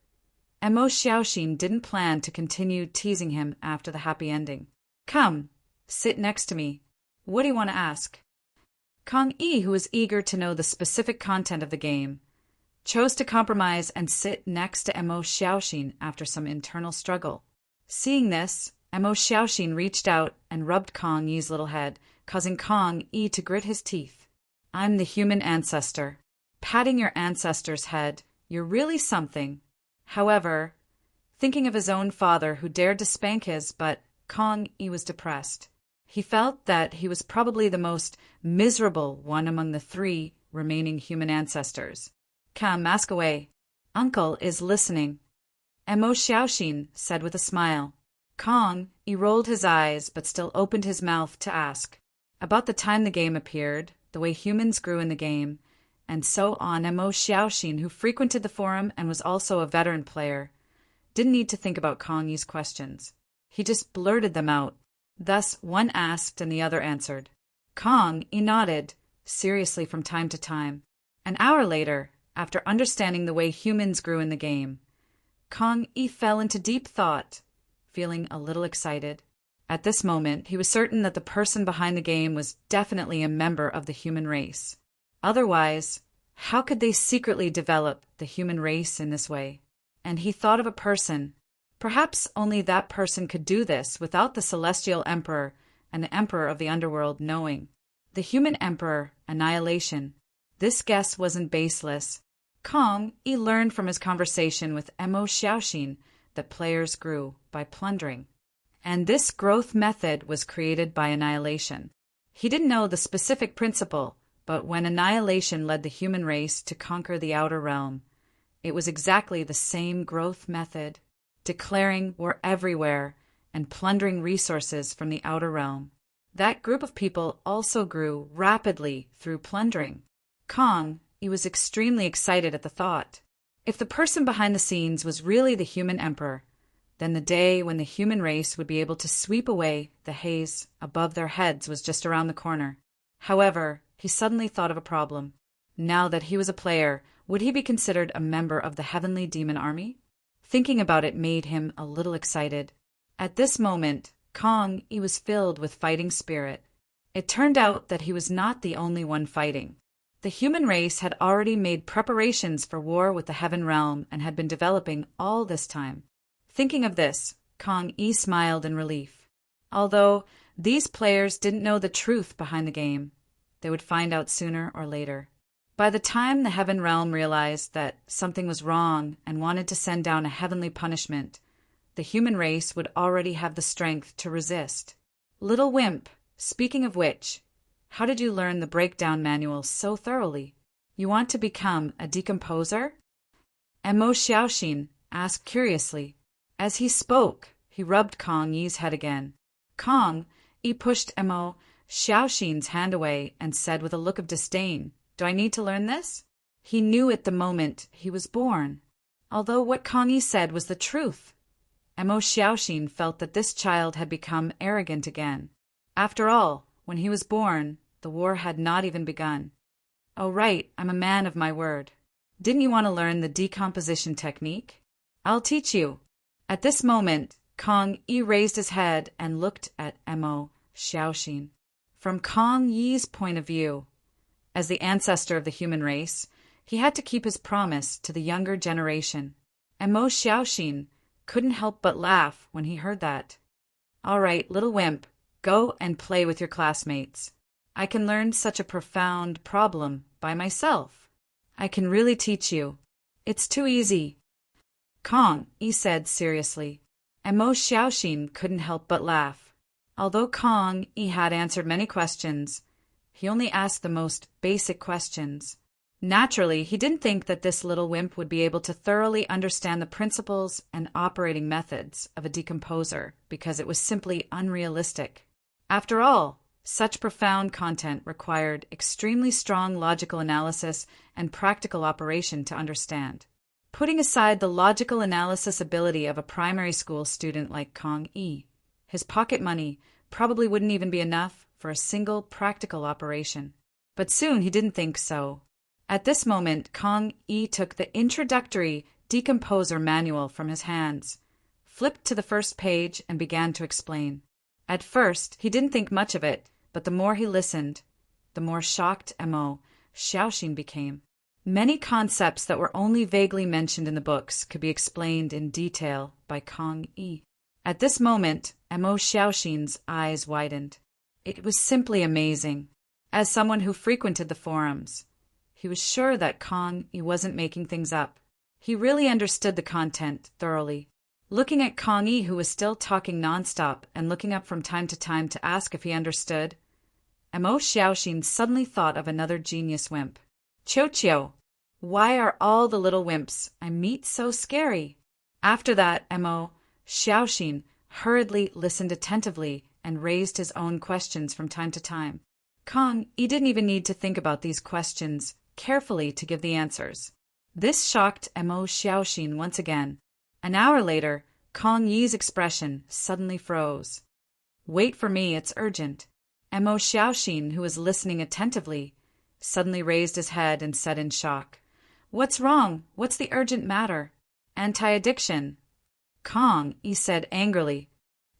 Mo Xiaoxin didn't plan to continue teasing him after the happy ending. Come, sit next to me. What do you want to ask? Kong Yi, who was eager to know the specific content of the game, chose to compromise and sit next to Mo Xiaoxin after some internal struggle. Seeing this, Mo Xiaoxin reached out and rubbed Kong Yi's little head, causing Kong Yi to grit his teeth. I'm the human ancestor. Patting your ancestor's head, you're really something. However, thinking of his own father who dared to spank his, but Kong Yi was depressed. He felt that he was probably the most miserable one among the 3 remaining human ancestors. Come, ask away. Uncle is listening. Mo Xiaoxin said with a smile. Kong Yi rolled his eyes but still opened his mouth to ask. About the time the game appeared, the way humans grew in the game, and so on. Mo Xiaoxin, who frequented the forum and was also a veteran player, didn't need to think about Kong Yi's questions. He just blurted them out. Thus, one asked and the other answered. Kong Yi nodded, seriously from time to time. An hour later, after understanding the way humans grew in the game, Kong Yi fell into deep thought, feeling a little excited. At this moment, he was certain that the person behind the game was definitely a member of the human race. Otherwise, how could they secretly develop the human race in this way? And he thought of a person. Perhaps only that person could do this without the Celestial Emperor and the Emperor of the Underworld knowing. The human Emperor, Annihilation. This guess wasn't baseless. Kong Yi learned from his conversation with Mo Xiaoxin that players grew by plundering. And this growth method was created by Annihilation. He didn't know the specific principle, but when Annihilation led the human race to conquer the Outer Realm, it was exactly the same growth method, declaring war everywhere and plundering resources from the Outer Realm. That group of people also grew rapidly through plundering. Kong Yi was extremely excited at the thought. If the person behind the scenes was really the human emperor, then the day when the human race would be able to sweep away the haze above their heads was just around the corner. However, he suddenly thought of a problem. Now that he was a player, would he be considered a member of the Heavenly Demon Army? Thinking about it made him a little excited. At this moment, Kong Yi was filled with fighting spirit. It turned out that he was not the only one fighting. The human race had already made preparations for war with the Heaven Realm and had been developing all this time. Thinking of this, Kong Yi smiled in relief. Although these players didn't know the truth behind the game, they would find out sooner or later. By the time the Heaven Realm realized that something was wrong and wanted to send down a heavenly punishment, the human race would already have the strength to resist. Little Wimp, speaking of which, how did you learn the breakdown manual so thoroughly? You want to become a decomposer? Mo Xiaoxin asked curiously. As he spoke, he rubbed Kong Yi's head again. Kong Yi pushed Mo Xiaoxin's hand away and said with a look of disdain, Do I need to learn this? He knew it the moment he was born. Although what Kong Yi said was the truth, Mo Xiaoxin felt that this child had become arrogant again. After all, when he was born, the war had not even begun. Oh right, I'm a man of my word. Didn't you want to learn the decomposition technique? I'll teach you. At this moment, Kong Yi raised his head and looked at Mo Xiaoxin. From Kong Yi's point of view, As the ancestor of the human race, he had to keep his promise to the younger generation. And Mo Xiaoxin couldn't help but laugh when he heard that. "All right, little wimp, go and play with your classmates. I can learn such a profound problem by myself. I can really teach you. It's too easy." "Kong," he said seriously, and Mo Xiaoxin couldn't help but laugh. Although Kong he had answered many questions, he only asked the most basic questions. Naturally, he didn't think that this little wimp would be able to thoroughly understand the principles and operating methods of a decomposer because it was simply unrealistic. After all, such profound content required extremely strong logical analysis and practical operation to understand. Putting aside the logical analysis ability of a primary school student like Kong Yi, his pocket money probably wouldn't even be enough for a single practical operation. But soon he didn't think so. At this moment, Kong Yi took the introductory decomposer manual from his hands, flipped to the first page, and began to explain. At first, he didn't think much of it, but the more he listened, the more shocked Mo Xiaoxin became. Many concepts that were only vaguely mentioned in the books could be explained in detail by Kong Yi. At this moment, Mo Xiaoxin's eyes widened. It was simply amazing. As someone who frequented the forums, he was sure that Kong Yi wasn't making things up. He really understood the content thoroughly. Looking at Kong Yi, who was still talking nonstop and looking up from time to ask if he understood, Mo Xiaoxin suddenly thought of another genius wimp. "Qiu, why are all the little wimps I meet so scary?" After that, Mo Xiaoxin hurriedly listened attentively and raised his own questions from time to time. Kong Yi didn't even need to think about these questions carefully to give the answers. This shocked Mo Xiaoxin once again. An hour later, Kong Yi's expression suddenly froze. "Wait for me, it's urgent." Mo Xiaoxin, who was listening attentively, suddenly raised his head and said in shock, "What's wrong? What's the urgent matter?" "Anti-addiction." Kong Yi said angrily.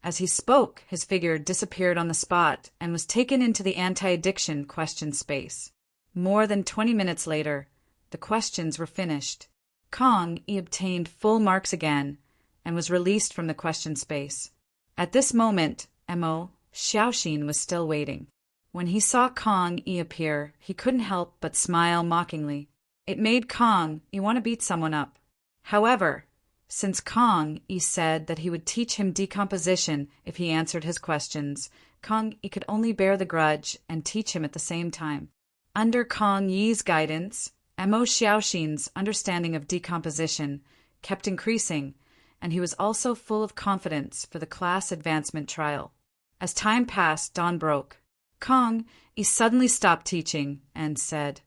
As he spoke, his figure disappeared on the spot and was taken into the anti-addiction question space. More than 20 minutes later, the questions were finished. Kong Yi obtained full marks again and was released from the question space. At this moment, Mo Xiaoxin was still waiting. When he saw Kong Yi appear, he couldn't help but smile mockingly. It made Kong Yi want to beat someone up. However, since Kong Yi said that he would teach him decomposition if he answered his questions, Kong Yi could only bear the grudge and teach him at the same time. Under Kong Yi's guidance, Mo Xiaoxin's understanding of decomposition kept increasing, and he was also full of confidence for the class advancement trial. As time passed, dawn broke. Kong Yi suddenly stopped teaching and said,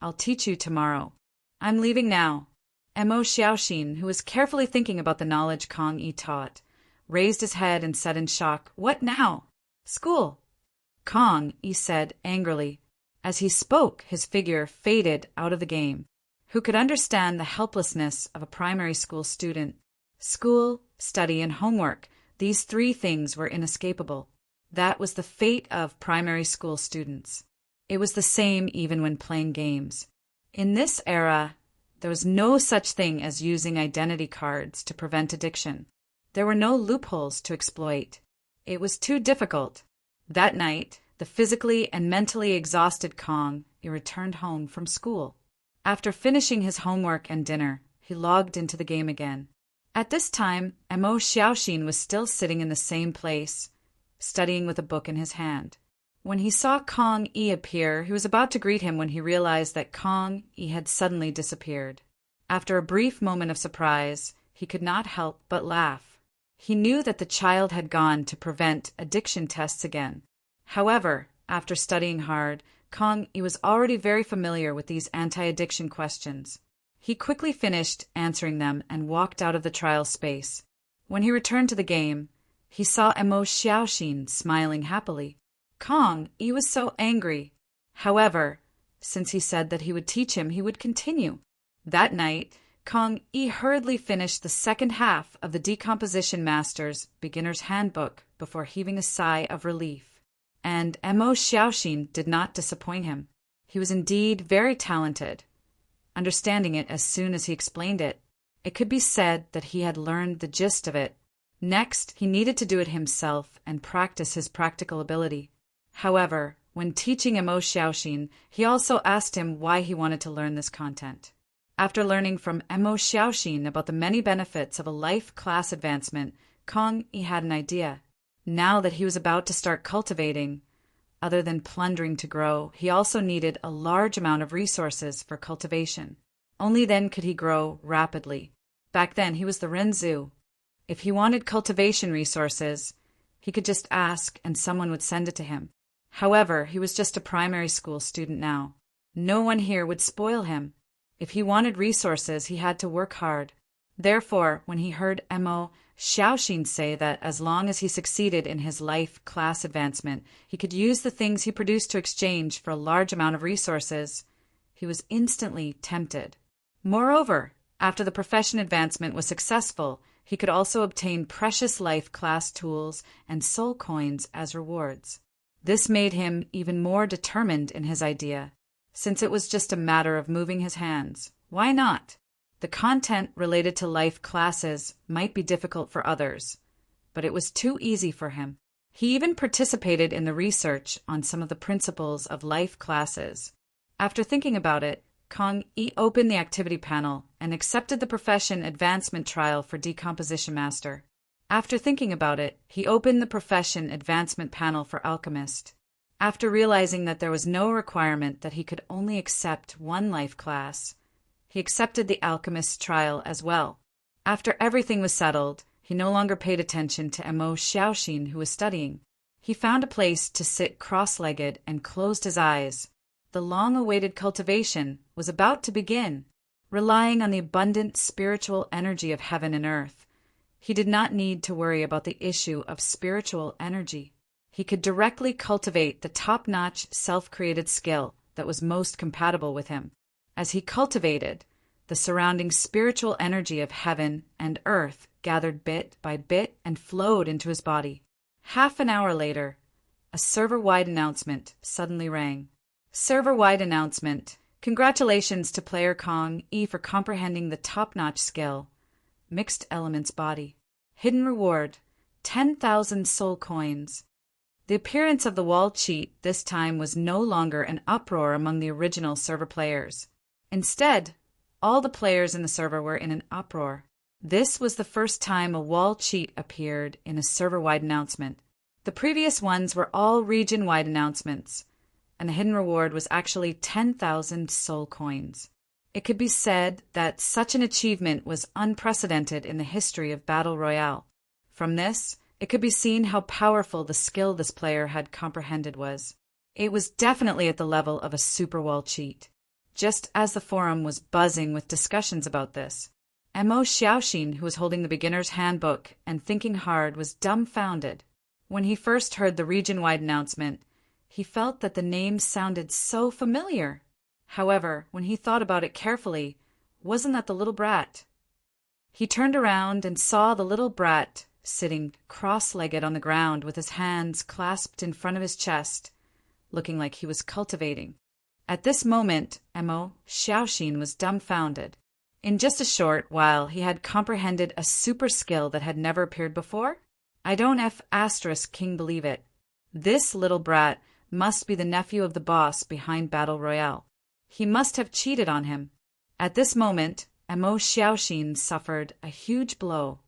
"I'll teach you tomorrow. I'm leaving now." Mo Xiaoxin, who was carefully thinking about the knowledge Kong Yi taught, raised his head and said in shock, "What now? School." Kong Yi said angrily. As he spoke, his figure faded out of the game. Who could understand the helplessness of a primary school student? School, study, and homework, these three things were inescapable. That was the fate of primary school students. It was the same even when playing games. In this era, there was no such thing as using identity cards to prevent addiction. There were no loopholes to exploit. It was too difficult. That night, the physically and mentally exhausted Kong Yi returned home from school. After finishing his homework and dinner, he logged into the game again. At this time, Mo Xiaoxin was still sitting in the same place, studying with a book in his hand. When he saw Kong Yi appear, he was about to greet him when he realized that Kong Yi had suddenly disappeared. After a brief moment of surprise, he could not help but laugh. He knew that the child had gone to prevent addiction tests again. However, after studying hard, Kong Yi was already very familiar with these anti-addiction questions. He quickly finished answering them and walked out of the trial space. When he returned to the game, he saw Mo Xiaoxin smiling happily. Kong Yi was so angry. However, since he said that he would teach him, he would continue. That night, Kong Yi hurriedly finished the second half of the Decomposition Master's Beginner's Handbook before heaving a sigh of relief. And Mo Xiaoxin did not disappoint him. He was indeed very talented. Understanding it as soon as he explained it, it could be said that he had learned the gist of it. Next, he needed to do it himself and practice his practical ability. However, when teaching Mo Xiaoxin, he also asked him why he wanted to learn this content. After learning from Mo Xiaoxin about the many benefits of a life class advancement, Kong Yi had an idea. Now that he was about to start cultivating, other than plundering to grow, he also needed a large amount of resources for cultivation. Only then could he grow rapidly. Back then, he was the Renzu. If he wanted cultivation resources, he could just ask and someone would send it to him. However, he was just a primary school student now. No one here would spoil him. If he wanted resources, he had to work hard. Therefore, when he heard Mo Xiaoxin say that as long as he succeeded in his life class advancement, he could use the things he produced to exchange for a large amount of resources, he was instantly tempted. Moreover, after the profession advancement was successful, he could also obtain precious life class tools and soul coins as rewards. This made him even more determined in his idea. Since it was just a matter of moving his hands, why not? The content related to life classes might be difficult for others, but it was too easy for him. He even participated in the research on some of the principles of life classes. After thinking about it, Kong Yi opened the activity panel and accepted the profession advancement trial for decomposition master. After thinking about it, he opened the profession advancement panel for alchemist. After realizing that there was no requirement that he could only accept one life class, he accepted the alchemist trial as well. After everything was settled, he no longer paid attention to Mo Xiaoxin, who was studying. He found a place to sit cross-legged and closed his eyes. The long-awaited cultivation was about to begin. Relying on the abundant spiritual energy of heaven and earth, he did not need to worry about the issue of spiritual energy. He could directly cultivate the top-notch self-created skill that was most compatible with him. As he cultivated, the surrounding spiritual energy of heaven and earth gathered bit by bit and flowed into his body. Half an hour later, a server-wide announcement suddenly rang. Server-wide announcement. Congratulations to player Kong Yi for comprehending the top-notch skill. Mixed elements body. Hidden reward, 10,000 soul coins. The appearance of the wall cheat this time was no longer an uproar among the original server players. Instead, all the players in the server were in an uproar. This was the first time a wall cheat appeared in a server-wide announcement. The previous ones were all region-wide announcements, and the hidden reward was actually 10,000 soul coins. It could be said that such an achievement was unprecedented in the history of Battle Royale. From this, it could be seen how powerful the skill this player had comprehended was. It was definitely at the level of a super wall cheat. Just as the forum was buzzing with discussions about this, Mo Xiaoxin, who was holding the beginner's handbook and thinking hard, was dumbfounded. When he first heard the region-wide announcement, he felt that the name sounded so familiar. However, when he thought about it carefully, wasn't that the little brat? He turned around and saw the little brat sitting cross-legged on the ground with his hands clasped in front of his chest, looking like he was cultivating. At this moment, Mo Xiaoxin was dumbfounded. In just a short while, he had comprehended a super skill that had never appeared before. I don't *King believe it. This little brat must be the nephew of the boss behind Battle Royale. He must have cheated on him. At this moment, Mo Xiaoxin suffered a huge blow.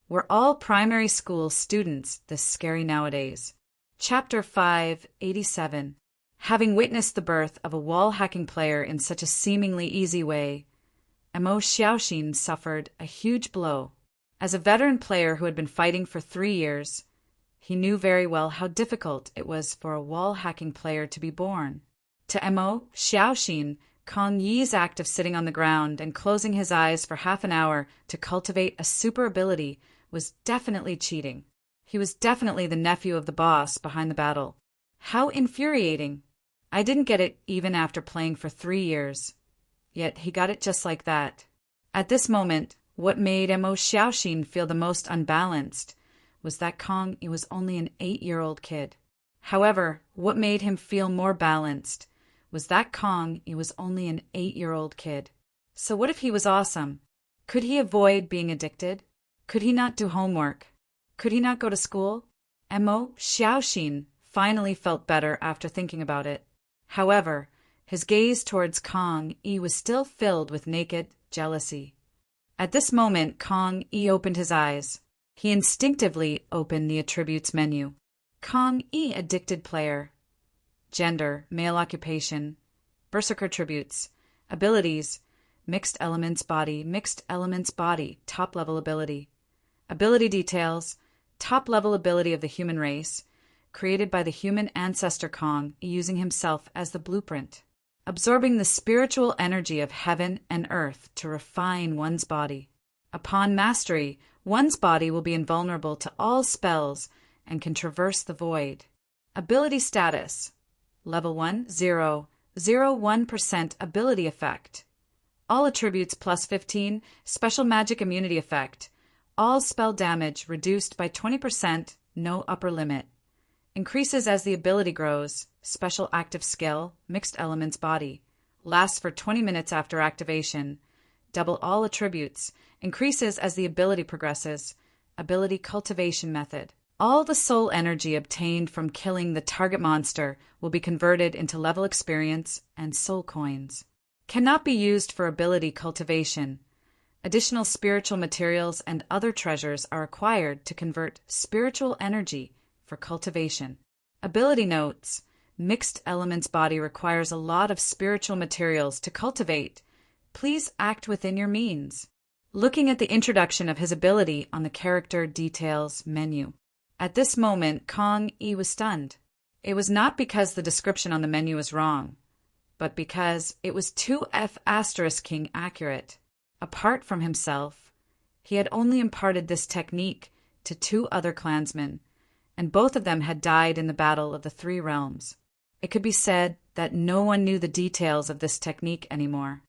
We're all primary school students, this scary nowadays. Chapter 587. Having witnessed the birth of a wall-hacking player in such a seemingly easy way, Mo Xiaoxin suffered a huge blow. As a veteran player who had been fighting for 3 years, he knew very well how difficult it was for a wall-hacking player to be born. To Mo Xiaoxin, Kong Yi's act of sitting on the ground and closing his eyes for half an hour to cultivate a super ability was definitely cheating. He was definitely the nephew of the boss behind the battle. How infuriating! I didn't get it even after playing for 3 years. Yet he got it just like that. At this moment, what made Mo Xiaoxin feel the most unbalanced was that Kong was only an 8-year-old kid. However, what made him feel more balanced was that Kong, he was only an 8-year-old kid. So what if he was awesome? Could he avoid being addicted? Could he not do homework? Could he not go to school? Mo Xiaoxin finally felt better after thinking about it. However, his gaze towards Kong Yi was still filled with naked jealousy. At this moment, Kong Yi opened his eyes. He instinctively opened the attributes menu. Kong Yi, addicted player. Gender, male occupation. Berserker attributes. Abilities, mixed elements body, top-level ability. Ability details, top-level ability of the human race, created by the human ancestor Kong, using himself as the blueprint. Absorbing the spiritual energy of heaven and earth to refine one's body. Upon mastery, one's body will be invulnerable to all spells and can traverse the void. Ability status. Level 1, 0, 1% ability effect. All attributes plus 15, special magic immunity effect. All spell damage reduced by 20%, no upper limit. Increases as the ability grows, special active skill, mixed elements body. Lasts for 20 minutes after activation. Double all attributes. Increases as the ability progresses. Ability cultivation method. All the soul energy obtained from killing the target monster will be converted into level experience and soul coins. Cannot be used for ability cultivation. Additional spiritual materials and other treasures are acquired to convert spiritual energy for cultivation. Ability notes. Mixed elements body requires a lot of spiritual materials to cultivate. Please act within your means. Looking at the introduction of his ability on the character details menu. At this moment, Kong Yi was stunned. It was not because the description on the menu was wrong, but because it was 2F** accurate. Apart from himself, he had only imparted this technique to 2 other clansmen, and both of them had died in the Battle of the Three Realms. It could be said that no one knew the details of this technique anymore.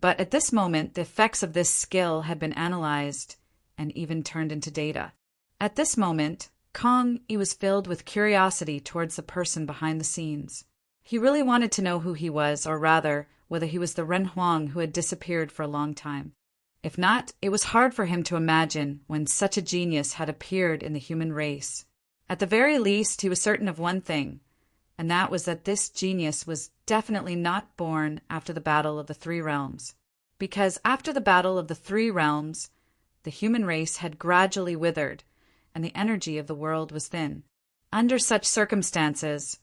But at this moment, the effects of this skill had been analyzed and even turned into data. At this moment, Kong Yi was filled with curiosity towards the person behind the scenes. He really wanted to know who he was, or rather, whether he was the Ren Huang who had disappeared for a long time. If not, it was hard for him to imagine when such a genius had appeared in the human race. At the very least, he was certain of one thing, and that was that this genius was definitely not born after the Battle of the Three Realms. Because after the Battle of the Three Realms, the human race had gradually withered, and the energy of the world was thin. Under such circumstances,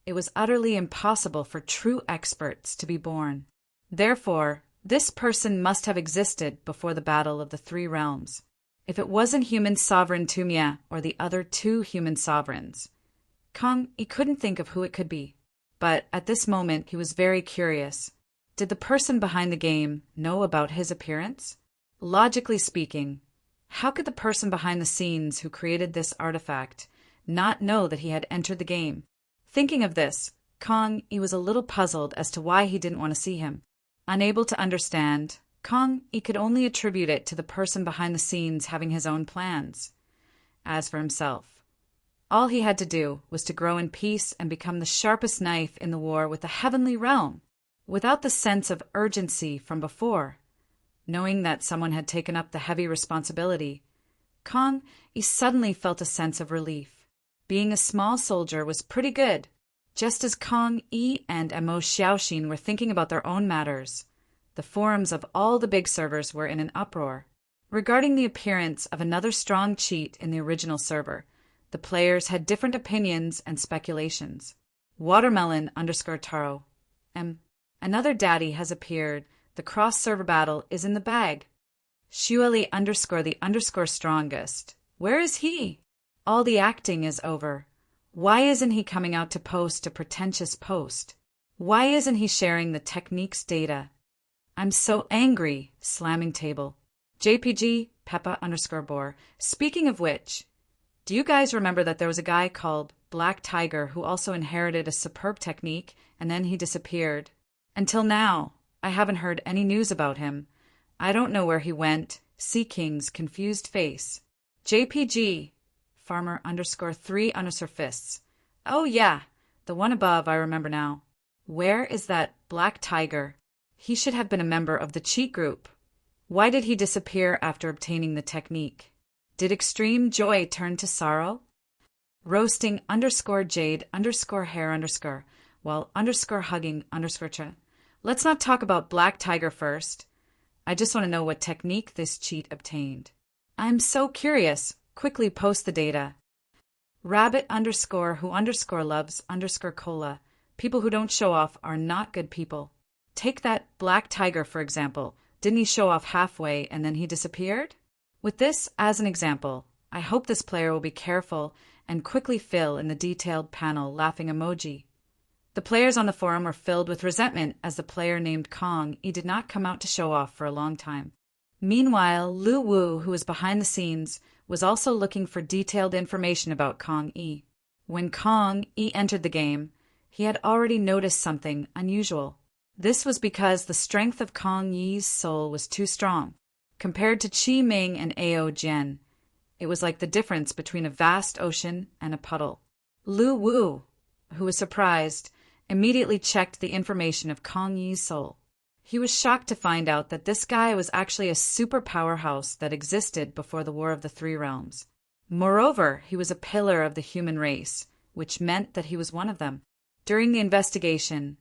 it was utterly impossible for true experts to be born. Therefore, this person must have existed before the Battle of the Three Realms. If it wasn't human sovereign Tumia or the other 2 human sovereigns, Kong, he couldn't think of who it could be. But at this moment, he was very curious. Did the person behind the game know about his appearance? Logically speaking, how could the person behind the scenes who created this artifact not know that he had entered the game? Thinking of this, Kong, he was a little puzzled as to why he didn't want to see him. Unable to understand, Kong, he could only attribute it to the person behind the scenes having his own plans. As for himself, all he had to do was to grow in peace and become the sharpest knife in the war with the heavenly realm, without the sense of urgency from before. Knowing that someone had taken up the heavy responsibility, Kong, he suddenly felt a sense of relief. Being a small soldier was pretty good. Just as Kong Yi and Mo Xiaoxin were thinking about their own matters, the forums of all the big servers were in an uproar. Regarding the appearance of another strong cheat in the original server, the players had different opinions and speculations. Watermelon_Taro. Another daddy has appeared. The cross-server battle is in the bag. Shueli_the_strongest. Where is he? All the acting is over. Why isn't he coming out to post a pretentious post? Why isn't he sharing the techniques data? I'm so angry, slamming table. JPG, Peppa_Boar. Speaking of which, do you guys remember that there was a guy called Black Tiger who also inherited a superb technique and then he disappeared? Until now, I haven't heard any news about him. I don't know where he went. Sea King's confused face. JPG, Farmer_3_fists. Oh yeah, the one above I remember now. Where is that black tiger? He should have been a member of the cheat group. Why did he disappear after obtaining the technique? Did extreme joy turn to sorrow? Roasting _jade _hair_ while _hugging _cha. Let's not talk about black tiger first. I just want to know what technique this cheat obtained. I'm so curious. Quickly post the data. Rabbit _who loves _cola. People who don't show off are not good people. Take that black tiger, for example. Didn't he show off halfway and then he disappeared? With this as an example, I hope this player will be careful and quickly fill in the detailed panel laughing emoji. The players on the forum were filled with resentment as the player named Kong E did not come out to show off for a long time. Meanwhile, Lu Wu, who was behind the scenes, was also looking for detailed information about Kong E. When Kong E entered the game, he had already noticed something unusual. This was because the strength of Kong Yi's soul was too strong. Compared to Qi Ming and Ao Jian, it was like the difference between a vast ocean and a puddle. Lu Wu, who was surprised, immediately checked the information of Kong Yi's soul. He was shocked to find out that this guy was actually a super powerhouse that existed before the War of the Three Realms. Moreover, he was a pillar of the human race, which meant that he was one of them. During the investigation,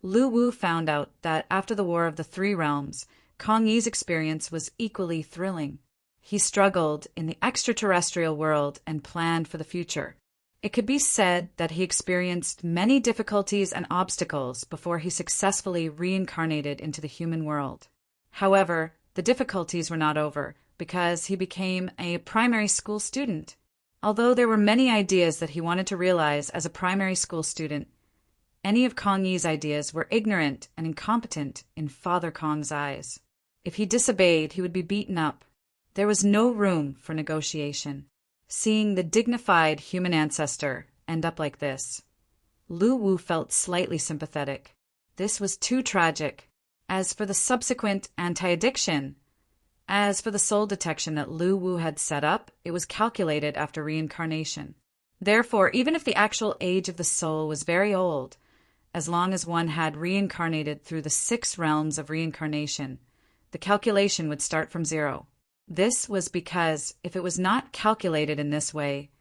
Lu Wu found out that after the War of the Three Realms, Kong Yi's experience was equally thrilling. He struggled in the extraterrestrial world and planned for the future. It could be said that he experienced many difficulties and obstacles before he successfully reincarnated into the human world. However, the difficulties were not over because he became a primary school student. Although there were many ideas that he wanted to realize as a primary school student, any of Kong Yi's ideas were ignorant and incompetent in Father Kong's eyes. If he disobeyed, he would be beaten up. There was no room for negotiation. Seeing the dignified human ancestor end up like this, Lu Wu felt slightly sympathetic. This was too tragic. As for the subsequent anti-addiction, as for the soul detection that Lu Wu had set up, it was calculated after reincarnation. Therefore, even if the actual age of the soul was very old, as long as one had reincarnated through the 6 realms of reincarnation, the calculation would start from 0. This was because if it was not calculated in this way,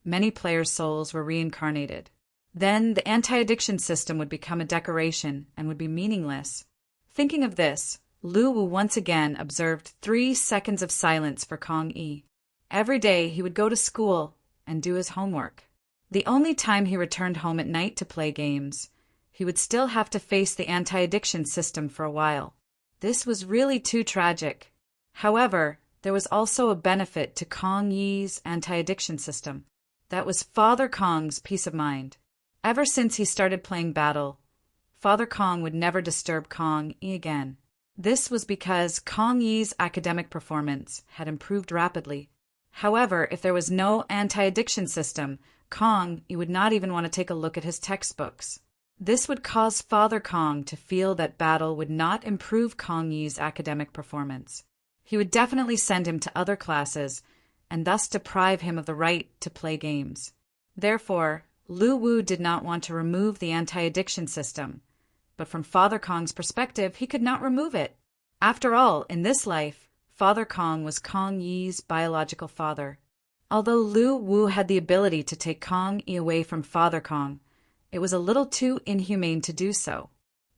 many players' souls were reincarnated. Then the anti-addiction system would become a decoration and would be meaningless. Thinking of this, Lu Wu once again observed 3 seconds of silence for Kong E. Every day he would go to school and do his homework. The only time he returned home at night to play games, he would still have to face the anti-addiction system for a while. This was really too tragic. However, there was also a benefit to Kong Yi's anti-addiction system. That was Father Kong's peace of mind. Ever since he started playing Battle, Father Kong would never disturb Kong Yi again. This was because Kong Yi's academic performance had improved rapidly. However, if there was no anti-addiction system, Kong Yi would not even want to take a look at his textbooks. This would cause Father Kong to feel that Battle would not improve Kong Yi's academic performance. He would definitely send him to other classes and thus deprive him of the right to play games. Therefore, Lu Wu did not want to remove the anti-addiction system, but from Father Kong's perspective, he could not remove it. After all, in this life, Father Kong was Kong Yi's biological father. Although Lu Wu had the ability to take Kong Yi away from Father Kong, it was a little too inhumane to do so.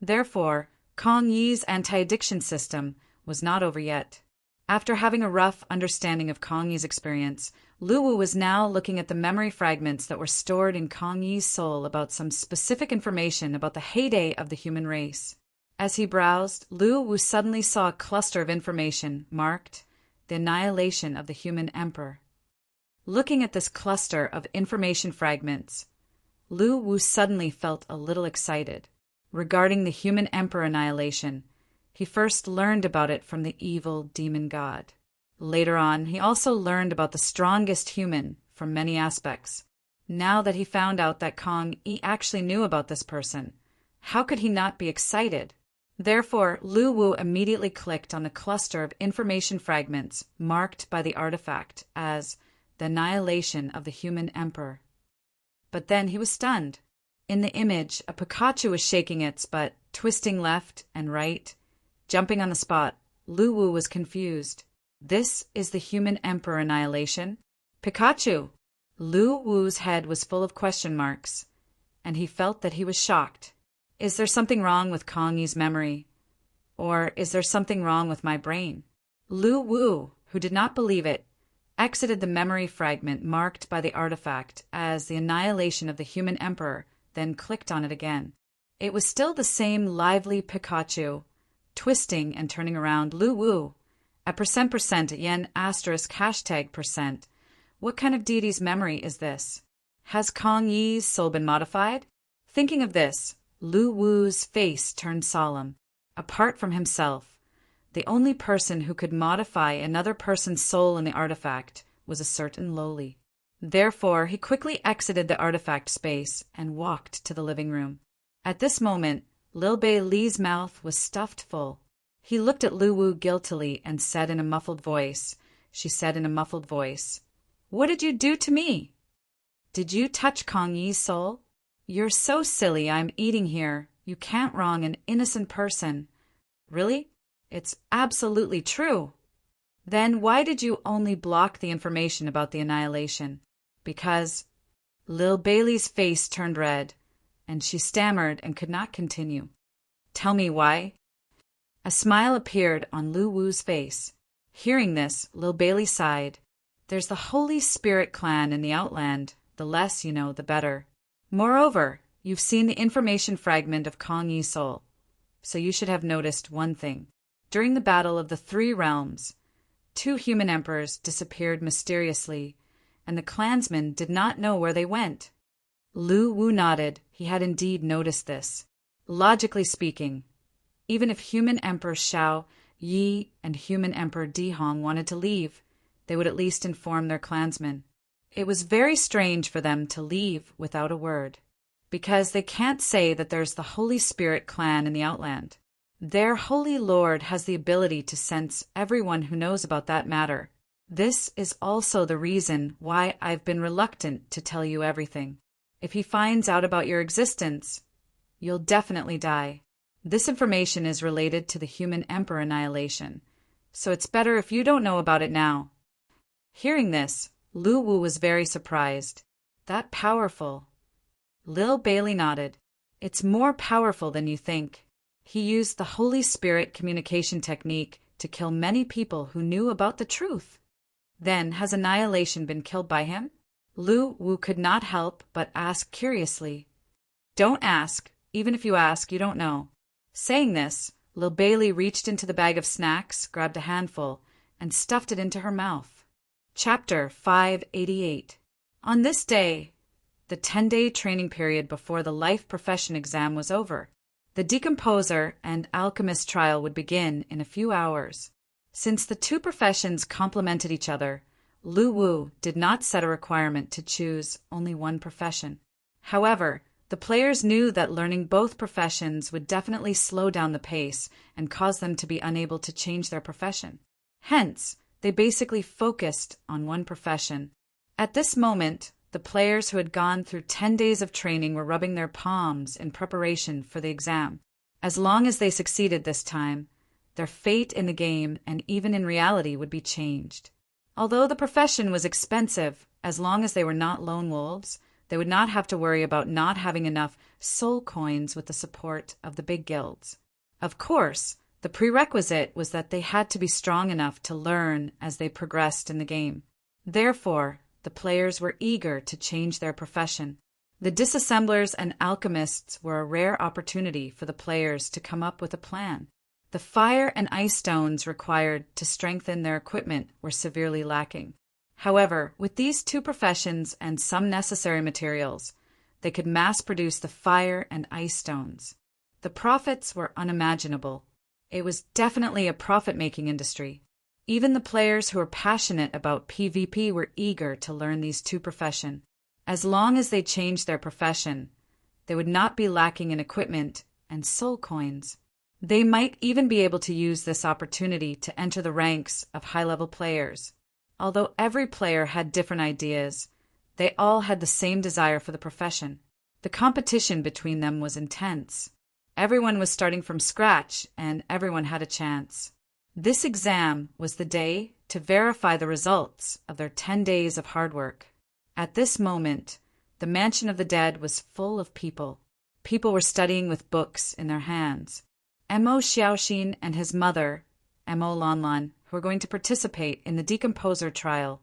Therefore, Kong Yi's anti-addiction system was not over yet. After having a rough understanding of Kong Yi's experience, Lu Wu was now looking at the memory fragments that were stored in Kong Yi's soul about some specific information about the heyday of the human race. As he browsed, Lu Wu suddenly saw a cluster of information marked the annihilation of the human emperor. Looking at this cluster of information fragments, Lu Wu suddenly felt a little excited. Regarding the human emperor annihilation, he first learned about it from the evil demon god. Later on, he also learned about the strongest human from many aspects. Now that he found out that Kong Yi actually knew about this person, how could he not be excited? Therefore, Lu Wu immediately clicked on the cluster of information fragments marked by the artifact as the annihilation of the human emperor. But then he was stunned. In the image, a Pikachu was shaking its butt, twisting left and right, jumping on the spot. Lu Wu was confused. This is the human emperor annihilation? Pikachu! Lu Wu's head was full of question marks, and he felt that he was shocked. Is there something wrong with Kong Yi's memory? Or is there something wrong with my brain? Lu Wu, who did not believe it, exited the memory fragment marked by the artifact as the annihilation of the human emperor, then clicked on it again. It was still the same lively Pikachu, twisting and turning around. Lu Wu, at %% yen asterisk hashtag %. What kind of deity's memory is this? Has Kong Yi's soul been modified? Thinking of this, Lu Wu's face turned solemn. Apart from himself, the only person who could modify another person's soul in the artifact was a certain lowly. Therefore, he quickly exited the artifact space and walked to the living room. At this moment, Lil Bei Li's mouth was stuffed full. He looked at Lu Wu guiltily and said in a muffled voice, "What did you do to me? Did you touch Kong Yi's soul? You're so silly, I'm eating here. You can't wrong an innocent person." Really? It's absolutely true. Then why did you only block the information about the annihilation? Because Lil Bailey's face turned red, and she stammered and could not continue. Tell me why? A smile appeared on Lu Wu's face. Hearing this, Lil Bailey sighed. There's the Holy Spirit clan in the Outland. The less you know, the better. Moreover, you've seen the information fragment of Kong Yi's soul, so you should have noticed one thing. During the Battle of the Three Realms, 2 human emperors disappeared mysteriously, and the clansmen did not know where they went. Lu Wu nodded. He had indeed noticed this. Logically speaking, even if human Emperor Xiao Yi and human Emperor Dihong wanted to leave, they would at least inform their clansmen. It was very strange for them to leave without a word, because they can't say that there's the Holy Spirit clan in the Outland. Their Holy Lord has the ability to sense everyone who knows about that matter. This is also the reason why I've been reluctant to tell you everything. If he finds out about your existence, you'll definitely die. This information is related to the human emperor annihilation, so it's better if you don't know about it now. Hearing this, Lu Wu was very surprised. That powerful? Lil Bailey nodded. It's more powerful than you think. He used the Holy Spirit communication technique to kill many people who knew about the truth. Then, has annihilation been killed by him? Lu Wu could not help but ask curiously. Don't ask. Even if you ask, you don't know. Saying this, Lil Bailey reached into the bag of snacks, grabbed a handful, and stuffed it into her mouth. Chapter 588. On this day, the 10-day training period before the life profession exam was over. The decomposer and alchemist trial would begin in a few hours. Since the 2 professions complemented each other, Lu Wu did not set a requirement to choose only one profession. However, the players knew that learning both professions would definitely slow down the pace and cause them to be unable to change their profession. Hence, they basically focused on one profession. At this moment, the players who had gone through 10 days of training were rubbing their palms in preparation for the exam. As long as they succeeded this time, their fate in the game and even in reality would be changed. Although the profession was expensive, as long as they were not lone wolves, they would not have to worry about not having enough soul coins with the support of the big guilds. Of course, the prerequisite was that they had to be strong enough to learn as they progressed in the game. Therefore, the players were eager to change their profession. The disassemblers and alchemists were a rare opportunity for the players to come up with a plan. The fire and ice stones required to strengthen their equipment were severely lacking. However, with these 2 professions and some necessary materials, they could mass-produce the fire and ice stones. The profits were unimaginable. It was definitely a profit-making industry. Even the players who were passionate about PvP were eager to learn these 2 professions. As long as they changed their profession, they would not be lacking in equipment and soul coins. They might even be able to use this opportunity to enter the ranks of high-level players. Although every player had different ideas, they all had the same desire for the profession. The competition between them was intense. Everyone was starting from scratch, and everyone had a chance. This exam was the day to verify the results of their 10 days of hard work. At this moment, the mansion of the dead was full of people. People were studying with books in their hands. Mo Xiaoxin and his mother, Mo Lanlan, who were going to participate in the decomposer trial,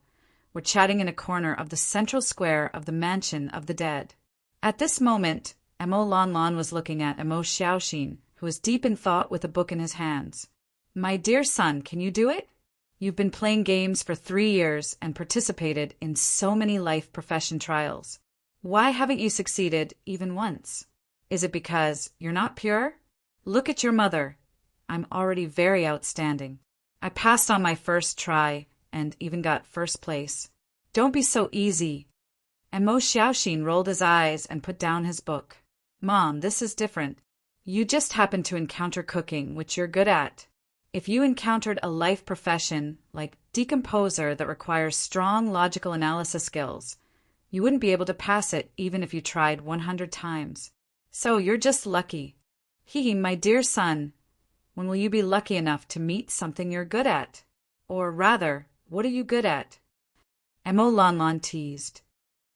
were chatting in a corner of the central square of the mansion of the dead. At this moment, Mo Lanlan was looking at Mo Xiaoxin, who was deep in thought with a book in his hands. "My dear son, can you do it? You've been playing games for 3 years and participated in so many life profession trials. Why haven't you succeeded even once? Is it because you're not pure? Look at your mother. I'm already very outstanding. I passed on my first try and even got first place. Don't be so easy." And Mo Xiaoxin rolled his eyes and put down his book. "Mom, this is different. You just happened to encounter cooking, which you're good at. If you encountered a life profession like decomposer that requires strong logical analysis skills, you wouldn't be able to pass it even if you tried 100 times. So you're just lucky. Hee, my dear son, when will you be lucky enough to meet something you're good at? Or rather, what are you good at?" Mo Lanlan teased.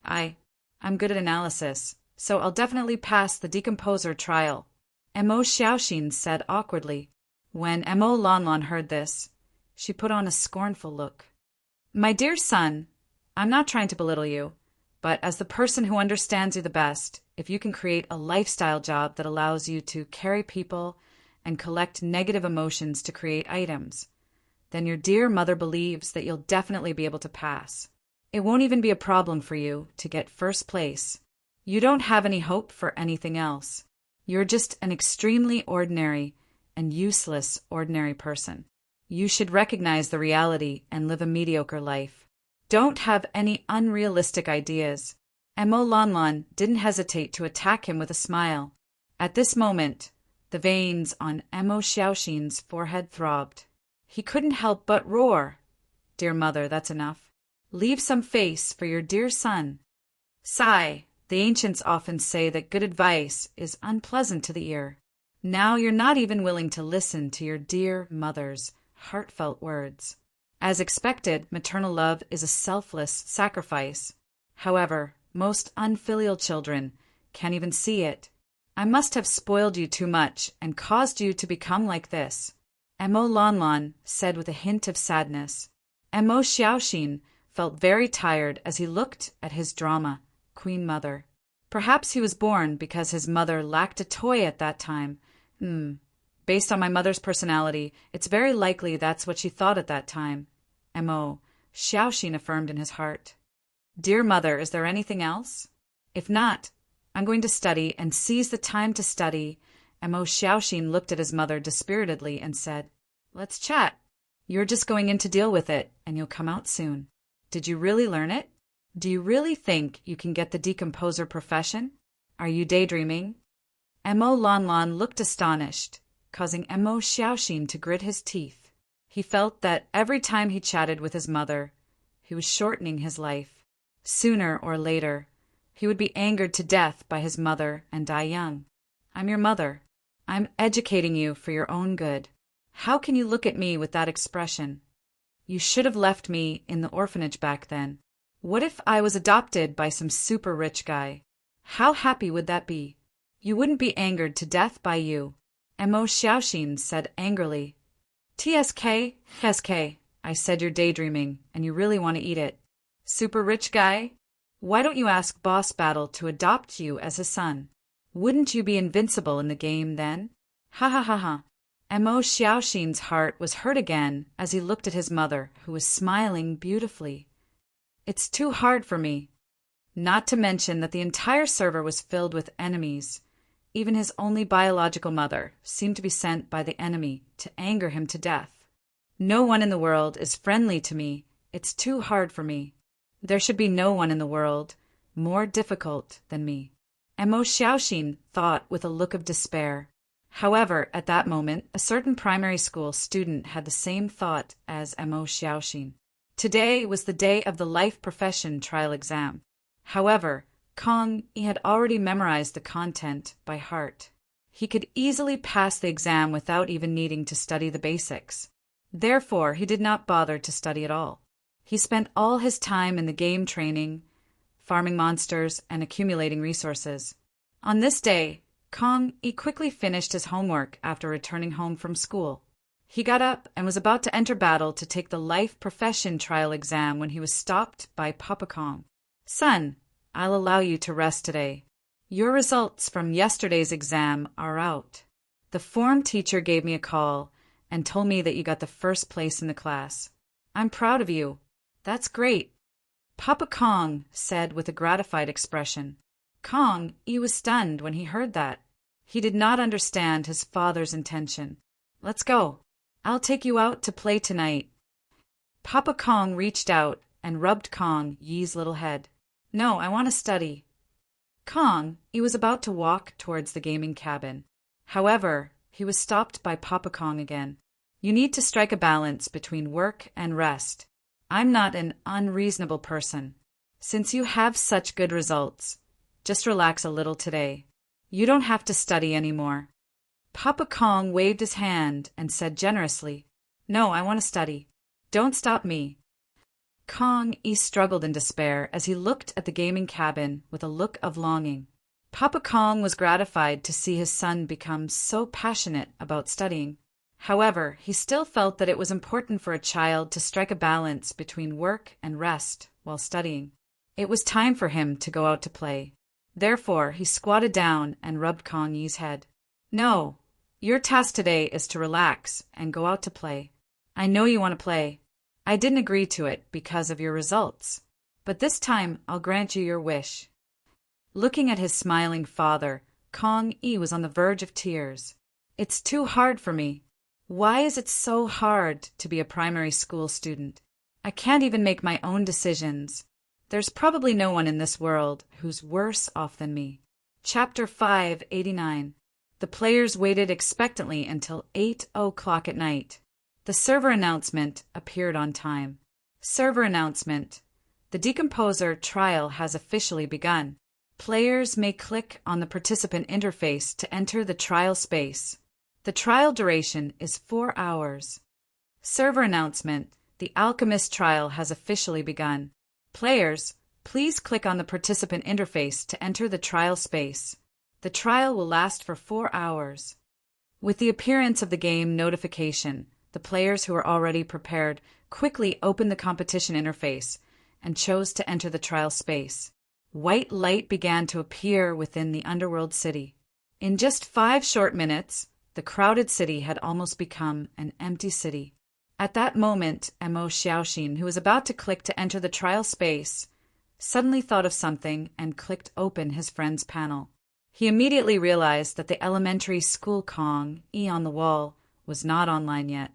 I'm good at analysis, so I'll definitely pass the decomposer trial," Mo Xiaoxin said awkwardly. When Mo Lanlan heard this, she put on a scornful look. "My dear son, I'm not trying to belittle you, but as the person who understands you the best, if you can create a lifestyle job that allows you to carry people and collect negative emotions to create items, then your dear mother believes that you'll definitely be able to pass. It won't even be a problem for you to get first place. You don't have any hope for anything else. You're just an extremely ordinary and useless ordinary person. You should recognize the reality and live a mediocre life. Don't have any unrealistic ideas." Mo Lanlan didn't hesitate to attack him with a smile. At this moment, the veins on Mo Xiaoxin's forehead throbbed. He couldn't help but roar. "Dear mother, that's enough. Leave some face for your dear son." Sigh. The ancients often say that good advice is unpleasant to the ear. Now you're not even willing to listen to your dear mother's heartfelt words. As expected, maternal love is a selfless sacrifice. However, most unfilial children can't even see it. "I must have spoiled you too much and caused you to become like this," Mo Lanlan said with a hint of sadness. Mo Xiaoxin felt very tired as he looked at his drama, Queen Mother. Perhaps he was born because his mother lacked a toy at that time. Based on my mother's personality, it's very likely that's what she thought at that time, Mo Xiaoxin affirmed in his heart. "Dear mother, is there anything else? If not, I'm going to study and seize the time to study." Mo Xiaoxin looked at his mother dispiritedly and said, "Let's chat. You're just going in to deal with it, and you'll come out soon. Did you really learn it? Do you really think you can get the decomposer profession? Are you daydreaming?" Mo Lanlan looked astonished, causing Mo Xiaoxin to grit his teeth. He felt that every time he chatted with his mother, he was shortening his life. Sooner or later, he would be angered to death by his mother and die young. "I'm your mother. I'm educating you for your own good. How can you look at me with that expression? You should have left me in the orphanage back then. What if I was adopted by some super rich guy? How happy would that be? You wouldn't be angered to death by you," Mo Xiaoxin said angrily. "TSK, I said you're daydreaming, and you really want to eat it. Super rich guy? Why don't you ask Boss Battle to adopt you as his son? Wouldn't you be invincible in the game then? Ha ha ha ha." Mo Xiaoxin's heart was hurt again as he looked at his mother, who was smiling beautifully. "It's too hard for me." Not to mention that the entire server was filled with enemies. Even his only biological mother seemed to be sent by the enemy to anger him to death. "No one in the world is friendly to me. It's too hard for me. There should be no one in the world more difficult than me," Mo Xiaoxin thought with a look of despair. However, at that moment, a certain primary school student had the same thought as Mo Xiaoxin. Today was the day of the life profession trial exam. However, Kong he had already memorized the content by heart. He could easily pass the exam without even needing to study the basics. Therefore, he did not bother to study at all. He spent all his time in the game training, farming monsters, and accumulating resources. On this day, Kong he quickly finished his homework after returning home from school. He got up and was about to enter battle to take the life profession trial exam when he was stopped by Papa Kong. "Son, I'll allow you to rest today. Your results from yesterday's exam are out. The form teacher gave me a call and told me that you got the first place in the class. I'm proud of you. That's great." Papa Kong said with a gratified expression. Kong he was stunned when he heard that. He did not understand his father's intention. "Let's go. I'll take you out to play tonight." Papa Kong reached out and rubbed Kong Yi's little head. "No, I want to study." Kong he was about to walk towards the gaming cabin. However, he was stopped by Papa Kong again. "You need to strike a balance between work and rest. I'm not an unreasonable person. Since you have such good results, just relax a little today. You don't have to study anymore." Papa Kong waved his hand and said generously, "No, I want to study. Don't stop me." Kong he struggled in despair as he looked at the gaming cabin with a look of longing. Papa Kong was gratified to see his son become so passionate about studying. However, he still felt that it was important for a child to strike a balance between work and rest while studying. It was time for him to go out to play. Therefore, he squatted down and rubbed Kong Yi's head. "No, your task today is to relax and go out to play. I know you want to play. I didn't agree to it because of your results, but this time I'll grant you your wish." Looking at his smiling father, Kong Yi was on the verge of tears. "It's too hard for me. Why is it so hard to be a primary school student? I can't even make my own decisions. There's probably no one in this world who's worse off than me." Chapter 589. The players waited expectantly until 8 o'clock at night. The server announcement appeared on time. Server announcement. The Decomposer trial has officially begun. Players may click on the participant interface to enter the trial space. The trial duration is 4 hours. Server announcement. The Alchemist trial has officially begun. Players, please click on the participant interface to enter the trial space. The trial will last for 4 hours. With the appearance of the game notification, the players who are already prepared quickly opened the competition interface and chose to enter the trial space. White light began to appear within the underworld city. In just 5 short minutes, the crowded city had almost become an empty city. At that moment, Mo Xiaoxin, who was about to click to enter the trial space, suddenly thought of something and clicked open his friend's panel. He immediately realized that the elementary school Kong Yi on the wall was not online yet.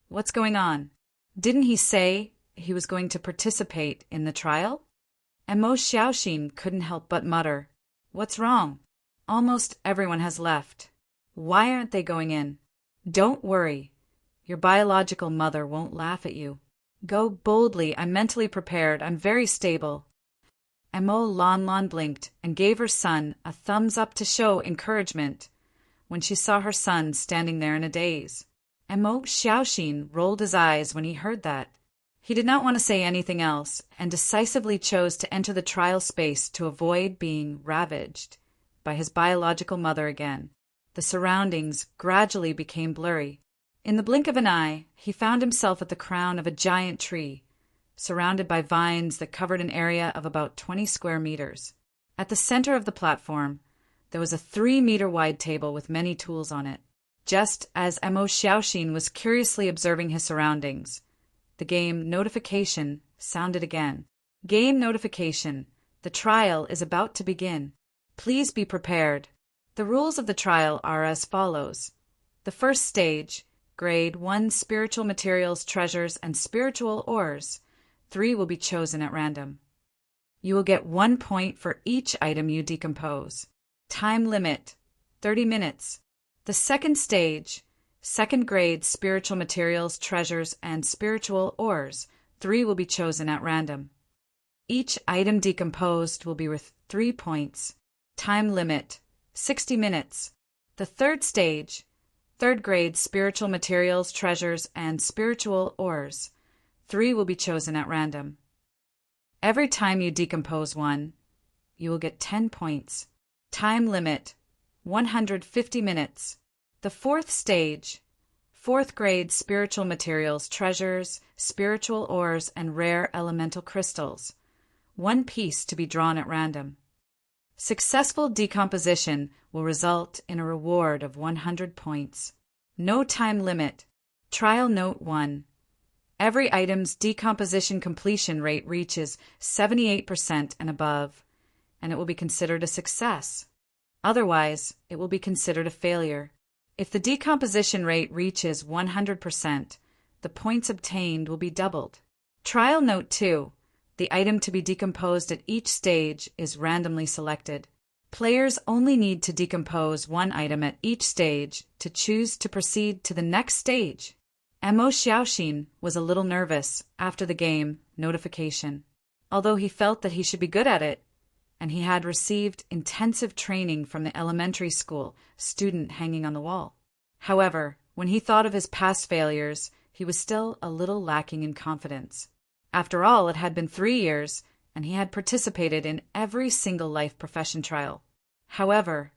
What's going on? Didn't he say he was going to participate in the trial? And Mo Xiaoxin couldn't help but mutter, "What's wrong? Almost everyone has left. Why aren't they going in? Don't worry. Your biological mother won't laugh at you. Go boldly. I'm mentally prepared. I'm very stable." Mo Lan blinked and gave her son a thumbs up to show encouragement when she saw her son standing there in a daze. Mo Xiaoxin rolled his eyes when he heard that. He did not want to say anything else and decisively chose to enter the trial space to avoid being ravaged by his biological mother again. The surroundings gradually became blurry. In the blink of an eye, he found himself at the crown of a giant tree, surrounded by vines that covered an area of about 20 square meters. At the center of the platform, there was a 3-meter-wide table with many tools on it. Just as Mo Xiaoxin was curiously observing his surroundings, the game notification sounded again. Game notification. The trial is about to begin. Please be prepared. The rules of the trial are as follows. The first stage, Grade 1 Spiritual Materials, Treasures, and Spiritual Ores. 3 will be chosen at random. You will get 1 point for each item you decompose. Time limit, 30 minutes. The second stage, second grade Spiritual Materials, Treasures, and Spiritual Ores. 3 will be chosen at random. Each item decomposed will be worth 3 points. Time limit, 60 minutes. The third stage, third grade spiritual materials, treasures, and spiritual ores. 3 will be chosen at random. Every time you decompose one, you will get 10 points. Time limit, 150 minutes. The fourth stage, fourth grade spiritual materials, treasures, spiritual ores, and rare elemental crystals. 1 piece to be drawn at random. Successful decomposition will result in a reward of 100 points. No time limit. Trial Note 1. Every item's decomposition completion rate reaches 78% and above, and it will be considered a success. Otherwise, it will be considered a failure. If the decomposition rate reaches 100%, the points obtained will be doubled. Trial Note 2. The item to be decomposed at each stage is randomly selected. Players only need to decompose one item at each stage to choose to proceed to the next stage. Mo Xiaoxin was a little nervous after the game notification, although he felt that he should be good at it, and he had received intensive training from the elementary school student hanging on the wall. However, when he thought of his past failures, he was still a little lacking in confidence. After all, it had been 3 years, and he had participated in every single life profession trial. However,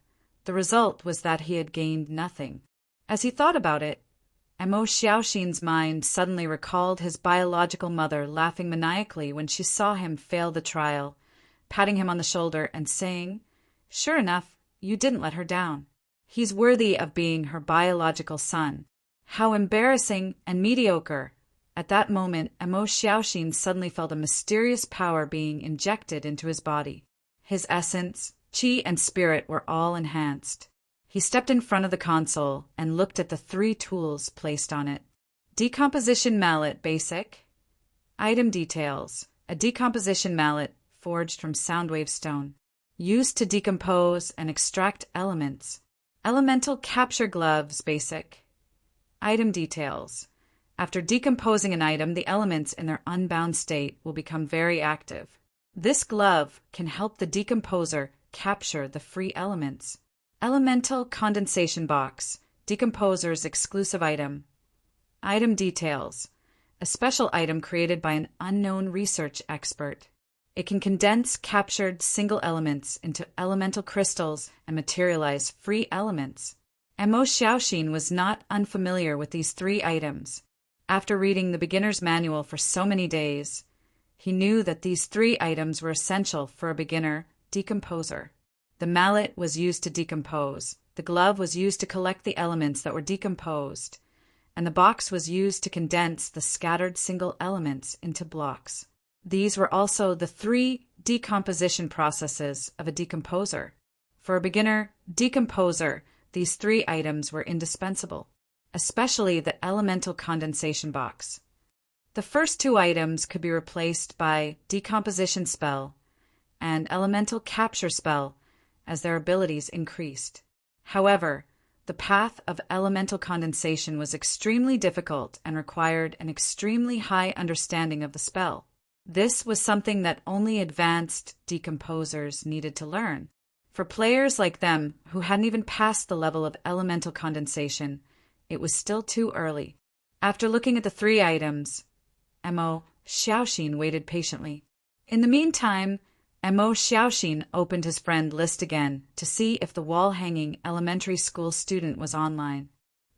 the result was that he had gained nothing. As he thought about it, Mo Xiaoxin's mind suddenly recalled his biological mother laughing maniacally when she saw him fail the trial, patting him on the shoulder and saying, "Sure enough, you didn't let her down. He's worthy of being her biological son." How embarrassing and mediocre! At that moment, Mo Xiaoxin suddenly felt a mysterious power being injected into his body. His essence, qi, and spirit were all enhanced. He stepped in front of the console and looked at the 3 tools placed on it. Decomposition mallet, basic. Item details. A decomposition mallet forged from soundwave stone, used to decompose and extract elements. Elemental capture gloves, basic. Item details. After decomposing an item, the elements in their unbound state will become very active. This glove can help the decomposer capture the free elements. Elemental condensation box, decomposer's exclusive item. Item details. A special item created by an unknown research expert. It can condense captured single elements into elemental crystals and materialize free elements. Mo Xiaoxin was not unfamiliar with these 3 items. After reading the beginner's manual for so many days, he knew that these 3 items were essential for a beginner decomposer. The mallet was used to decompose, the glove was used to collect the elements that were decomposed, and the box was used to condense the scattered single elements into blocks. These were also the 3 decomposition processes of a decomposer. For a beginner decomposer, these 3 items were indispensable, especially the elemental condensation box. The first 2 items could be replaced by decomposition spell and elemental capture spell as their abilities increased. However, the path of elemental condensation was extremely difficult and required an extremely high understanding of the spell. This was something that only advanced decomposers needed to learn. For players like them who hadn't even passed the level of elemental condensation, it was still too early. After looking at the 3 items, Mo Xiaoxin waited patiently. In the meantime, Mo Xiaoxin opened his friend list again to see if the wall-hanging elementary school student was online.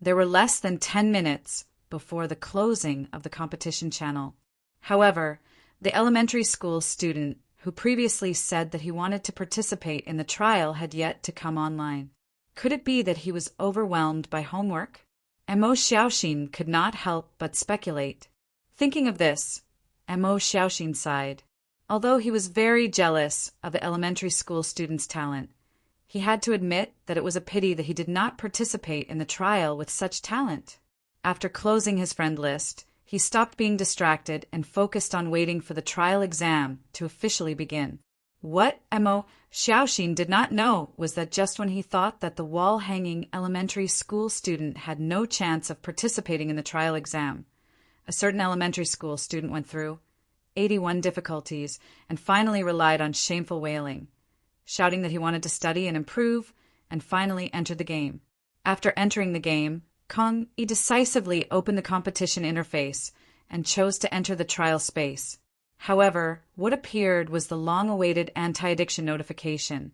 There were less than 10 minutes before the closing of the competition channel. However, the elementary school student who previously said that he wanted to participate in the trial had yet to come online. Could it be that he was overwhelmed by homework? Mo Xiaoxin could not help but speculate. Thinking of this, Mo Xiaoxin sighed. Although he was very jealous of the elementary school student's talent, he had to admit that it was a pity that he did not participate in the trial with such talent. After closing his friend list, he stopped being distracted and focused on waiting for the trial exam to officially begin. What Mo Xiaoxin did not know was that just when he thought that the wall-hanging elementary school student had no chance of participating in the trial exam, a certain elementary school student went through 81 difficulties and finally relied on shameful wailing. shouting that he wanted to study and improve, and finally entered the game. After entering the game, Kong decisively opened the competition interface and chose to enter the trial space. However, what appeared was the long-awaited anti-addiction notification,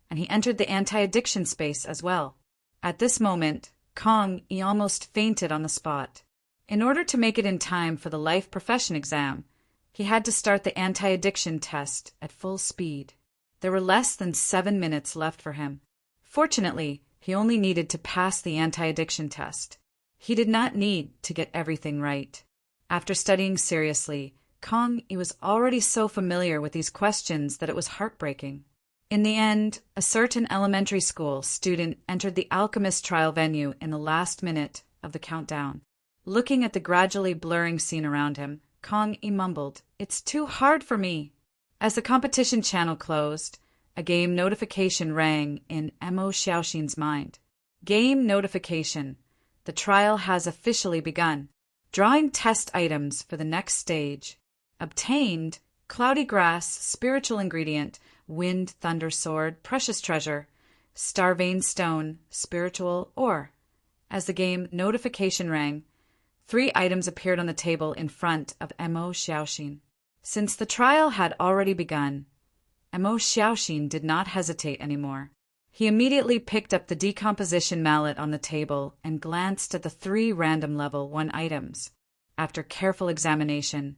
and he entered the anti-addiction space as well. At this moment, Kong almost fainted on the spot. In order to make it in time for the life profession exam, he had to start the anti-addiction test at full speed. There were less than 7 minutes left for him. Fortunately, he only needed to pass the anti-addiction test. He did not need to get everything right. After studying seriously, Kong was already so familiar with these questions that it was heartbreaking. In the end, a certain elementary school student entered the alchemist trial venue in the last minute of the countdown. Looking at the gradually blurring scene around him, Kong mumbled, "It's too hard for me." As the competition channel closed, a game notification rang in Mo Xiaoxin's mind. Game notification. The trial has officially begun. Drawing test items for the next stage. Obtained: cloudy grass, spiritual ingredient, wind, thunder sword, precious treasure, star vein stone, spiritual ore. As the game notification rang, 3 items appeared on the table in front of Mo Xiaoxin. Since the trial had already begun, Mo Xiaoxin did not hesitate anymore. He immediately picked up the decomposition mallet on the table and glanced at the 3 random level 1 items. After careful examination,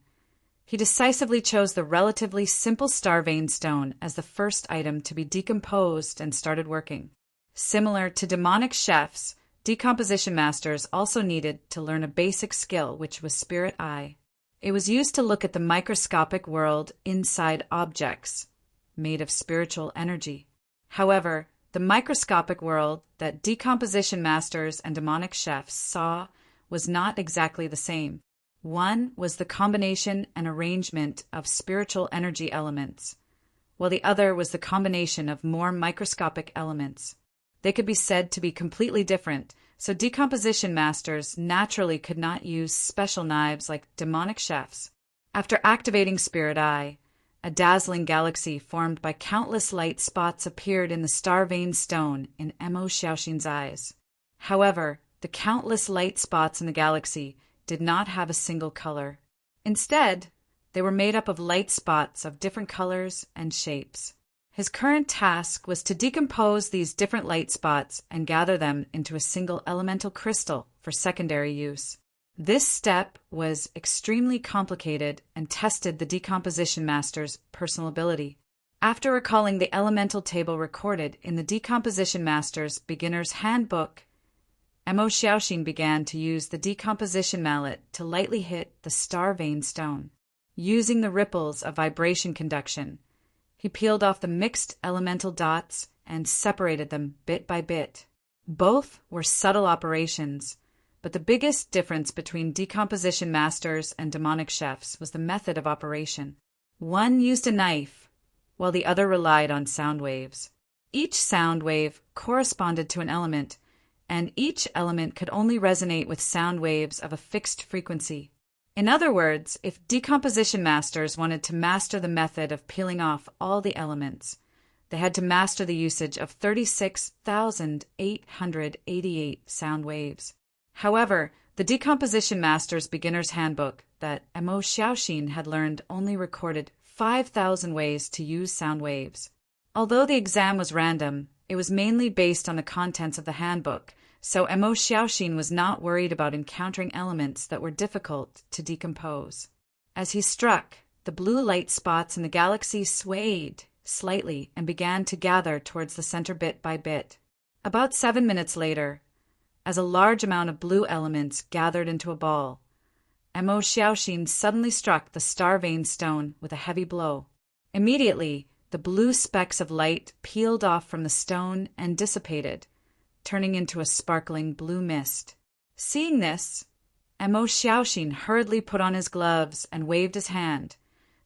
he decisively chose the relatively simple star vein stone as the first item to be decomposed and started working. Similar to demonic chefs, decomposition masters also needed to learn a basic skill, which was Spirit Eye. It was used to look at the microscopic world inside objects, made of spiritual energy. However, the microscopic world that decomposition masters and demonic chefs saw was not exactly the same. One was the combination and arrangement of spiritual energy elements, while the other was the combination of more microscopic elements. They could be said to be completely different, so decomposition masters naturally could not use special knives like demonic chefs. After activating Spirit Eye, a dazzling galaxy formed by countless light spots appeared in the star vein stone in Mo Xiaoxin's eyes. However, the countless light spots in the galaxy did not have a single color. Instead, they were made up of light spots of different colors and shapes. His current task was to decompose these different light spots and gather them into a single elemental crystal for secondary use. This step was extremely complicated and tested the decomposition master's personal ability. After recalling the elemental table recorded in the decomposition master's beginner's handbook, Mo Xiaoxin began to use the decomposition mallet to lightly hit the star vein stone. Using the ripples of vibration conduction, he peeled off the mixed elemental dots and separated them bit by bit. Both were subtle operations, but the biggest difference between decomposition masters and demonic chefs was the method of operation. One used a knife, while the other relied on sound waves. Each sound wave corresponded to an element, and each element could only resonate with sound waves of a fixed frequency. In other words, if decomposition masters wanted to master the method of peeling off all the elements, they had to master the usage of 36,888 sound waves. However, the decomposition master's beginner's handbook that Mo Xiaoxin had learned only recorded 5,000 ways to use sound waves. Although the exam was random, it was mainly based on the contents of the handbook, so Mo Xiaoxin was not worried about encountering elements that were difficult to decompose. As he struck, the blue light spots in the galaxy swayed slightly and began to gather towards the center bit by bit. About 7 minutes later, as a large amount of blue elements gathered into a ball, Mo Xiaoxin suddenly struck the star vein stone with a heavy blow. Immediately, the blue specks of light peeled off from the stone and dissipated, turning into a sparkling blue mist. Seeing this, Mo Xiaoxin hurriedly put on his gloves and waved his hand,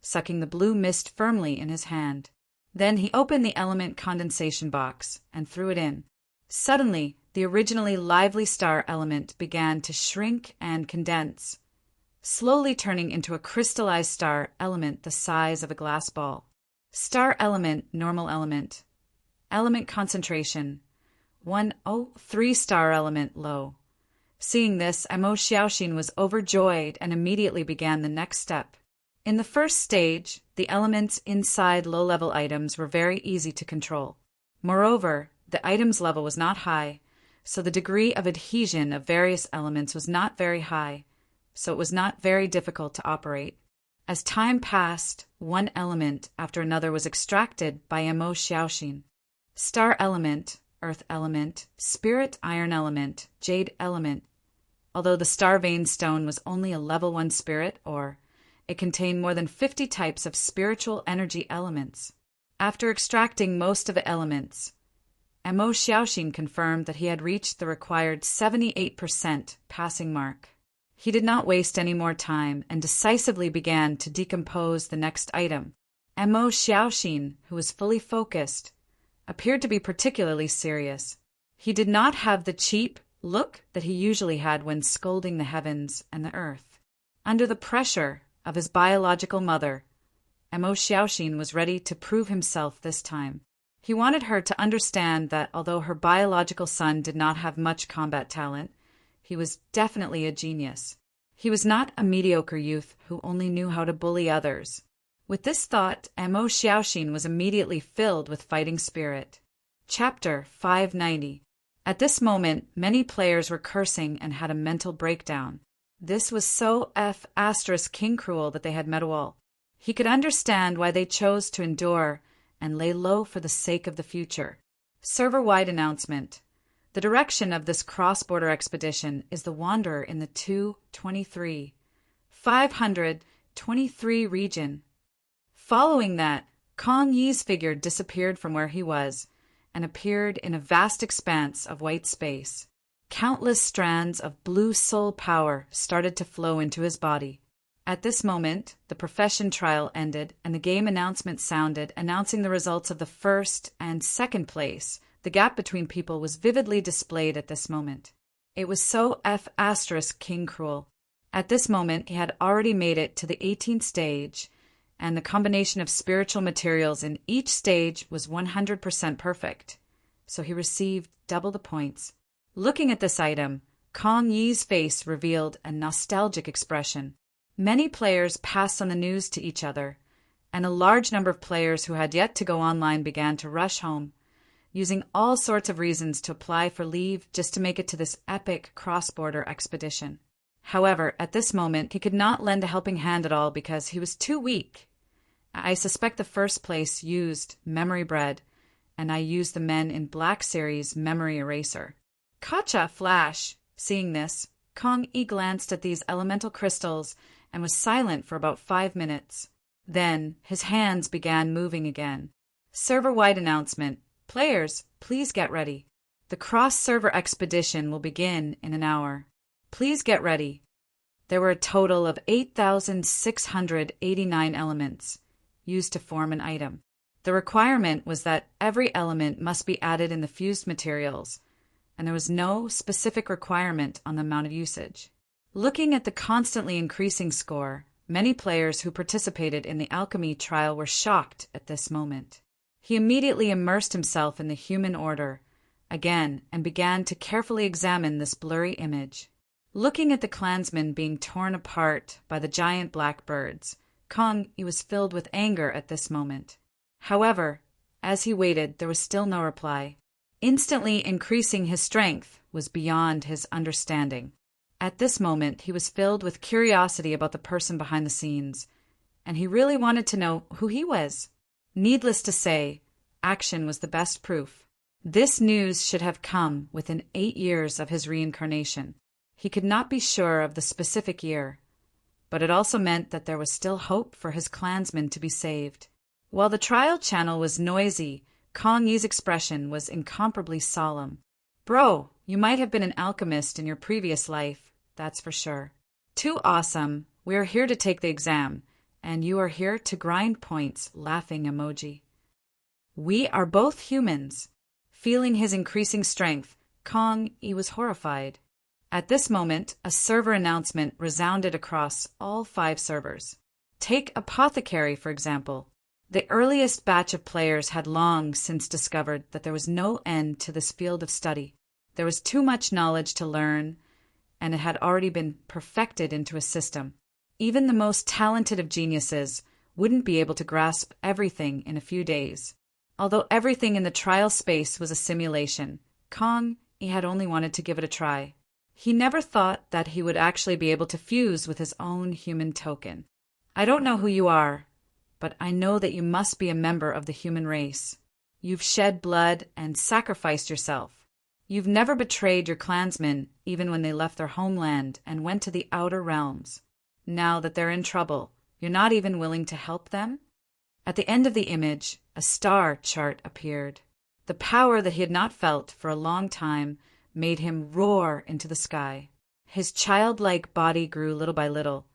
sucking the blue mist firmly in his hand. Then he opened the element condensation box and threw it in. Suddenly, the originally lively star element began to shrink and condense, slowly turning into a crystallized star element the size of a glass ball. Star element, normal element. Element concentration, 103 star element, low. Seeing this, Amo Xiaoxin was overjoyed and immediately began the next step. In the first stage, the elements inside low-level items were very easy to control. Moreover, the item's level was not high, so the degree of adhesion of various elements was not very high, so it was not very difficult to operate. As time passed, one element after another was extracted by Amo Xiaoxin. Star element, earth element, spirit iron element, jade element. Although the star vein stone was only a level 1 spirit ore, it contained more than 50 types of spiritual energy elements. After extracting most of the elements, Amo Xiaoxin confirmed that he had reached the required 78% passing mark. He did not waste any more time and decisively began to decompose the next item. Amo Xiaoxin, who was fully focused, appeared to be particularly serious. He did not have the cheap look that he usually had when scolding the heavens and the earth. Under the pressure of his biological mother, Amo Xiaoxin was ready to prove himself this time. He wanted her to understand that although her biological son did not have much combat talent, he was definitely a genius. He was not a mediocre youth who only knew how to bully others. With this thought, Amo Xiaoxin was immediately filled with fighting spirit. Chapter 590. At this moment, many players were cursing and had a mental breakdown. This was so King cruel that they had met a wall. He could understand why they chose to endure and lay low for the sake of the future. Server-wide announcement. The direction of this cross-border expedition is the Wanderer in the 523 region. Following that, Kong Yi's figure disappeared from where he was and appeared in a vast expanse of white space. Countless strands of blue soul power started to flow into his body. At this moment, the profession trial ended and the game announcement sounded, announcing the results of the first and second place. The gap between people was vividly displayed at this moment. It was so King cruel. At this moment, he had already made it to the 18th stage, and the combination of spiritual materials in each stage was 100% perfect, so he received double the points. Looking at this item, Kong Yi's face revealed a nostalgic expression. Many players passed on the news to each other, and a large number of players who had yet to go online began to rush home, using all sorts of reasons to apply for leave just to make it to this epic cross-border expedition. However, at this moment, he could not lend a helping hand at all because he was too weak. I suspect the first place used memory bread, and I used the Men in Black series memory eraser. Kacha Flash! Seeing this, Kong Yi glanced at these elemental crystals and was silent for about 5 minutes. Then, his hands began moving again. Server-wide announcement. Players, please get ready. The cross-server expedition will begin in an hour. Please get ready. There were a total of 8,689 elements used to form an item. The requirement was that every element must be added in the fused materials, and there was no specific requirement on the amount of usage. Looking at the constantly increasing score, many players who participated in the alchemy trial were shocked at this moment. He immediately immersed himself in the human order again and began to carefully examine this blurry image. Looking at the clansmen being torn apart by the giant black birds, Kong Yi was filled with anger at this moment. However, as he waited, there was still no reply. Instantly increasing his strength was beyond his understanding. At this moment, he was filled with curiosity about the person behind the scenes, and he really wanted to know who he was. Needless to say, action was the best proof. This news should have come within 8 years of his reincarnation. He could not be sure of the specific year, but it also meant that there was still hope for his clansmen to be saved. While the trial channel was noisy, Kong Yi's expression was incomparably solemn. Bro, you might have been an alchemist in your previous life, that's for sure. Too awesome. We are here to take the exam, and you are here to grind points, laughing emoji. We are both humans. Feeling his increasing strength, Kong Yi was horrified. At this moment, a server announcement resounded across all 5 servers. Take Apothecary, for example. The earliest batch of players had long since discovered that there was no end to this field of study. There was too much knowledge to learn, and it had already been perfected into a system. Even the most talented of geniuses wouldn't be able to grasp everything in a few days. Although everything in the trial space was a simulation, Kong, he had only wanted to give it a try. He never thought that he would actually be able to fuse with his own human token. I don't know who you are, but I know that you must be a member of the human race. You've shed blood and sacrificed yourself. You've never betrayed your clansmen, even when they left their homeland and went to the outer realms. Now that they're in trouble, you're not even willing to help them? At the end of the image, a star chart appeared. The power that he had not felt for a long time made him roar into the sky. His childlike body grew little by little,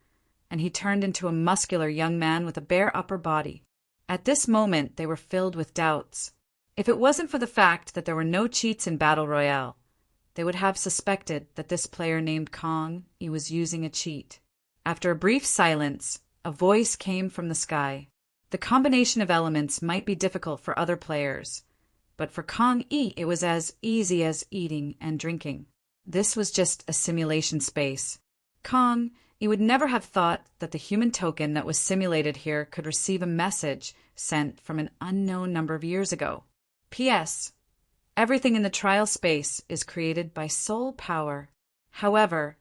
and he turned into a muscular young man with a bare upper body. At this moment, they were filled with doubts. If it wasn't for the fact that there were no cheats in Battle Royale, they would have suspected that this player named Kong, he was using a cheat. After a brief silence, a voice came from the sky. The combination of elements might be difficult for other players, but for Kong E, it was as easy as eating and drinking. This was just a simulation space. Kong, he would never have thought that the human token that was simulated here could receive a message sent from an unknown number of years ago. P.S. Everything in the trial space is created by soul power. However,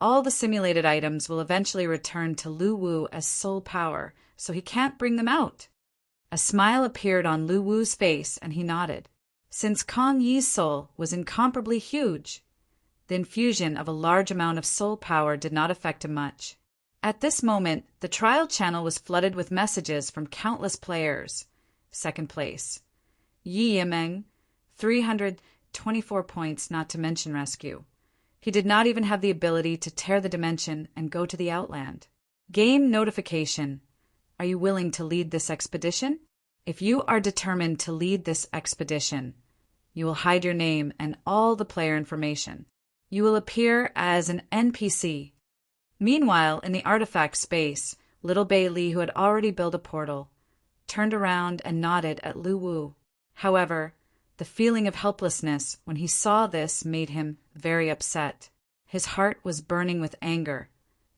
all the simulated items will eventually return to Lu Wu as soul power, so he can't bring them out. A smile appeared on Lu Wu's face, and he nodded. Since Kong Yi's soul was incomparably huge, the infusion of a large amount of soul power did not affect him much. At this moment, the trial channel was flooded with messages from countless players. Second place. Yi Yimeng, 324 points, not to mention rescue. He did not even have the ability to tear the dimension and go to the Outland. Game notification. Are you willing to lead this expedition? If you are determined to lead this expedition, you will hide your name and all the player information. You will appear as an NPC. Meanwhile, in the artifact space, little Bailey, who had already built a portal, turned around and nodded at Lu Wu. However, the feeling of helplessness when he saw this made him very upset. His heart was burning with anger,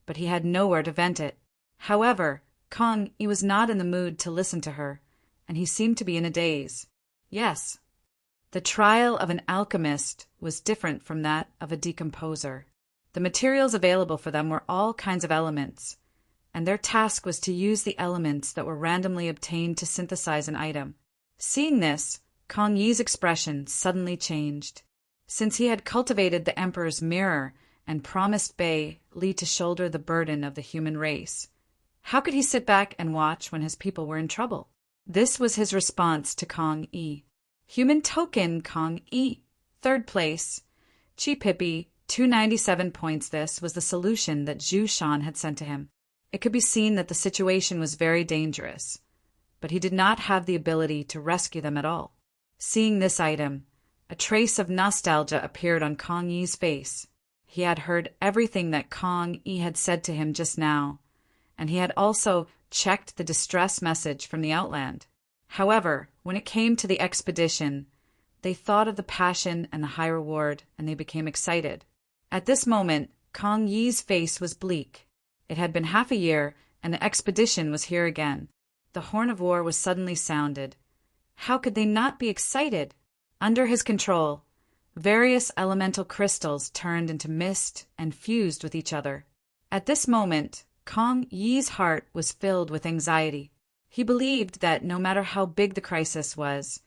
but he had nowhere to vent it. However, Kong, he was not in the mood to listen to her, and he seemed to be in a daze. Yes, the trial of an alchemist was different from that of a decomposer. The materials available for them were all kinds of elements, and their task was to use the elements that were randomly obtained to synthesize an item. Seeing this, Kong Yi's expression suddenly changed. Since he had cultivated the Emperor's mirror and promised Bei Li to shoulder the burden of the human race, how could he sit back and watch when his people were in trouble? This was his response to Kong Yi. Human token Kong Yi. Third place. Cheap Hippie, 297 points. This was the solution that Zhu Shan had sent to him. It could be seen that the situation was very dangerous, but he did not have the ability to rescue them at all. Seeing this item, a trace of nostalgia appeared on Kong Yi's face. He had heard everything that Kong Yi had said to him just now, and he had also checked the distress message from the Outland. However, when it came to the expedition, they thought of the passion and the high reward, and they became excited. At this moment, Kong Yi's face was bleak. It had been half a year, and the expedition was here again. The horn of war was suddenly sounded. How could they not be excited? Under his control, various elemental crystals turned into mist and fused with each other. At this moment, Kong Yi's heart was filled with anxiety. He believed that no matter how big the crisis was,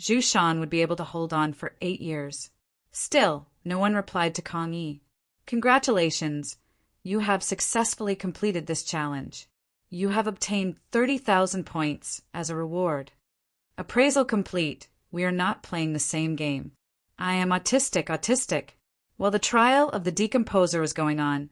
Zhu Shan would be able to hold on for 8 years. Still, no one replied to Kong Yi. Congratulations, you have successfully completed this challenge. You have obtained 30,000 points as a reward. Appraisal complete. We are not playing the same game. I am autistic. While the trial of the decomposer was going on,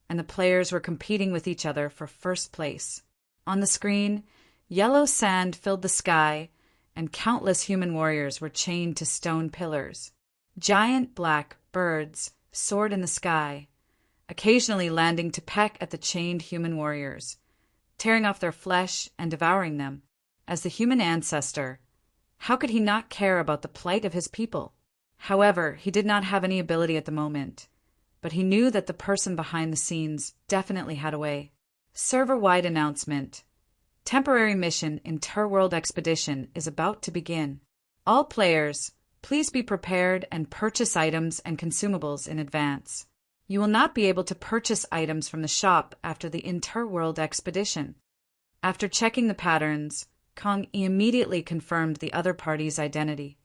and the players were competing with each other for first place. On the screen, yellow sand filled the sky, and countless human warriors were chained to stone pillars. Giant black birds soared in the sky, occasionally landing to peck at the chained human warriors, tearing off their flesh and devouring them. As the human ancestor, how could he not care about the plight of his people? However, he did not have any ability at the moment, but he knew that the person behind the scenes definitely had a way. Server-wide announcement. Temporary mission Interworld Expedition is about to begin. All players, please be prepared and purchase items and consumables in advance. You will not be able to purchase items from the shop after the Interworld Expedition. After checking the patterns, Kong immediately confirmed the other party's identity.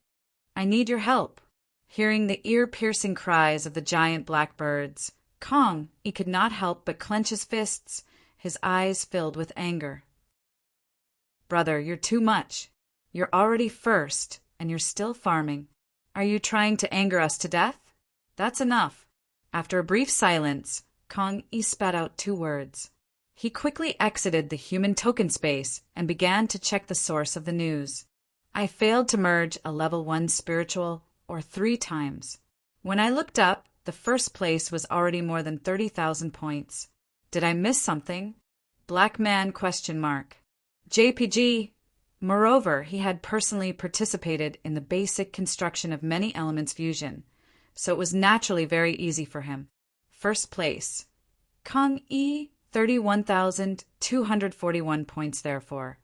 I need your help. Hearing the ear-piercing cries of the giant blackbirds, Kong could not help but clench his fists, his eyes filled with anger. Brother, you're too much. You're already first, and you're still farming. Are you trying to anger us to death? That's enough. After a brief silence, Kong spat out 2 words. He quickly exited the human token space and began to check the source of the news. I failed to merge a level 1 spiritual 3 times. When I looked up, the first place was already more than 30,000 points. Did I miss something? Black man ? JPG. Moreover, he had personally participated in the basic construction of many elements fusion, so it was naturally very easy for him. First place. Kong 31,241 points therefore.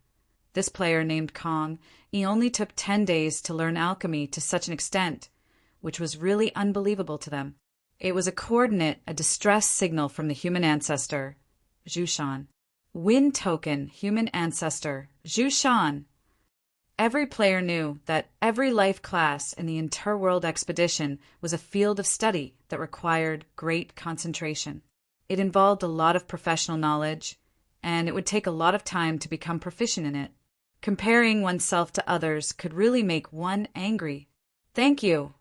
This player named Kong, he only took 10 days to learn alchemy to such an extent, which was really unbelievable to them. It was a distress signal from the human ancestor, Zhushan. Win token, human ancestor, Zhushan. Every player knew that every life class in the Interworld Expedition was a field of study that required great concentration. It involved a lot of professional knowledge, and it would take a lot of time to become proficient in it. Comparing oneself to others could really make one angry. Thank you.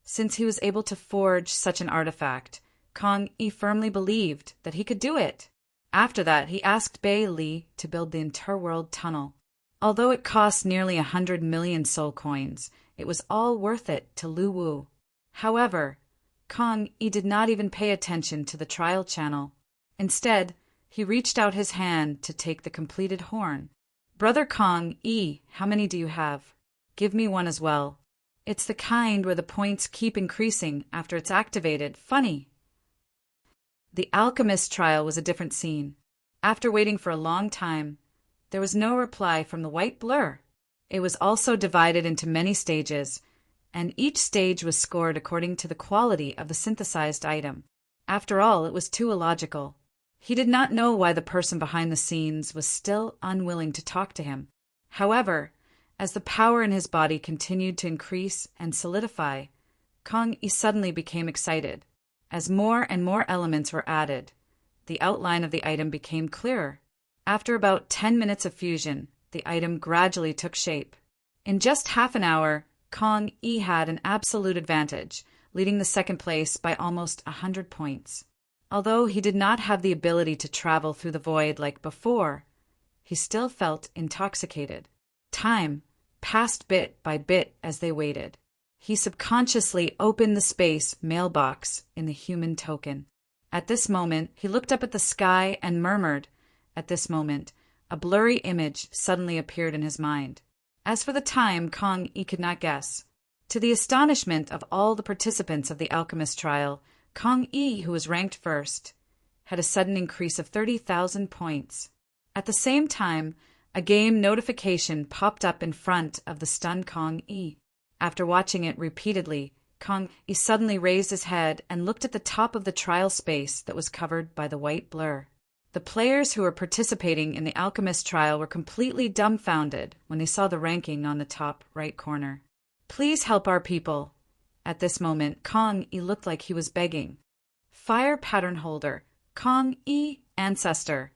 Since he was able to forge such an artifact, Kong firmly believed that he could do it. After that, he asked Bei Li to build the Interworld Tunnel. Although it cost nearly 100 million soul coins, it was all worth it to Lu Wu. However, Kong did not even pay attention to the trial channel. Instead, he reached out his hand to take the completed horn. Brother Kong, how many do you have? Give me one as well. It's the kind where the points keep increasing after it's activated. Funny. The alchemist trial was a different scene. After waiting for a long time, there was no reply from the white blur. It was also divided into many stages, and each stage was scored according to the quality of the synthesized item. After all, it was too illogical. He did not know why the person behind the scenes was still unwilling to talk to him. However, as the power in his body continued to increase and solidify, Kong suddenly became excited. As more and more elements were added, the outline of the item became clearer. After about 10 minutes of fusion, the item gradually took shape. In just half an hour, Kong had an absolute advantage, leading the second place by almost 100 points. Although he did not have the ability to travel through the void like before, he still felt intoxicated. Time passed bit by bit as they waited. He subconsciously opened the space mailbox in the human token. At this moment, he looked up at the sky and murmured. At this moment, a blurry image suddenly appeared in his mind. As for the time, Kong could not guess. To the astonishment of all the participants of the alchemist trial, Kong who was ranked first, had a sudden increase of 30,000 points. At the same time, a game notification popped up in front of the stunned Kong. After watching it repeatedly, Kong suddenly raised his head and looked at the top of the trial space that was covered by the white blur. The players who were participating in the alchemist trial were completely dumbfounded when they saw the ranking on the top right corner. Please help our people. At this moment, Kong looked like he was begging. Fire pattern holder, Kong ancestor.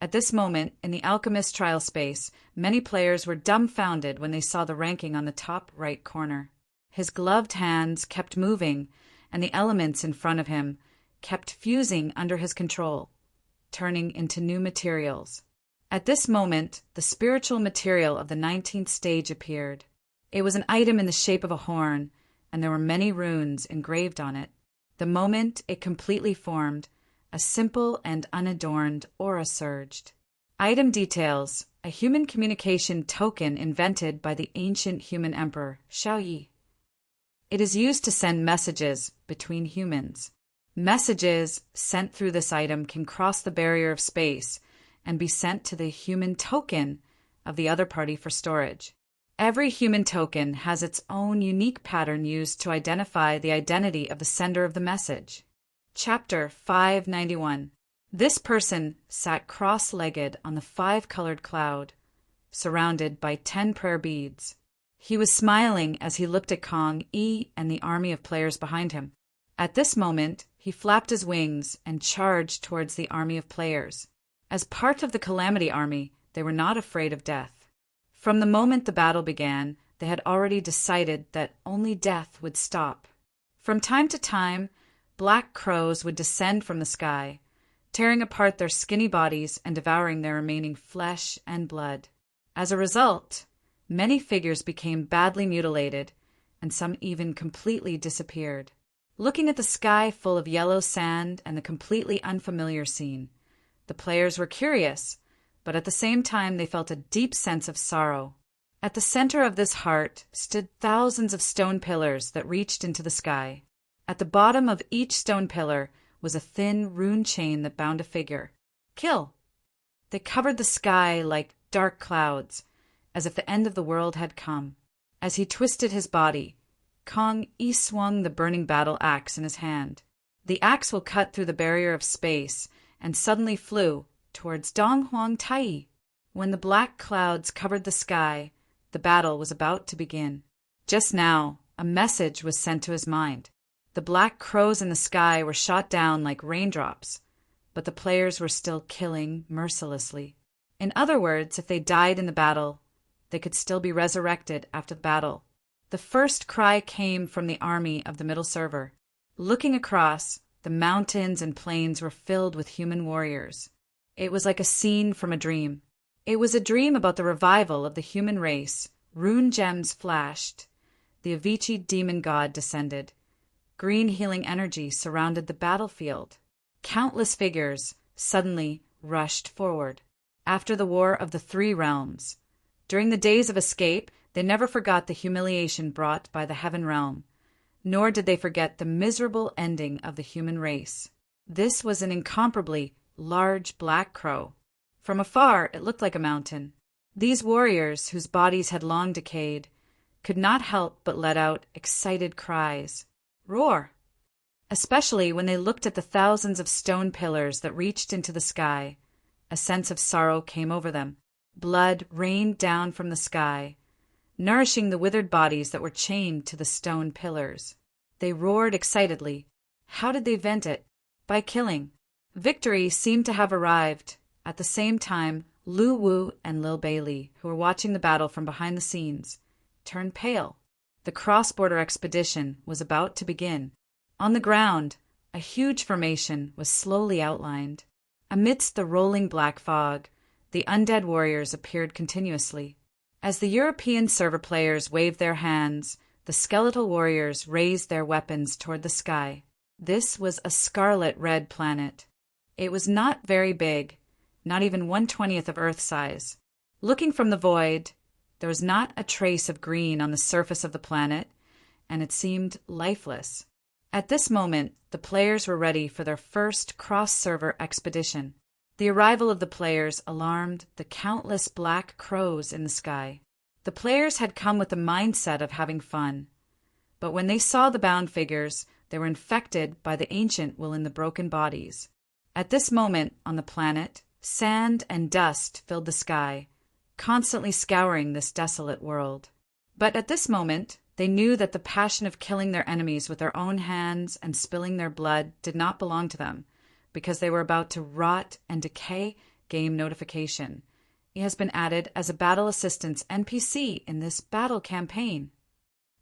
At this moment, in the alchemist trial space, many players were dumbfounded when they saw the ranking on the top right corner. His gloved hands kept moving, and the elements in front of him kept fusing under his control, turning into new materials. At this moment, the spiritual material of the 19th stage appeared. It was an item in the shape of a horn, and there were many runes engraved on it. The moment it completely formed, a simple and unadorned aura surged. Item details: a human communication token invented by the ancient human emperor, Xiaoyi. It is used to send messages between humans. Messages sent through this item can cross the barrier of space and be sent to the human token of the other party for storage. Every human token has its own unique pattern used to identify the identity of the sender of the message. Chapter 591. This person sat cross-legged on the 5-colored cloud, surrounded by 10 prayer beads. He was smiling as he looked at Kong Yi and the army of players behind him. At this moment, he flapped his wings and charged towards the army of players. As part of the Calamity Army, they were not afraid of death. From the moment the battle began, they had already decided that only death would stop. From time to time, black crows would descend from the sky, tearing apart their skinny bodies and devouring their remaining flesh and blood. As a result, many figures became badly mutilated, and some even completely disappeared. Looking at the sky full of yellow sand and the completely unfamiliar scene, the players were curious, but at the same time they felt a deep sense of sorrow. At the center of this heart stood thousands of stone pillars that reached into the sky. At the bottom of each stone pillar was a thin rune chain that bound a figure. Kill! They covered the sky like dark clouds, as if the end of the world had come. As he twisted his body, Kong Yi swung the burning battle axe in his hand. The axe will cut through the barrier of space and suddenly flew towards Donghuang Tai. When the black clouds covered the sky, the battle was about to begin. Just now, a message was sent to his mind. The black crows in the sky were shot down like raindrops, but the players were still killing mercilessly. In other words, if they died in the battle, they could still be resurrected after the battle. The first cry came from the army of the middle server. Looking across, the mountains and plains were filled with human warriors. It was like a scene from a dream. It was a dream about the revival of the human race. Rune gems flashed. The Avicii demon god descended. Green healing energy surrounded the battlefield. Countless figures suddenly rushed forward. After the War of the Three Realms, during the days of escape, they never forgot the humiliation brought by the Heaven Realm, nor did they forget the miserable ending of the human race. This was an incomparably large black crow. From afar, it looked like a mountain. These warriors, whose bodies had long decayed, could not help but let out excited cries. Roar! Especially when they looked at the thousands of stone pillars that reached into the sky. A sense of sorrow came over them. Blood rained down from the sky, nourishing the withered bodies that were chained to the stone pillars. They roared excitedly. How did they vent it? By killing. Victory seemed to have arrived. At the same time, Lu Wu and Lil Bailey, who were watching the battle from behind the scenes, turned pale. The cross-border expedition was about to begin. On the ground, a huge formation was slowly outlined. Amidst the rolling black fog, the undead warriors appeared continuously. As the European server players waved their hands, the skeletal warriors raised their weapons toward the sky. This was a scarlet-red planet. It was not very big, not even 1/20th of Earth size. Looking from the void, there was not a trace of green on the surface of the planet, and it seemed lifeless. At this moment, the players were ready for their first cross-server expedition. The arrival of the players alarmed the countless black crows in the sky. The players had come with the mindset of having fun, but when they saw the bound figures, they were infected by the ancient will in the broken bodies. At this moment, on the planet, sand and dust filled the sky, constantly scouring this desolate world. But at this moment, they knew that the passion of killing their enemies with their own hands and spilling their blood did not belong to them, because they were about to rot and decay. Game notification. It has been added as a battle assistance NPC in this battle campaign.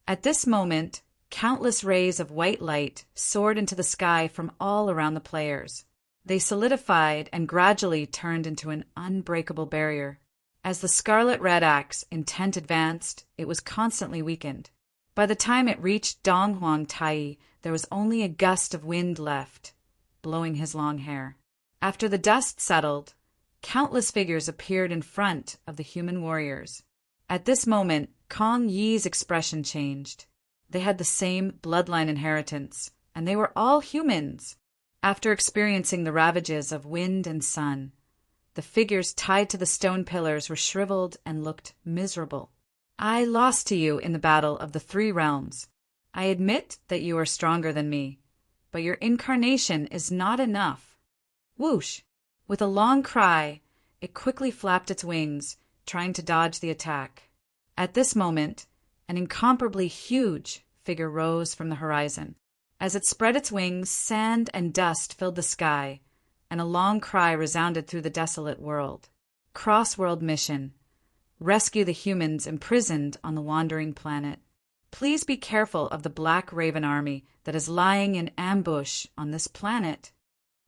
At this moment, countless rays of white light soared into the sky from all around the players. They solidified and gradually turned into an unbreakable barrier. As the scarlet red axe intent advanced, it was constantly weakened. By the time it reached Donghuang Tai, there was only a gust of wind left, blowing his long hair. After the dust settled, Countless figures appeared in front of the human warriors. At this moment, Kong Yi's expression changed. They had the same bloodline inheritance, and they were all humans. After experiencing the ravages of wind and sun, the figures tied to the stone pillars were shriveled and looked miserable. I lost to you in the battle of the three realms. I admit that you are stronger than me, but your incarnation is not enough. Whoosh! With a long cry, it quickly flapped its wings, trying to dodge the attack. At this moment, an incomparably huge figure rose from the horizon. As it spread its wings, sand and dust filled the sky, and a long cry resounded through the desolate world. Cross-world mission. Rescue the humans imprisoned on the wandering planet. Please be careful of the Black Raven army that is lying in ambush on this planet.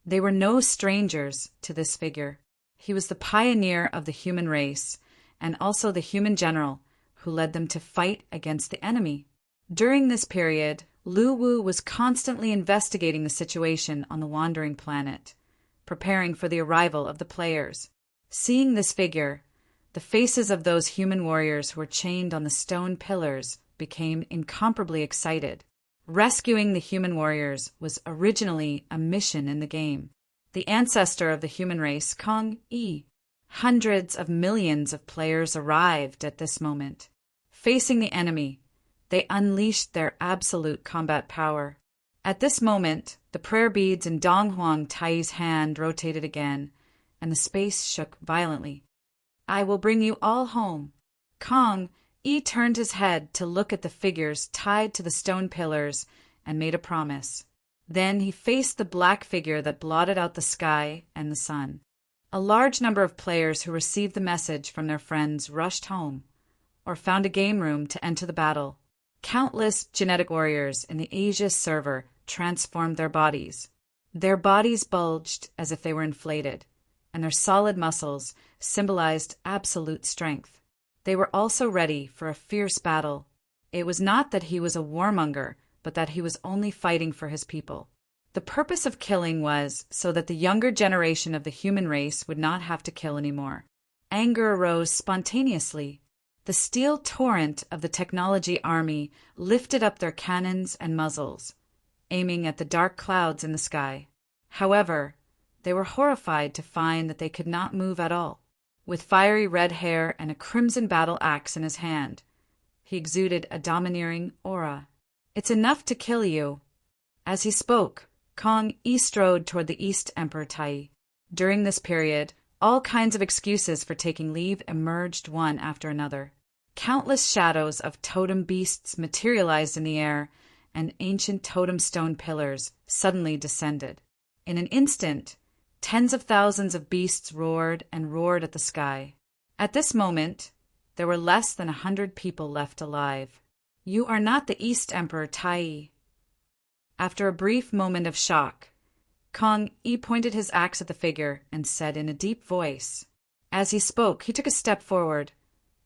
They were no strangers to this figure. He was the pioneer of the human race, and also the human general who led them to fight against the enemy. During this period, Lu Wu was constantly investigating the situation on the wandering planet, preparing for the arrival of the players. Seeing this figure, the faces of those human warriors who were chained on the stone pillars became incomparably excited. Rescuing the human warriors was originally a mission in the game. The ancestor of the human race, Kong Yi. Hundreds of millions of players arrived at this moment. Facing the enemy, they unleashed their absolute combat power. At this moment, the prayer beads in Dong Huang Tai's hand rotated again, and the space shook violently. I will bring you all home. Kong Yi turned his head to look at the figures tied to the stone pillars and made a promise. Then he faced the black figure that blotted out the sky and the sun. A large number of players who received the message from their friends rushed home, or found a game room to enter the battle. Countless genetic warriors in the Asia server transformed their bodies. Their bodies bulged as if they were inflated, and their solid muscles symbolized absolute strength. They were also ready for a fierce battle. It was not that he was a warmonger, but that he was only fighting for his people. The purpose of killing was so that the younger generation of the human race would not have to kill anymore. Anger arose spontaneously. The steel torrent of the technology army lifted up their cannons and muzzles, aiming at the dark clouds in the sky. However, they were horrified to find that they could not move at all. With fiery red hair and a crimson battle axe in his hand, he exuded a domineering aura. It's enough to kill you. As he spoke, Kong Yi strode toward the East Emperor Tai. During this period, all kinds of excuses for taking leave emerged one after another. Countless shadows of totem beasts materialized in the air, and ancient totem stone pillars suddenly descended. In an instant, tens of thousands of beasts roared and roared at the sky. At this moment, there were less than 100 people left alive. You are not the East Emperor Tai. After a brief moment of shock, Kong Yi pointed his axe at the figure and said in a deep voice. As he spoke, he took a step forward,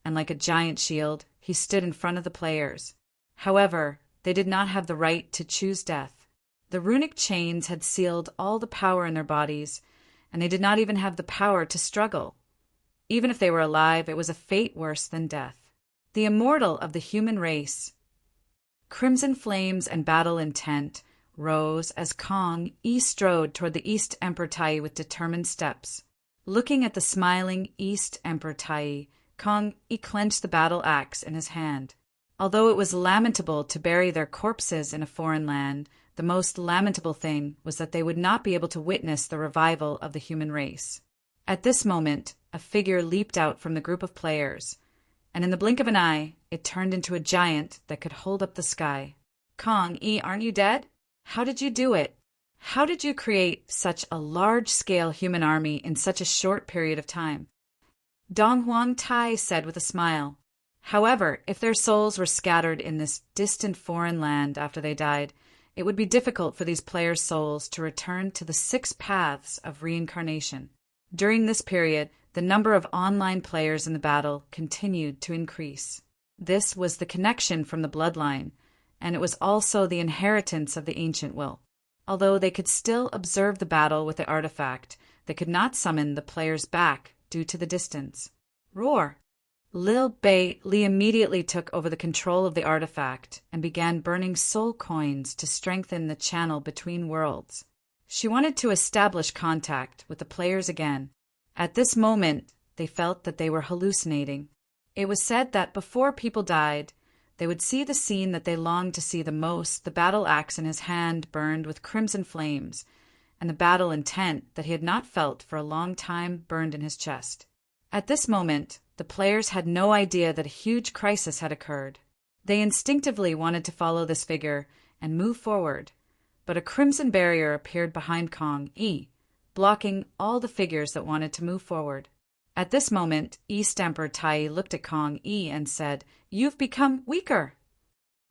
and like a giant shield, he stood in front of the players. However, they did not have the right to choose death. The runic chains had sealed all the power in their bodies, and they did not even have the power to struggle. Even if they were alive, it was a fate worse than death. The immortal of the human race. Crimson flames and battle intent rose as Kong Yi strode toward the East Emperor Tai with determined steps. Looking at the smiling East Emperor Tai, Kong Yi clenched the battle axe in his hand. Although it was lamentable to bury their corpses in a foreign land, the most lamentable thing was that they would not be able to witness the revival of the human race. At this moment, a figure leaped out from the group of players, and in the blink of an eye, it turned into a giant that could hold up the sky. Kong Yi, aren't you dead? How did you do it? How did you create such a large-scale human army in such a short period of time? Dong Huang Tai said with a smile. However, if their souls were scattered in this distant foreign land after they died, it would be difficult for these players' souls to return to the 6 paths of reincarnation. During this period, the number of online players in the battle continued to increase. This was the connection from the bloodline, and it was also the inheritance of the ancient will. Although they could still observe the battle with the artifact, they could not summon the players back due to the distance. Roar! Lil Bei Li immediately took over the control of the artifact and began burning soul coins to strengthen the channel between worlds. She wanted to establish contact with the players again. At this moment, they felt that they were hallucinating. It was said that before people died, they would see the scene that they longed to see the most, the battle axe in his hand burned with crimson flames, and the battle intent that he had not felt for a long time burned in his chest. At this moment, the players had no idea that a huge crisis had occurred. They instinctively wanted to follow this figure and move forward, but a crimson barrier appeared behind Kong Yi, blocking all the figures that wanted to move forward. At this moment, East Emperor Tai looked at Kong Yi and said, "You've become weaker."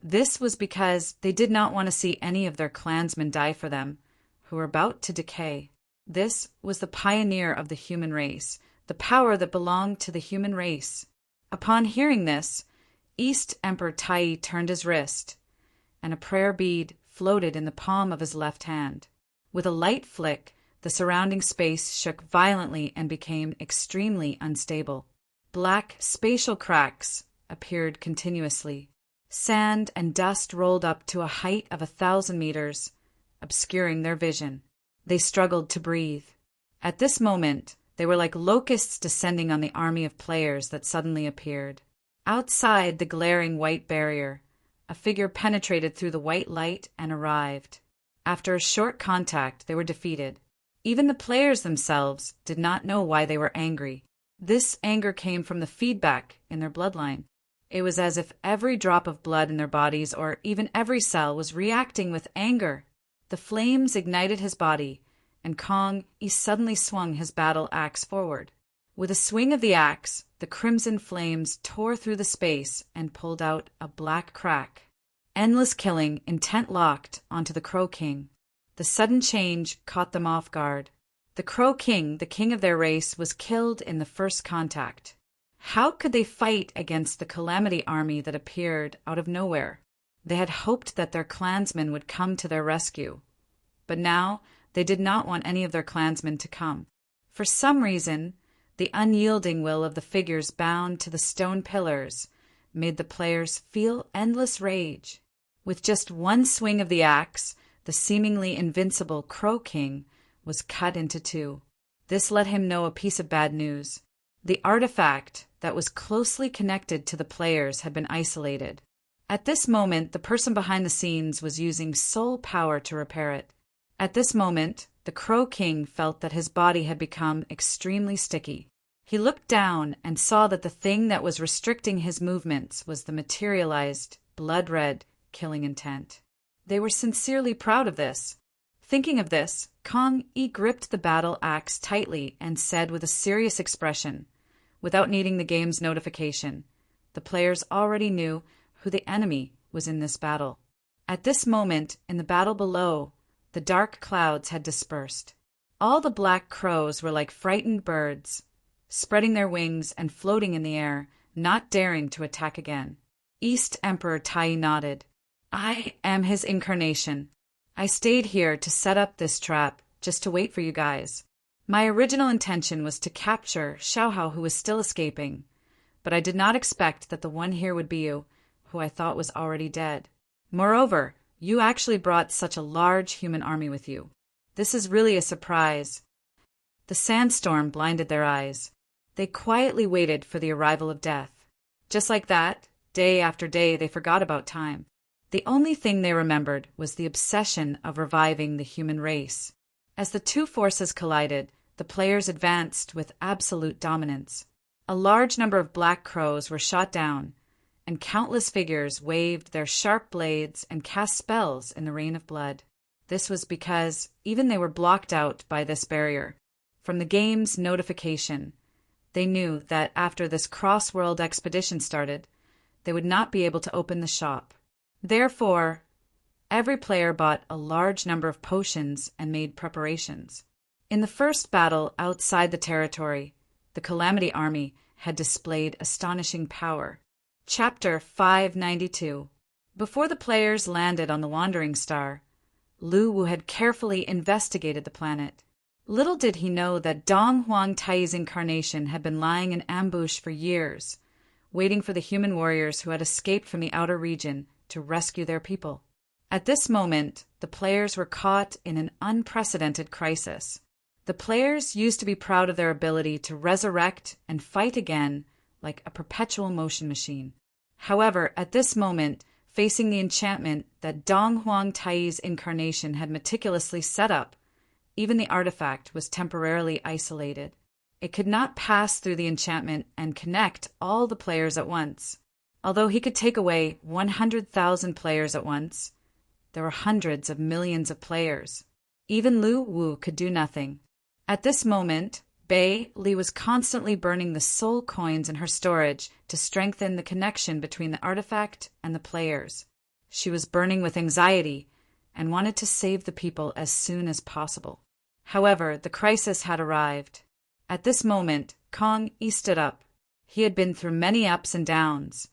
This was because they did not want to see any of their clansmen die for them, who were about to decay. This was the pioneer of the human race, the power that belonged to the human race. Upon hearing this, East Emperor Tai turned his wrist, and a prayer bead floated in the palm of his left hand. With a light flick, the surrounding space shook violently and became extremely unstable. Black spatial cracks appeared continuously. Sand and dust rolled up to a height of 1,000 meters, obscuring their vision. They struggled to breathe. At this moment, they were like locusts descending on the army of players that suddenly appeared. Outside the glaring white barrier, a figure penetrated through the white light and arrived. After a short contact, they were defeated. Even the players themselves did not know why they were angry. This anger came from the feedback in their bloodline. It was as if every drop of blood in their bodies, or even every cell, was reacting with anger. The flames ignited his body, and Kong Yi suddenly swung his battle axe forward. With a swing of the axe, the crimson flames tore through the space and pulled out a black crack. Endless killing, intent locked onto the Crow King. The sudden change caught them off guard. The Crow King, the king of their race, was killed in the first contact. How could they fight against the Calamity army that appeared out of nowhere? They had hoped that their clansmen would come to their rescue. But now they did not want any of their clansmen to come. For some reason, the unyielding will of the figures bound to the stone pillars made the players feel endless rage. With just one swing of the axe, the seemingly invincible Crow King was cut into two. This let him know a piece of bad news. The artifact that was closely connected to the players had been isolated. At this moment, the person behind the scenes was using soul power to repair it. At this moment, the Crow King felt that his body had become extremely sticky. He looked down and saw that the thing that was restricting his movements was the materialized, blood-red killing intent. They were sincerely proud of this. Thinking of this, Kong Yi gripped the battle axe tightly and said with a serious expression, without needing the game's notification, the players already knew who the enemy was in this battle. At this moment, in the battle below, the dark clouds had dispersed. All the black crows were like frightened birds, spreading their wings and floating in the air, not daring to attack again. East Emperor Tai nodded. "I am his incarnation. I stayed here to set up this trap, just to wait for you guys. My original intention was to capture Xiaohao, who was still escaping, but I did not expect that the one here would be you, who I thought was already dead. Moreover, you actually brought such a large human army with you. This is really a surprise." The sandstorm blinded their eyes. They quietly waited for the arrival of death. Just like that, day after day, they forgot about time. The only thing they remembered was the obsession of reviving the human race. As the two forces collided, the players advanced with absolute dominance. A large number of black crows were shot down, and countless figures waved their sharp blades and cast spells in the rain of blood. This was because even they were blocked out by this barrier. From the game's notification, they knew that after this cross-world expedition started, they would not be able to open the shop. Therefore, every player bought a large number of potions and made preparations. In the first battle outside the territory, the Calamity Army had displayed astonishing power. Chapter 592. Before the players landed on the Wandering Star, Lu Wu had carefully investigated the planet. Little did he know that Dong Huang Tai's incarnation had been lying in ambush for years, waiting for the human warriors who had escaped from the outer region to rescue their people. At this moment, the players were caught in an unprecedented crisis. The players used to be proud of their ability to resurrect and fight again like a perpetual motion machine. However, at this moment, facing the enchantment that Dong Huang Tai's incarnation had meticulously set up, even the artifact was temporarily isolated. It could not pass through the enchantment and connect all the players at once. Although he could take away 100,000 players at once, there were hundreds of millions of players. Even Lu Wu could do nothing. At this moment, Bei Li was constantly burning the soul coins in her storage to strengthen the connection between the artifact and the players. She was burning with anxiety and wanted to save the people as soon as possible. However, the crisis had arrived. At this moment, Kong Yi stood up. He had been through many ups and downs,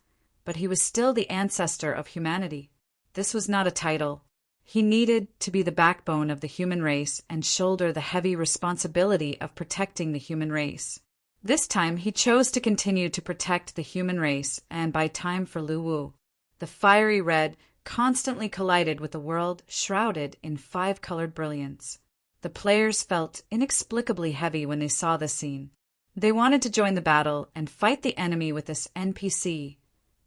but he was still the ancestor of humanity. This was not a title. He needed to be the backbone of the human race and shoulder the heavy responsibility of protecting the human race. This time, he chose to continue to protect the human race and buy time for Lu Wu. The fiery red constantly collided with a world shrouded in five-colored brilliance. The players felt inexplicably heavy when they saw this scene. They wanted to join the battle and fight the enemy with this NPC,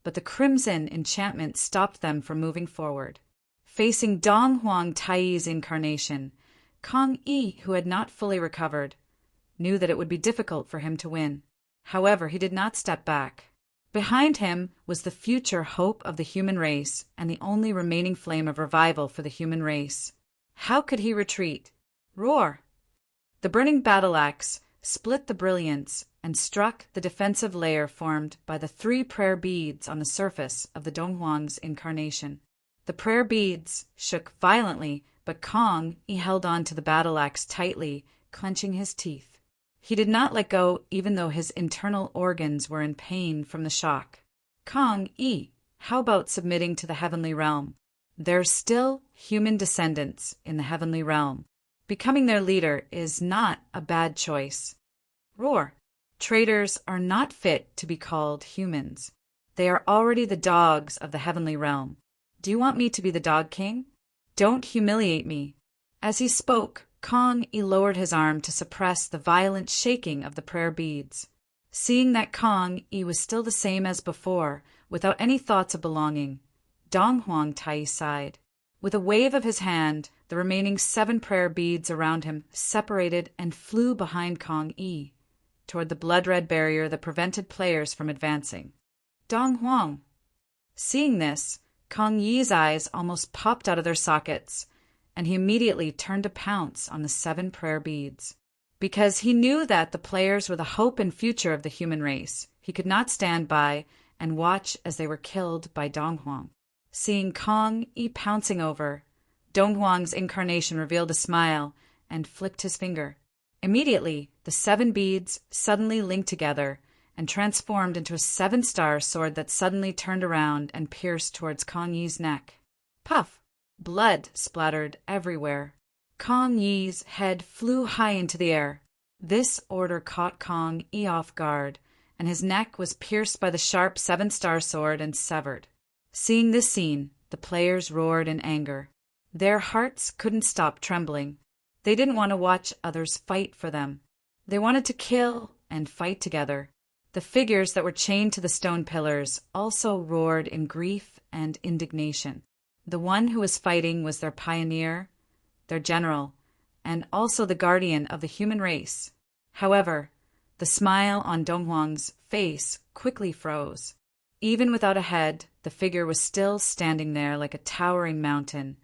but the crimson enchantment stopped them from moving forward. Facing Dong Huang Tai's incarnation, Kong Yi, who had not fully recovered, knew that it would be difficult for him to win. However, he did not step back. Behind him was the future hope of the human race and the only remaining flame of revival for the human race. How could he retreat? Roar! The burning battle axe split the brilliance and struck the defensive layer formed by the 3 prayer beads on the surface of the Dong Huang's incarnation. The prayer beads shook violently, but Kong Yi held on to the battle axe tightly, clenching his teeth. He did not let go even though his internal organs were in pain from the shock. Kong Yi, how about submitting to the heavenly realm? There's still human descendants in the heavenly realm. Becoming their leader is not a bad choice. Roar! Traitors are not fit to be called humans. They are already the dogs of the heavenly realm. Do you want me to be the dog king? Don't humiliate me. As he spoke, Kong Yi lowered his arm to suppress the violent shaking of the prayer beads. Seeing that Kong Yi was still the same as before, without any thoughts of belonging, Dong Huang Tai sighed. With a wave of his hand, the remaining 7 prayer beads around him separated and flew behind Kong Yi, toward the blood-red barrier that prevented players from advancing. Dong Huang! Seeing this, Kong Yi's eyes almost popped out of their sockets, and he immediately turned to pounce on the 7 prayer beads. Because he knew that the players were the hope and future of the human race, he could not stand by and watch as they were killed by Dong Huang. Seeing Kong Yi pouncing over, Dong Huang's incarnation revealed a smile and flicked his finger. Immediately, the 7 beads suddenly linked together and transformed into a 7-star sword that suddenly turned around and pierced towards Kong Yi's neck. Puff! Blood splattered everywhere. Kong Yi's head flew high into the air. This order caught Kong Yi off guard, and his neck was pierced by the sharp 7-star sword and severed. Seeing this scene, the players roared in anger. Their hearts couldn't stop trembling. They didn't want to watch others fight for them. They wanted to kill and fight together. The figures that were chained to the stone pillars also roared in grief and indignation. The one who was fighting was their pioneer, their general, and also the guardian of the human race. However, the smile on Dong Huang's face quickly froze. Even without a head, the figure was still standing there like a towering mountain,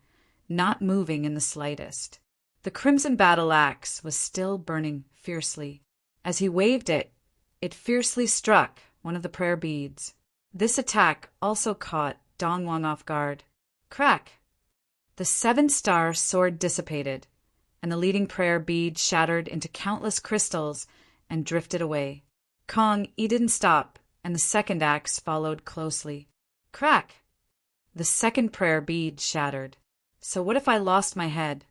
not moving in the slightest. The crimson battle axe was still burning fiercely. As he waved it, it fiercely struck one of the prayer beads. This attack also caught Dong Huang off guard. Crack! The 7-star sword dissipated, and the leading prayer bead shattered into countless crystals and drifted away. Kong Yi didn't stop, and the 2nd axe followed closely. Crack! The 2nd prayer bead shattered. So what if I lost my head?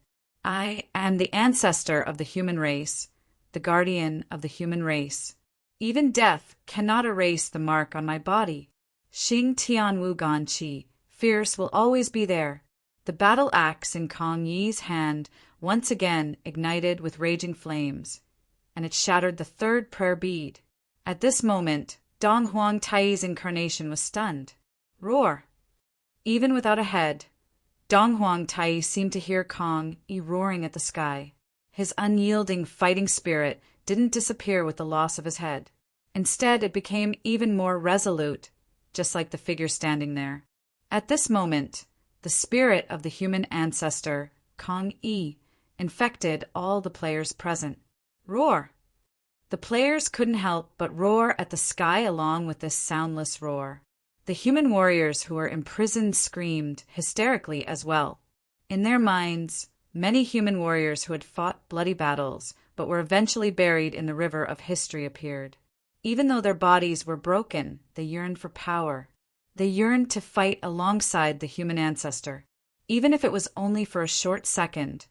I am the ancestor of the human race, the guardian of the human race. Even death cannot erase the mark on my body. Xing Tian Wu Gan Qi, fierce, will always be there. The battle axe in Kong Yi's hand once again ignited with raging flames, and it shattered the third prayer bead. At this moment, Dong Huang Tai's incarnation was stunned. Roar! Even without a head, Dong Huang Tai seemed to hear Kong Yi roaring at the sky. His unyielding fighting spirit didn't disappear with the loss of his head. Instead, it became even more resolute, just like the figure standing there. At this moment, the spirit of the human ancestor, Kong Yi, infected all the players present. Roar! The players couldn't help but roar at the sky along with this soundless roar. The human warriors who were imprisoned screamed hysterically as well. In their minds, many human warriors who had fought bloody battles but were eventually buried in the river of history appeared. Even though their bodies were broken, they yearned for power. They yearned to fight alongside the human ancestor. Even if it was only for a short second,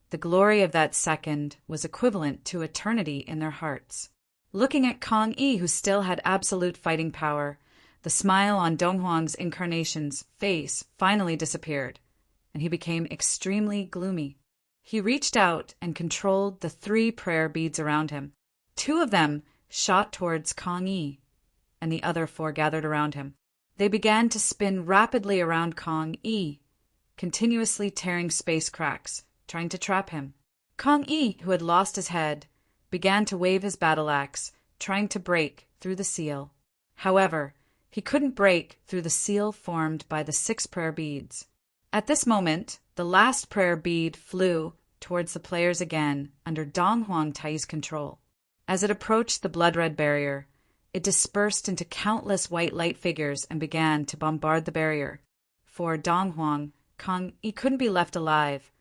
the glory of that second was equivalent to eternity in their hearts. Looking at Kong Yi, who still had absolute fighting power, the smile on Dong Huang's incarnation's face finally disappeared, and he became extremely gloomy. He reached out and controlled the 3 prayer beads around him. 2 of them shot towards Kong Yi, and the other 4 gathered around him. They began to spin rapidly around Kong Yi, continuously tearing space cracks, trying to trap him. Kong Yi, who had lost his head, began to wave his battle axe, trying to break through the seal. However, he couldn't break through the seal formed by the 6 prayer beads. At this moment, the last prayer bead flew towards the players again under Dong Huang Tai's control. As it approached the blood-red barrier, it dispersed into countless white light figures and began to bombard the barrier. For Dong Huang, Kong Yi couldn't be left alive,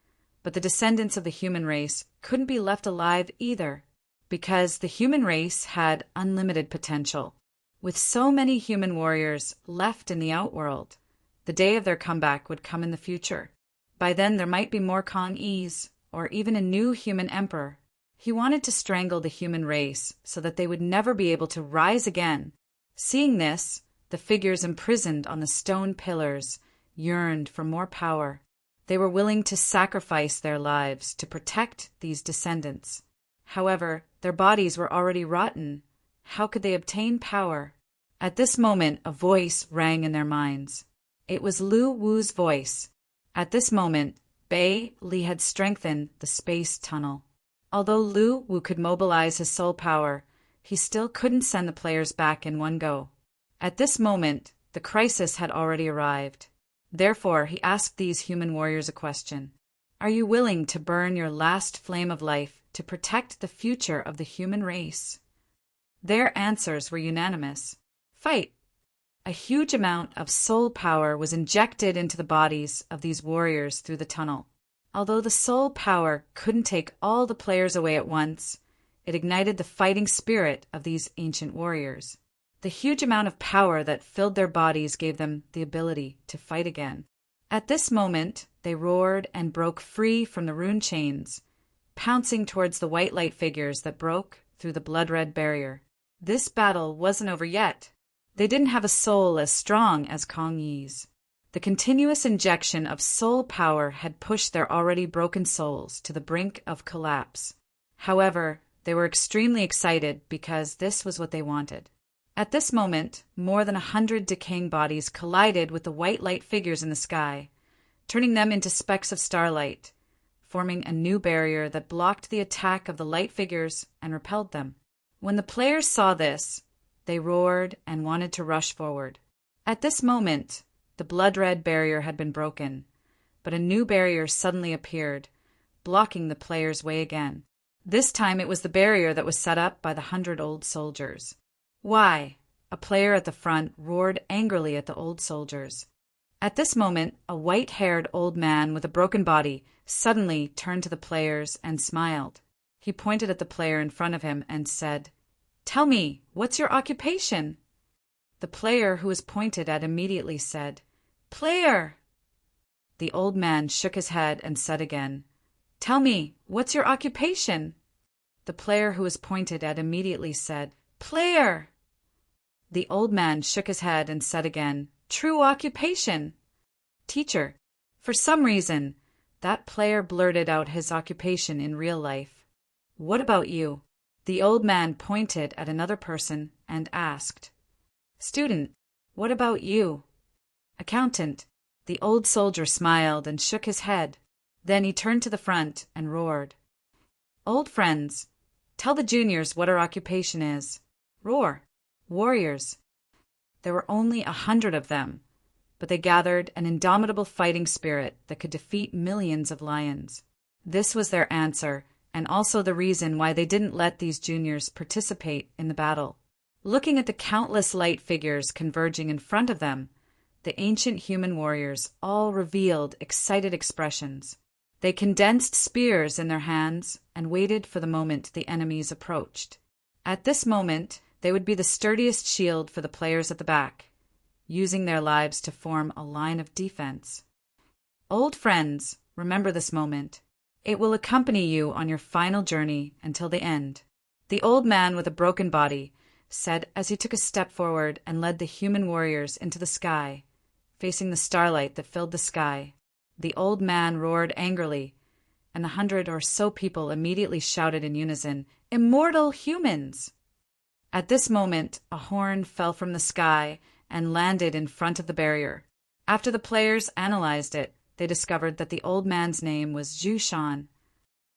but the descendants of the human race couldn't be left alive either, because the human race had unlimited potential. With so many human warriors left in the outworld, the day of their comeback would come in the future. By then there might be more Kong Yis, or even a new human emperor. He wanted to strangle the human race so that they would never be able to rise again. Seeing this, the figures imprisoned on the stone pillars yearned for more power. They were willing to sacrifice their lives to protect these descendants. However, their bodies were already rotten. How could they obtain power? At this moment, a voice rang in their minds. It was Lu Wu's voice. At this moment, Bei Li had strengthened the space tunnel. Although Lu Wu could mobilize his soul power, he still couldn't send the players back in one go. At this moment, the crisis had already arrived. Therefore, he asked these human warriors a question. Are you willing to burn your last flame of life to protect the future of the human race? Their answers were unanimous. Fight! A huge amount of soul power was injected into the bodies of these warriors through the tunnel. Although the soul power couldn't take all the players away at once, it ignited the fighting spirit of these ancient warriors. The huge amount of power that filled their bodies gave them the ability to fight again. At this moment, they roared and broke free from the rune chains, pouncing towards the white light figures that broke through the blood-red barrier. This battle wasn't over yet. They didn't have a soul as strong as Kong Yi's. The continuous injection of soul power had pushed their already broken souls to the brink of collapse. However, they were extremely excited because this was what they wanted. At this moment, more than 100 decaying bodies collided with the white light figures in the sky, turning them into specks of starlight, forming a new barrier that blocked the attack of the light figures and repelled them. When the players saw this, they roared and wanted to rush forward. At this moment, the blood-red barrier had been broken, but a new barrier suddenly appeared, blocking the players' way again. This time it was the barrier that was set up by the 100 old soldiers. Why? A player at the front roared angrily at the old soldiers. At this moment, a white-haired old man with a broken body suddenly turned to the players and smiled. He pointed at the player in front of him and said, "Tell me, what's your occupation?" The player who was pointed at immediately said, "Player!" The old man shook his head and said again, Tell me, what's your occupation? The player who was pointed at immediately said, Player! The old man shook his head and said again, True occupation. Teacher, for some reason, that player blurted out his occupation in real life. What about you? The old man pointed at another person and asked. Student, what about you? Accountant. The old soldier smiled and shook his head. Then he turned to the front and roared. Old friends, tell the juniors what our occupation is. Roar. Warriors. There were only 100 of them, but they gathered an indomitable fighting spirit that could defeat millions of lions. This was their answer, and also the reason why they didn't let these juniors participate in the battle. Looking at the countless light figures converging in front of them, the ancient human warriors all revealed excited expressions. They condensed spears in their hands and waited for the moment the enemies approached. At this moment, they would be the sturdiest shield for the players at the back, using their lives to form a line of defense. Old friends, remember this moment. It will accompany you on your final journey until the end. The old man with a broken body said as he took a step forward and led the human warriors into the sky, facing the starlight that filled the sky. The old man roared angrily, and 100 or so people immediately shouted in unison, Immortal humans! At this moment, a horn fell from the sky and landed in front of the barrier. After the players analyzed it, they discovered that the old man's name was Zhu Shan.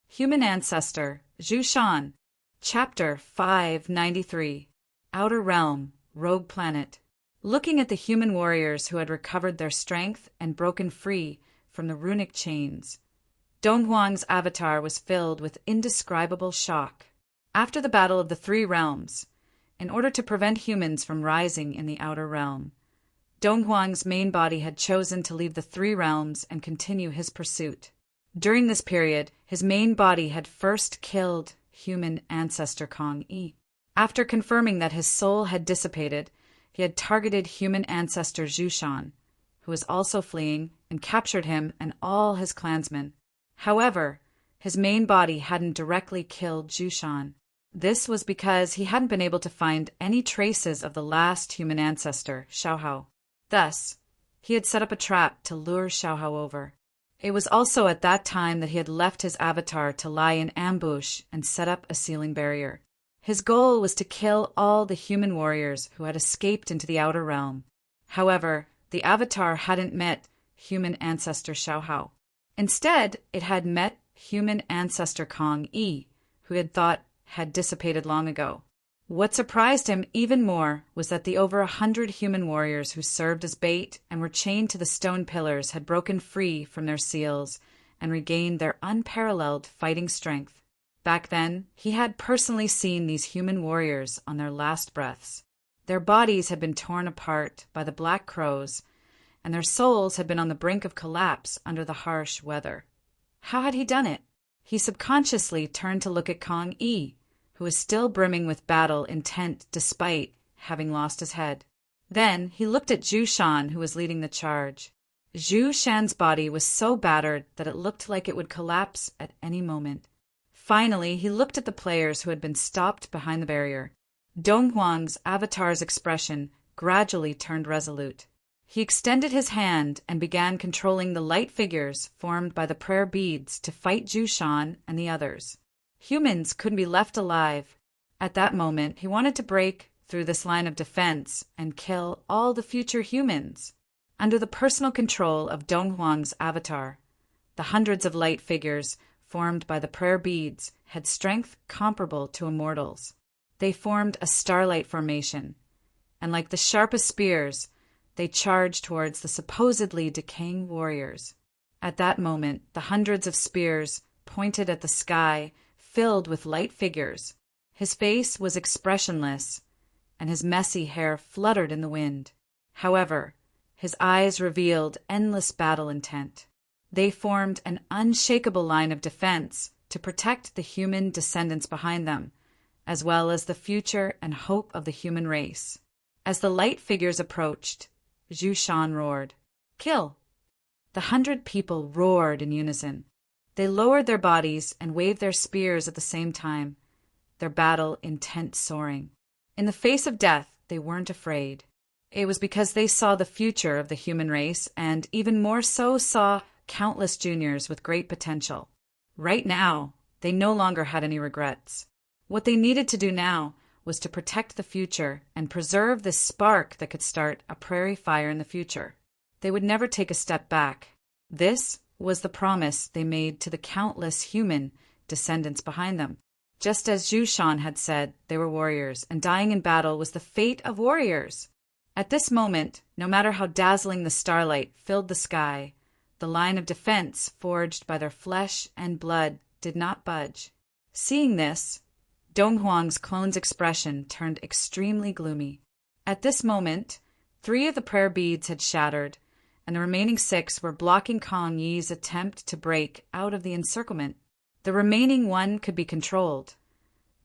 Human Ancestor, Zhu Shan. Chapter 593. Outer Realm, Rogue Planet. Looking at the human warriors who had recovered their strength and broken free from the runic chains, Dong Huang's avatar was filled with indescribable shock. After the Battle of the Three Realms, in order to prevent humans from rising in the Outer Realm, Dong Huang's main body had chosen to leave the Three Realms and continue his pursuit. During this period, his main body had first killed human ancestor Kong Yi. After confirming that his soul had dissipated, he had targeted human ancestor Zhu Shan, who was also fleeing, and captured him and all his clansmen. However, his main body hadn't directly killed Zhu Shan. This was because he hadn't been able to find any traces of the last human ancestor, Xiaohao. Thus, he had set up a trap to lure Xiaohao over. It was also at that time that he had left his avatar to lie in ambush and set up a sealing barrier. His goal was to kill all the human warriors who had escaped into the Outer Realm. However, the avatar hadn't met human ancestor Xiaohao. Instead, it had met human ancestor Kong Yi, who had thought had dissipated long ago. What surprised him even more was that the over 100 human warriors who served as bait and were chained to the stone pillars had broken free from their seals and regained their unparalleled fighting strength. Back then, he had personally seen these human warriors on their last breaths. Their bodies had been torn apart by the black crows, and their souls had been on the brink of collapse under the harsh weather. How had he done it? He subconsciously turned to look at Kong Yi, who was still brimming with battle intent despite having lost his head. Then he looked at Zhu Shan, who was leading the charge. Zhu Shan's body was so battered that it looked like it would collapse at any moment. Finally, he looked at the players who had been stopped behind the barrier. Dong Huang's avatar's expression gradually turned resolute. He extended his hand and began controlling the light figures formed by the prayer beads to fight Zhu Shan and the others. Humans couldn't be left alive. At that moment, he wanted to break through this line of defense and kill all the future humans. Under the personal control of Dong Huang's avatar, the hundreds of light figures formed by the prayer beads had strength comparable to immortals. They formed a starlight formation, and like the sharpest spears, they charged towards the supposedly decaying warriors. At that moment, the hundreds of spears pointed at the sky, filled with light figures. His face was expressionless, and his messy hair fluttered in the wind. However, his eyes revealed endless battle intent. They formed an unshakable line of defense to protect the human descendants behind them, as well as the future and hope of the human race. As the light figures approached, Zhu Shan roared, "Kill!" The 100 people roared in unison. They lowered their bodies and waved their spears at the same time, their battle intent soaring. In the face of death, they weren't afraid. It was because they saw the future of the human race and, even more so, saw countless juniors with great potential. Right now, they no longer had any regrets. What they needed to do now was to protect the future and preserve this spark that could start a prairie fire in the future. They would never take a step back. This was the promise they made to the countless human descendants behind them. Just as Zhu Shan had said, they were warriors, and dying in battle was the fate of warriors. At this moment, no matter how dazzling the starlight filled the sky, the line of defense forged by their flesh and blood did not budge. Seeing this, Dong Huang's clone's expression turned extremely gloomy. At this moment, 3 of the prayer beads had shattered, and the remaining 6 were blocking Kang Yi's attempt to break out of the encirclement. The remaining 1 could be controlled,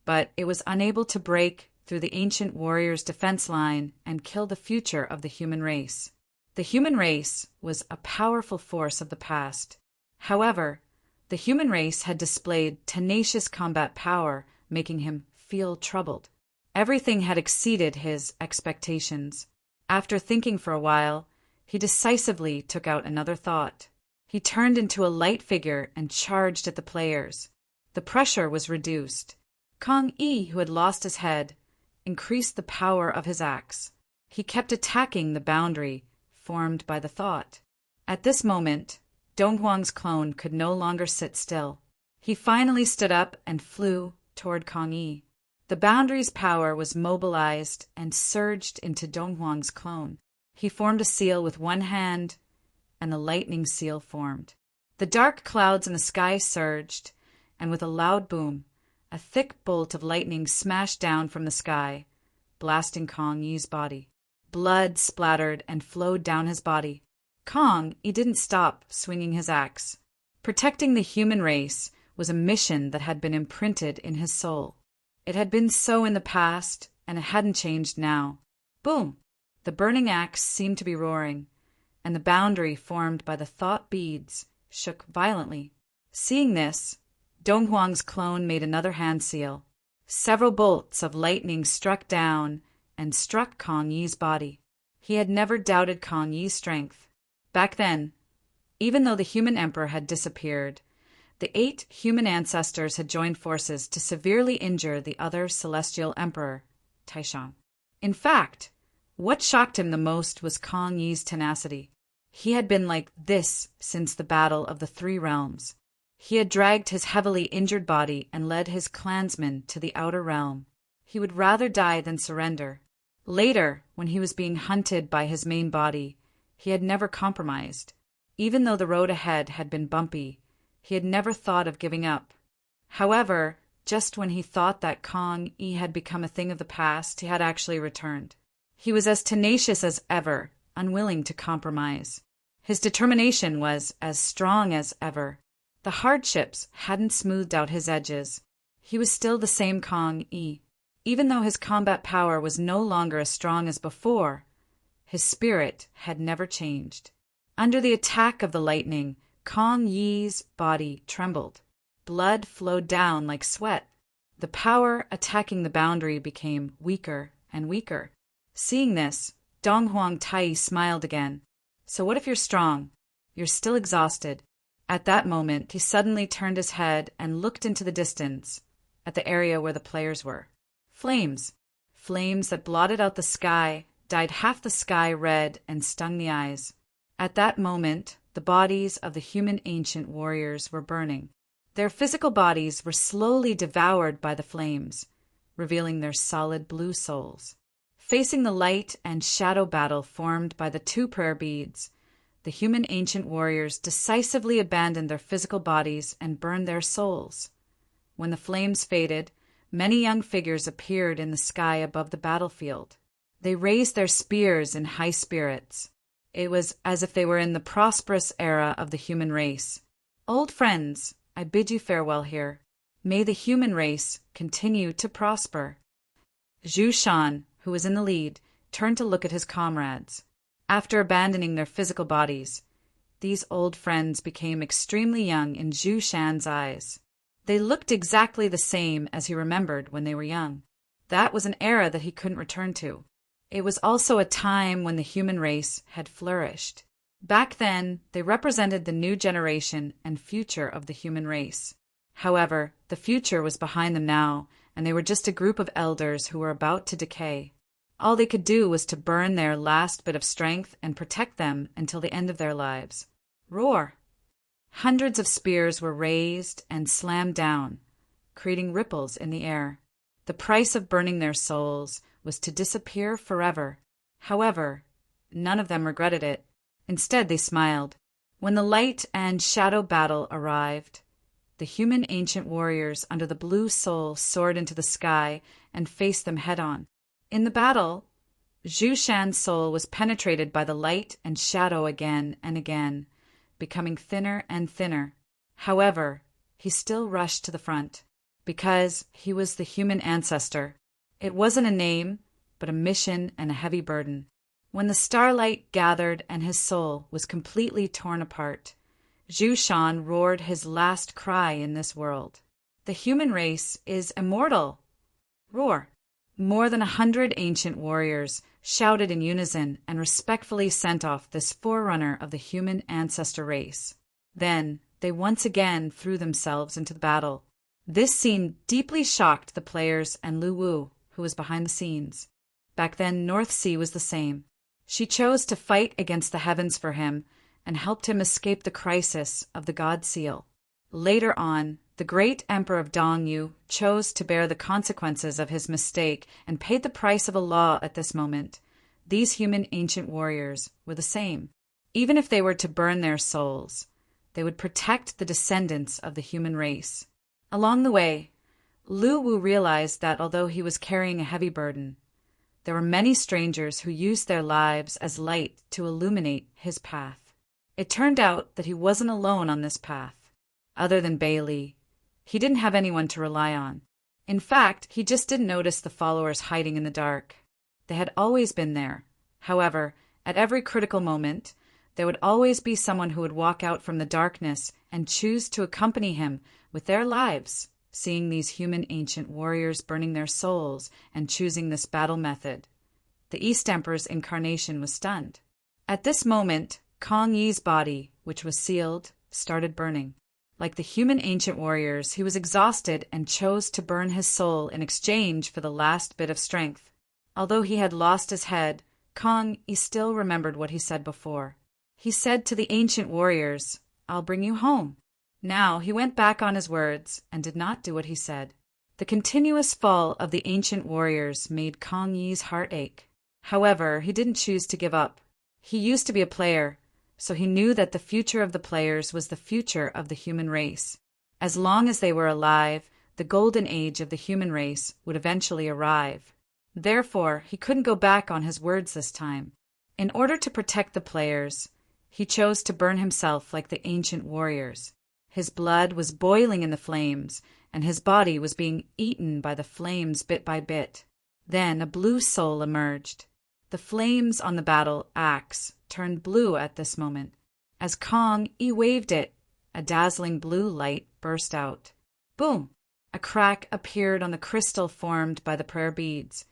but it was unable to break through the ancient warrior's defense line and kill the future of the human race. The human race was a powerful force of the past. However, the human race had displayed tenacious combat power, making him feel troubled. Everything had exceeded his expectations. After thinking for a while, he decisively took out another thought. He turned into a light figure and charged at the players. The pressure was reduced. Kang Yi, who had lost his head, increased the power of his axe. He kept attacking the boundary formed by the thought. At this moment, Dong Huang's clone could no longer sit still. He finally stood up and flew toward Kang Yi. The boundary's power was mobilized and surged into Dong Huang's clone. He formed a seal with one hand, and the lightning seal formed. The dark clouds in the sky surged, and with a loud boom, a thick bolt of lightning smashed down from the sky, blasting Kang Yi's body. Blood splattered and flowed down his body. Kang Yi didn't stop swinging his axe. Protecting the human race was a mission that had been imprinted in his soul. It had been so in the past, and it hadn't changed now. Boom! The burning axe seemed to be roaring, and the boundary formed by the thought beads shook violently. Seeing this, Dong Huang's clone made another hand seal. Several bolts of lightning struck down and struck Kang Yi's body. He had never doubted Kang Yi's strength. Back then, even though the human emperor had disappeared, the 8 human ancestors had joined forces to severely injure the other celestial emperor, Taishan. In fact, what shocked him the most was Kang Yi's tenacity. He had been like this since the Battle of the 3 Realms. He had dragged his heavily injured body and led his clansmen to the outer realm. He would rather die than surrender. Later, when he was being hunted by his main body, he had never compromised. Even though the road ahead had been bumpy, he had never thought of giving up. However, just when he thought that Kang Yi had become a thing of the past, he had actually returned. He was as tenacious as ever, unwilling to compromise. His determination was as strong as ever. The hardships hadn't smoothed out his edges. He was still the same Kang Yi. Even though his combat power was no longer as strong as before, his spirit had never changed. Under the attack of the lightning, Kang Yi's body trembled. Blood flowed down like sweat. The power attacking the boundary became weaker and weaker. Seeing this, Dong Huang Tai smiled again. So what if you're strong? You're still exhausted. At that moment, he suddenly turned his head and looked into the distance, at the area where the players were. Flames. Flames that blotted out the sky, dyed half the sky red, and stung the eyes. At that moment, the bodies of the human ancient warriors were burning. Their physical bodies were slowly devoured by the flames, revealing their solid blue souls. Facing the light and shadow battle formed by the 2 prayer beads, the human ancient warriors decisively abandoned their physical bodies and burned their souls. When the flames faded, many young figures appeared in the sky above the battlefield. They raised their spears in high spirits. It was as if they were in the prosperous era of the human race. Old friends, I bid you farewell here. May the human race continue to prosper. Zhu Shan, who was in the lead, turned to look at his comrades. After abandoning their physical bodies, these old friends became extremely young in Zhu Shan's eyes. They looked exactly the same as he remembered when they were young. That was an era that he couldn't return to. It was also a time when the human race had flourished. Back then, they represented the new generation and future of the human race. However, the future was behind them now, and they were just a group of elders who were about to decay. All they could do was to burn their last bit of strength and protect them until the end of their lives. Roar! Hundreds of spears were raised and slammed down, creating ripples in the air. The price of burning their souls was to disappear forever. However, none of them regretted it. Instead, they smiled. When the light and shadow battle arrived, the human ancient warriors under the blue soul soared into the sky and faced them head-on. In the battle, Zhu Shan's soul was penetrated by the light and shadow again and again, becoming thinner and thinner. However, he still rushed to the front, because he was the human ancestor. It wasn't a name, but a mission and a heavy burden. When the starlight gathered and his soul was completely torn apart, Zhu Shan roared his last cry in this world. The human race is immortal! Roar! More than 100 ancient warriors shouted in unison and respectfully sent off this forerunner of the human ancestor race. Then they once again threw themselves into the battle. This scene deeply shocked the players and Lu Wu, who was behind the scenes. Back then, North Sea was the same. She chose to fight against the heavens for him and helped him escape the crisis of the God Seal. Later on, the great Emperor of Dongyu chose to bear the consequences of his mistake and paid the price of a law at this moment. These human ancient warriors were the same. Even if they were to burn their souls, they would protect the descendants of the human race. Along the way, Lu Wu realized that although he was carrying a heavy burden, there were many strangers who used their lives as light to illuminate his path. It turned out that he wasn't alone on this path. Other than Bailey, he didn't have anyone to rely on. In fact, he just didn't notice the followers hiding in the dark. They had always been there. However, at every critical moment, there would always be someone who would walk out from the darkness and choose to accompany him with their lives, seeing these human ancient warriors burning their souls and choosing this battle method. The East Emperor's incarnation was stunned. At this moment, Kong Yi's body, which was sealed, started burning. Like the human ancient warriors, he was exhausted and chose to burn his soul in exchange for the last bit of strength. Although he had lost his head, Kong Yi still remembered what he said before. He said to the ancient warriors, "I'll bring you home." Now he went back on his words and did not do what he said. The continuous fall of the ancient warriors made Kong Yi's heart ache. However, he didn't choose to give up. He used to be a player, so he knew that the future of the players was the future of the human race. As long as they were alive, the golden age of the human race would eventually arrive. Therefore, he couldn't go back on his words this time. In order to protect the players, he chose to burn himself like the ancient warriors. His blood was boiling in the flames, and his body was being eaten by the flames bit by bit. Then a blue soul emerged. The flames on the battle axe turned blue at this moment. As Kong Yi waved it, a dazzling blue light burst out. Boom! A crack appeared on the crystal formed by the prayer beads,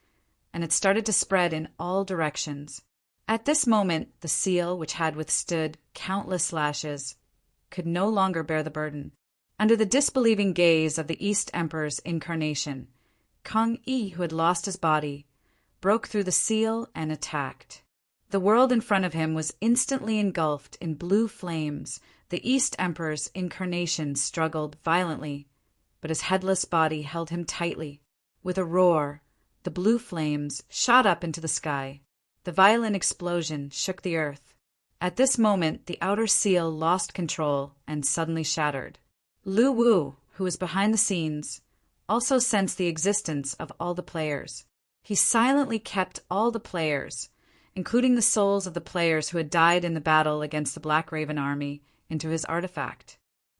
and it started to spread in all directions. At this moment, the seal, which had withstood countless lashes, could no longer bear the burden. Under the disbelieving gaze of the East Emperor's incarnation, Kong Yi, who had lost his body, broke through the seal and attacked. The world in front of him was instantly engulfed in blue flames. The East Emperor's incarnation struggled violently, but his headless body held him tightly. With a roar, the blue flames shot up into the sky. The violent explosion shook the earth. At this moment, the outer seal lost control and suddenly shattered. Lu Wu, who was behind the scenes, also sensed the existence of all the players. He silently kept all the players, including the souls of the players who had died in the battle against the Black Raven army, into his artifact.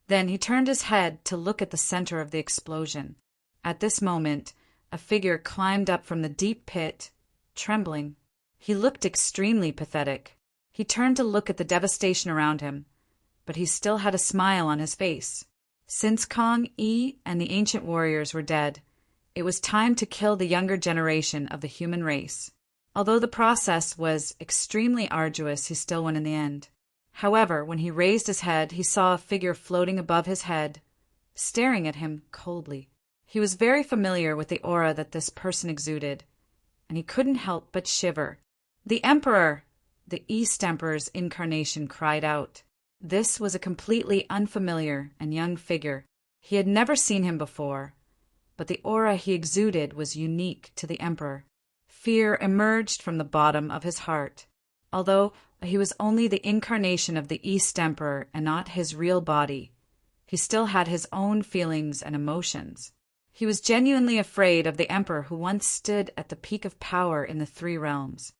Then he turned his head to look at the center of the explosion. At this moment, a figure climbed up from the deep pit, trembling. He looked extremely pathetic. He turned to look at the devastation around him. but he still had a smile on his face. Since Kong, Yi, and the ancient warriors were dead, it was time to kill the younger generation of the human race. Although the process was extremely arduous, he still won in the end. However, when he raised his head, he saw a figure floating above his head, staring at him coldly. He was very familiar with the aura that this person exuded, and he couldn't help but shiver. "The Emperor!" The East Emperor's incarnation cried out. This was a completely unfamiliar and young figure. He had never seen him before, but the aura he exuded was unique to the Emperor. Fear emerged from the bottom of his heart. Although he was only the incarnation of the East Emperor and not his real body, he still had his own feelings and emotions. He was genuinely afraid of the Emperor who once stood at the peak of power in the three realms.